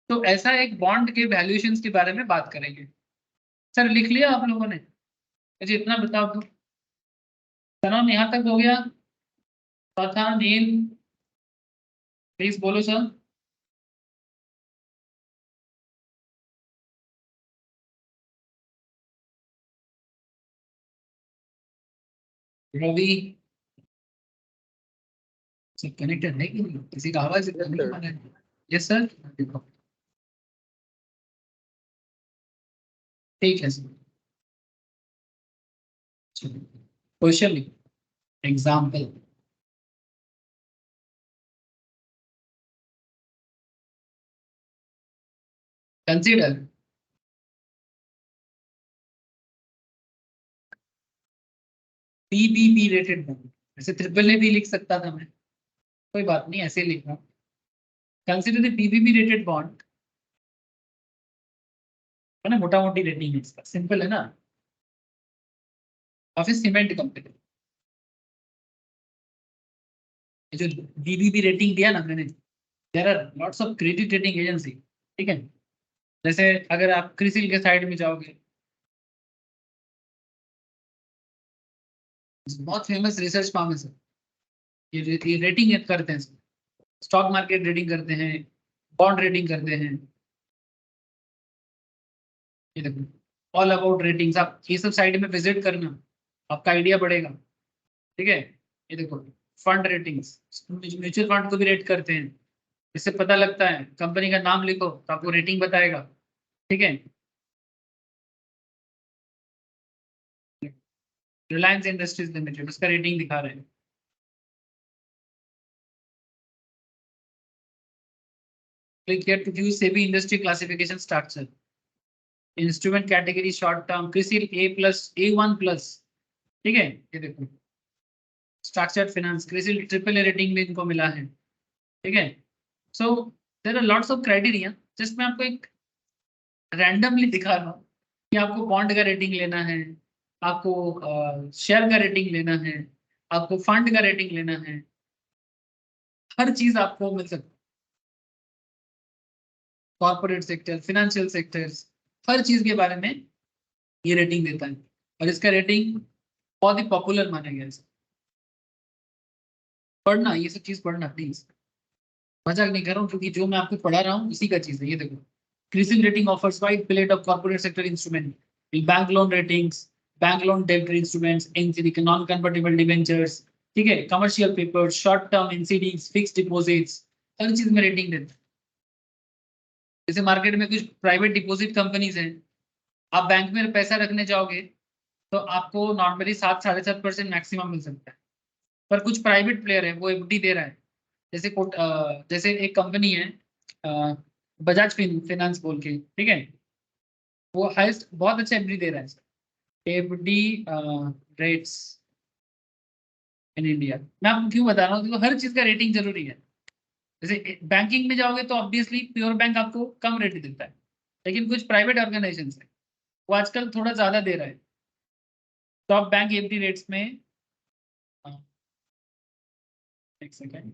तो ऐसा एक बॉन्ड के वैल्यूएशंस के बारे में बात करेंगे। सर लिख लिया आप लोगों ने? मुझे इतना बताओ तो, सनम यहाँ तक हो गया? था नील, प्लीज बोलो सर। रवि कनेक्टेड है कि नहीं? किसी का आवाज Yes, नहीं sir. माने? यस सर, ठीक है सर। Question example, consider PBB rated bond. ऐसे ट्रिपल ए भी लिख सकता था मैं, कोई बात नहीं, ऐसे लिख रहा हूँ। कंसीडर द पीबीबी रेटेड बॉन्ड, है ना, मोटा मोटी रेटिंग है इसका, सिंपल है ना, ऑफ सीमेंट कंपनी। जो बीबीबी रेटिंग दिया ना मैंने, there are lots of credit rating agency, ठीक है। जैसे अगर आप क्रिसिल के साइड में जाओगे, बहुत फेमस रिसर्च फर्म है सर, ये रेटिंग करते हैं, स्टॉक मार्केट रेटिंग करते हैं, बॉन्ड रेटिंग करते हैं। ये देखो, ऑल अबाउट रेटिंग्स, आप ये सब साइड में विजिट करना, आपका आइडिया बढ़ेगा, ठीक है। ये देखो, फंड रेटिंग्स, म्यूचुअल फंड को भी रेट करते हैं, इससे पता लगता है। कंपनी का नाम लिखो तो आपको रेटिंग बताएगा, ठीक है। रिलायंस इंडस्ट्रीज लिमिटेड, उसका रेटिंग दिखा रहे हैं। Click here to view SEBI industry classification structure, instrument category short term, CRISIL A+, A1+, ठीक है। ये देखो, structured finance, CRISIL triple A rating भी इनको मिला है, ठीक है। So there are lots of criteria, just मैं आपको एक रैंडमली दिखा रहा हूँ कि आपको बॉन्ड का रेटिंग लेना है, आपको शेयर का रेटिंग लेना है, आपको फंड का रेटिंग लेना है, हर चीज आपको मिल सकती है। कॉर्पोरेट सेक्टर, फाइनेंशियल सेक्टर्स, हर चीज के बारे में ये रेटिंग देता है और इसका रेटिंग बहुत ही पॉपुलर माना गया है। पढ़ना, ये सब चीज पढ़ना प्लीज, मजाक नहीं कर रहा हूँ, क्योंकि जो मैं आपको पढ़ा रहा हूँ उसी का चीज है। ये देखो, CRISIL rating offers wide palette of corporate sector instrument, bank loan ratings, bank loan डेब्ट instruments, NCD non convertible debentures, ठीक है, commercial papers, short term NCDs, fixed deposits, हर चीज में रेटिंग देते हैं। जैसे मार्केट में कुछ प्राइवेट डिपॉजिट कंपनीज हैं, आप बैंक में पैसा रखने जाओगे तो आपको नॉर्मली 7-7.5% मैक्सिमम मिल सकता है, पर कुछ प्राइवेट प्लेयर है वो एफडी दे रहा है। जैसे जैसे एक कंपनी है बजाज फाइनेंस बोल के, ठीक है, वो हाईएस्ट बहुत अच्छा एफडी दे रहा है, एफडी रेट्स इन इंडिया। मैं आपको क्यों बता रहा हूँ, क्योंकि हर चीज का रेटिंग जरूरी है। जैसे बैंकिंग में जाओगे तो ऑब्वियसली प्योर बैंक आपको कम रेट देता है, लेकिन कुछ प्राइवेट ऑर्गेनाइजेशन है वो आजकल थोड़ा ज्यादा दे रहा है। टॉप बैंक एफडी रेट्स में एक सेकेंड,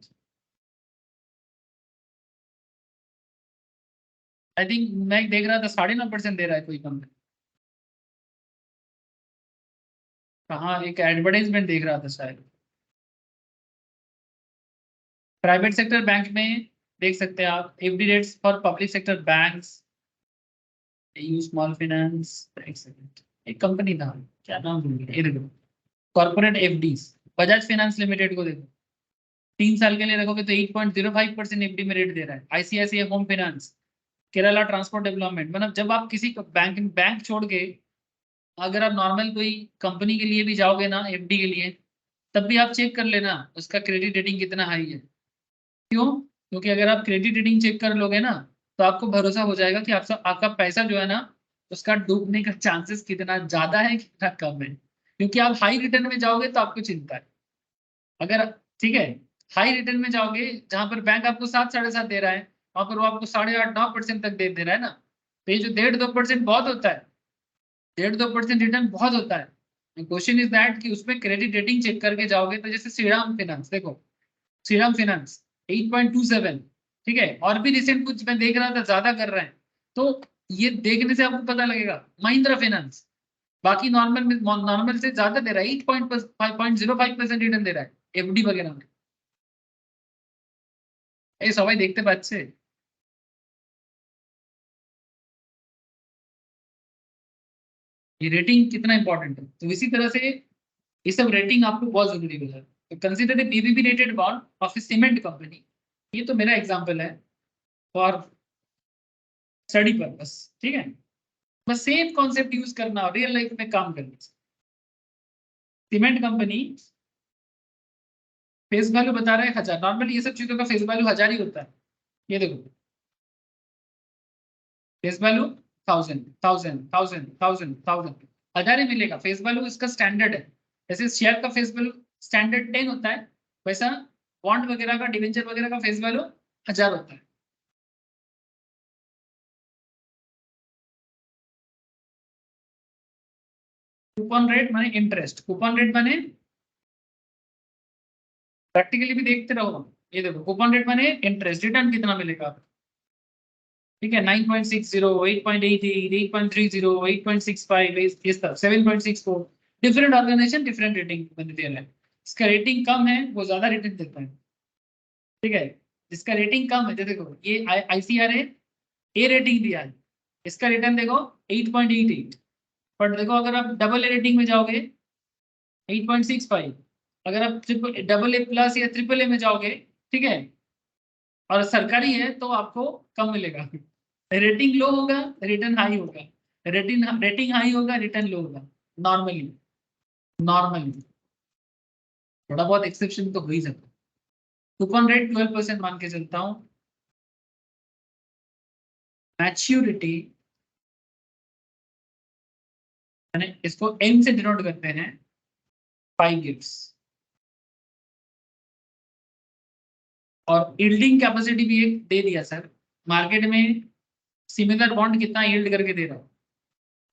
आई थिंक मैं देख रहा था 9.5% दे रहा है कोई कंपनी। कहाँ, एक एडवर्टाइजमेंट देख रहा था शायद। प्राइवेट सेक्टर बैंक में देख सकते हैं आप, FD rates for public sector banks, you small finance, एक सेकंड, एक कंपनी था, क्या नाम भूल गया, ये देखो, corporate FDs, Bajaj finance limited को देखो, 3 साल के लिए रखोगे तो 8.05% एफडी में रेट दे रहा है। ICICI home finance, Kerala transport development, मतलब जब आप किसी बैंक छोड़ के अगर आप नॉर्मल कोई कंपनी के लिए भी जाओगे ना एफडी के लिए, तब भी आप चेक कर लेना उसका क्रेडिट रेटिंग कितना हाई है। क्यों? क्योंकि अगर आप क्रेडिट रेटिंग चेक कर लोगे ना तो आपको भरोसा हो जाएगा कि आपका पैसा जो है ना उसका डूबने का चांसेस कितना ज्यादा है कितना कम है। क्योंकि आप हाई रिटर्न में जाओगे तो आपको चिंता है, अगर, ठीक है, हाई रिटर्न में जाओगे जहां पर बैंक आपको 7-7.5 दे रहा है, वहां पर वो आपको 8.5-9% तक दे रहा है ना, तो ये जो 1.5-2% बहुत होता है, 1.5-2% रिटर्न बहुत होता है। क्वेश्चन इज दैट कि उसमें क्रेडिट रेटिंग चेक करके जाओगे तो जैसे श्रीराम फाइनेंस देखो, श्रीराम फाइनेंस 8.27, ठीक है, और भी रिसेंट कुछ मैं देख रहा था ज्यादा कर रहे हैं, तो ये देखने से आपको पता लगेगा। महिंद्रा फाइनेंस बाकी नॉर्मल से ज्यादा दे रहा है, 8.05% रिटर्न दे रहा है एफडी वगैरह में। ये सबाई देखते पाচ্ছে, ये रेटिंग कितना इंपॉर्टेंट है। तो इसी तरह से ये सब रेटिंग आपको बहुत जरूरी हो जाता है। तो consider the BBB rated bond of A cement company, ये तो मेरा एग्जांपल है फॉर स्टडी पर्पस, ठीक है, बस सेम कॉन्सेप्ट यूज करना रियल लाइफ में काम करना। सीमेंट कंपनी फेस वैल्यू बता रहा है 1000, नॉर्मली ये सब चीजों का फेस वैल्यू 1000 ही होता है। ये देखो, फेस वैल्यू 1000 1000 ही मिलेगा, फेस वैल्यू इसका स्टैंडर्ड है। जैसे शेयर का फेस वैल्यू स्टैंडर्ड 10 होता है, वैसा बॉन्ड वगैरह का, डिवेंचर वगैरह का फेस वैल्यू 1000 होता है। कूपन रेट माने इंटरेस्ट, कूपन रेट माने प्रैक्टिकली भी देखते रहो। ये देखो, कूपन रेट माने इंटरेस्ट, रिटर्न कितना मिलेगा, ठीक है, 9.60, 8.88, 8.30, 8.65, इस तरह 7.64, डिफरेंट ऑर्गेनाइजेशन डिफरेंट रेटिंग बनती है। इसका रेटिंग कम है वो ज्यादा रेटिंग देता है, ठीक है, जिसका रेटिंग कम है, देखो ये आईसीआर है, ए रेटिंग दिया है, इसका रिटर्न देखो 8.88, बट देखो अगर आप डबल ए रेटिंग में जाओगे 8.65, अगर आप डबल ए प्लस या ट्रिपल ए में जाओगे, ठीक है, और सरकारी है तो आपको कम मिलेगा। रेटिंग लो होगा रिटर्न हाई होगा, रेटिंग हाई होगा रिटर्न लो होगा, नॉर्मली। नॉर्मली थोड़ा बहुत एक्सेप्शन तो हो ही सकता है। कूपन रेट 12% मान के चलता हूँ। मैच्योरिटी यानी इसको एम से डिनोट करते हैं, 5 गिफ्ट्स, और यील्डिंग कैपेसिटी भी एक दे दिया सर। मार्केट में सिमिलर बॉन्ड कितना यील्ड करके दे रहा है,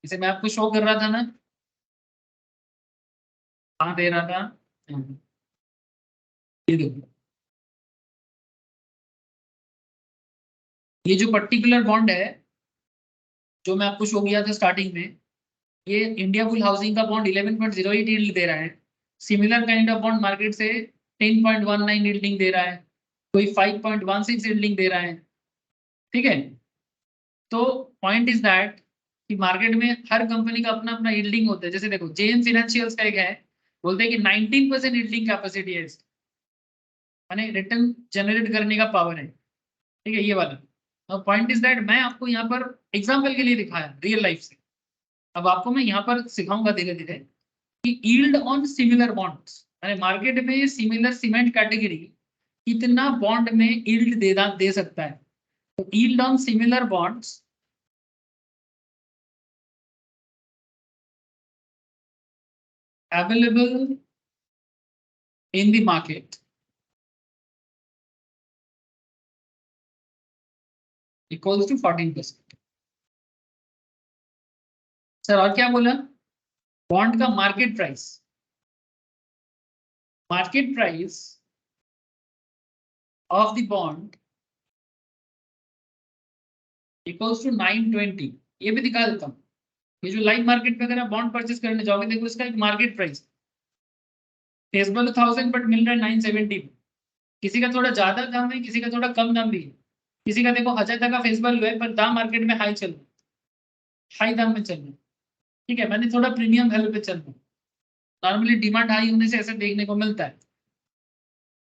इसे मैं आपको शो कर रहा था ना, कहाँ दे रहा था, ये देखो, ये जो पर्टिकुलर बॉन्ड है जो मैं आपको शो किया था स्टार्टिंग में, ये इंडिया बुल हाउसिंग का बॉन्ड 11.08 यील्ड दे रहा है। Similar kind of bond market से 10.19 यील्डिंग दे रहा है, कोई 5.16 यील्डिंग दे रहा है। ठीक है, तो पॉइंट इज दैट कि मार्केट में हर कंपनी का अपना अपना यील्डिंग होता है। जैसे देखो जेएम फाइनेंशियल्स का एक है, बोलते हैं कि 19% यील्डिंग कैपेसिटी है, माने रिटर्न जनरेट करने का पावर है। ठीक है, ये वाला पॉइंट इज दैट मैं आपको यहाँ पर एग्जाम्पल के लिए दिखाया रियल लाइफ से। अब आपको मैं यहाँ पर सिखाऊंगा धीरे धीरे कि यील्ड ऑन सिमिलर बॉन्ड्स, माने मार्केट में सिमिलर सीमेंट कैटेगरी कितना बॉन्ड में यील्ड दे सकता है। तो yield on similar bonds available in the market equals to 14%। Sir और क्या बोला, बॉन्ड का market price of the bond equals to 920। ये भी दिखा देता हूँ, ये जो लाइव मार्केट में अगर आप बॉन्ड परचेस करने जाओगे देखो इसका एक market price face value 1000 but मिल रहा है 970। किसी का थोड़ा ज्यादा दाम है, किसी का थोड़ा कम दाम भी है, किसी का देखो 1000 तक का फेस वैल्यू है पर दाम मार्केट में हाई चल रहा है, हाई दाम में चल रहा है। ठीक है, मैंने थोड़ा प्रीमियम वैल्यू पे चल रहा हूँ, नॉर्मली डिमांड हाई होने से ऐसा देखने को मिलता है।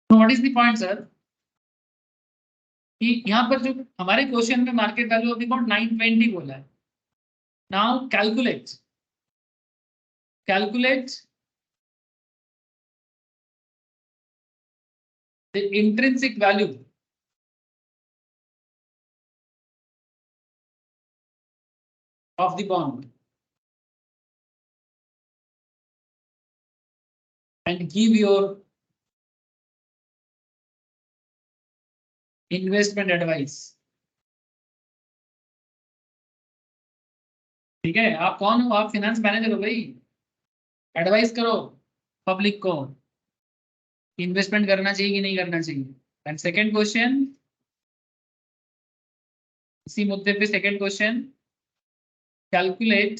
तो what is the point sir, कि यहाँ पर जो हमारे क्वेश्चन में मार्केट वैल्यू अभी अबाउट 920 बोला है। Now calculate the intrinsic value of the bond and give your investment advice। ठीक है, आप कौन हो, आप फाइनेंस मैनेजर हो भाई, एडवाइस करो पब्लिक को इन्वेस्टमेंट करना चाहिए कि नहीं करना चाहिए। एंड सेकंड क्वेश्चन, इसी मुद्दे पे सेकंड क्वेश्चन, कैलकुलेट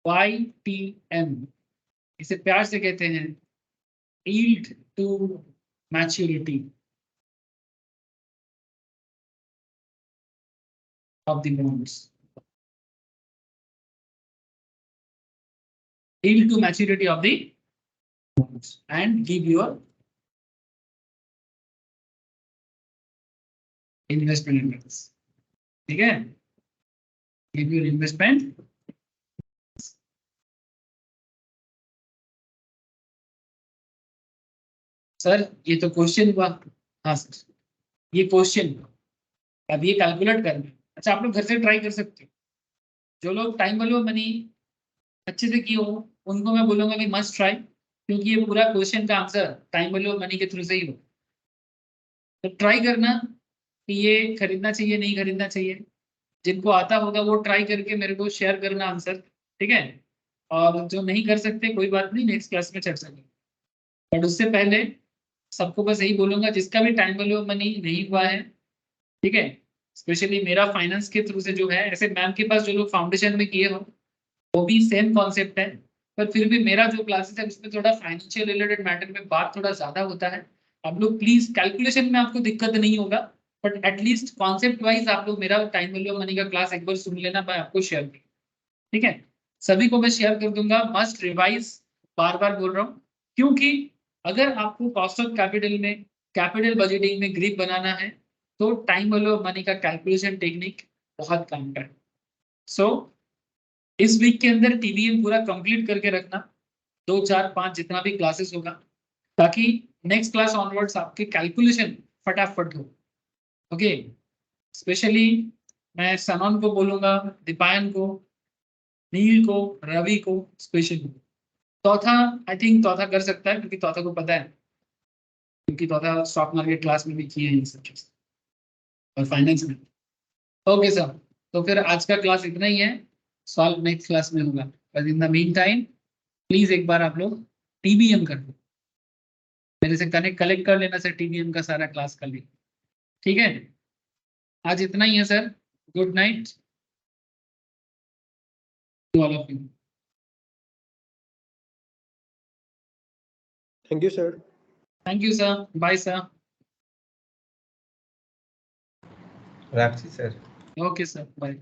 YTM, इसे प्यार से कहते हैं yield to maturity of the bonds, yield to maturity of the bonds and give your investment advice। ठीक है, give your investment। सर ये तो क्वेश्चन हुआ, हाँ सर ये क्वेश्चन, अब ये कैलकुलेट करना है। अच्छा आप लोग घर से ट्राई कर सकते हो, जो लोग टाइम वैल्यू ऑफ मनी अच्छे से किए हो उनको मैं बोलूंगा कि मस्ट ट्राई, क्योंकि ये पूरा क्वेश्चन का answer time value of money के थ्रू से ही हो। तो ट्राई करना कि ये खरीदना चाहिए नहीं खरीदना चाहिए, जिनको आता होगा वो ट्राई करके मेरे को शेयर करना आंसर। ठीक है, और जो नहीं कर सकते कोई बात नहीं, नेक्स्ट क्लास में चर्चा करेंगे। बट उससे पहले सबको बस यही बोलूंगा जिसका भी टाइम वैल्यू ऑफ मनी नहीं हुआ है, ठीक है, स्पेशली मेरा फाइनेंस के थ्रू से जो है, ऐसे मैम के पास जो लोग फाउंडेशन में किए हो वो भी सेम कॉन्सेप्ट है, पर फिर भी मेरा जो क्लासेस है उसमें थोड़ा फाइनेंशियल रिलेटेड मैटर में बात थोड़ा ज्यादा होता है। आप लोग प्लीज, कैलकुलेशन में आपको दिक्कत नहीं होगा बट एटलीस्ट कॉन्सेप्ट वाइज आप लोग मेरा टाइम वैल्यू ऑफ मनी का क्लास एक बार सुन लेना, मैं आपको शेयर करूँ। ठीक है, सभी को मैं शेयर कर दूंगा, मस्ट रिवाइज, बार बार बोल रहा हूँ, क्योंकि अगर आपको कॉस्ट ऑफ कैपिटल में, कैपिटल बजटिंग में ग्रिप बनाना है तो टाइम वैल्यू ऑफ मनी का कैलकुलेशन टेक्निक बहुत काम का है। सो इस वीक के अंदर टीवीएम पूरा कंप्लीट करके रखना, 2 4 5 जितना भी क्लासेस होगा, ताकि नेक्स्ट क्लास ऑनवर्ड्स आपके कैलकुलेशन फटाफट हो। ओके, स्पेशली मैं सनन को बोलूंगा, दीपायन को, नील को, रवि को स्पेशली। चौथा आई थिंक चौथा कर सकता है क्योंकि चौथा को पता है, क्योंकि चौथा स्टॉक मार्केट क्लास में भी किए हैं ये सब चीज और फाइनेंस में। ओके सर, तो फिर आज का क्लास इतना ही है, सॉल्व नेक्स्ट क्लास में होगा, but in the mean time please एक बार आप लोग टीबीएम कर लो, मेरे से कलेक्ट कर लेना सर, टीबीएम का सारा क्लास कर ली, ठीक है। आज इतना ही है sir, good night to all of you. Thank you, sir. Thank you sir, bye sir. রাখছি স্যার। Okay sir, bye.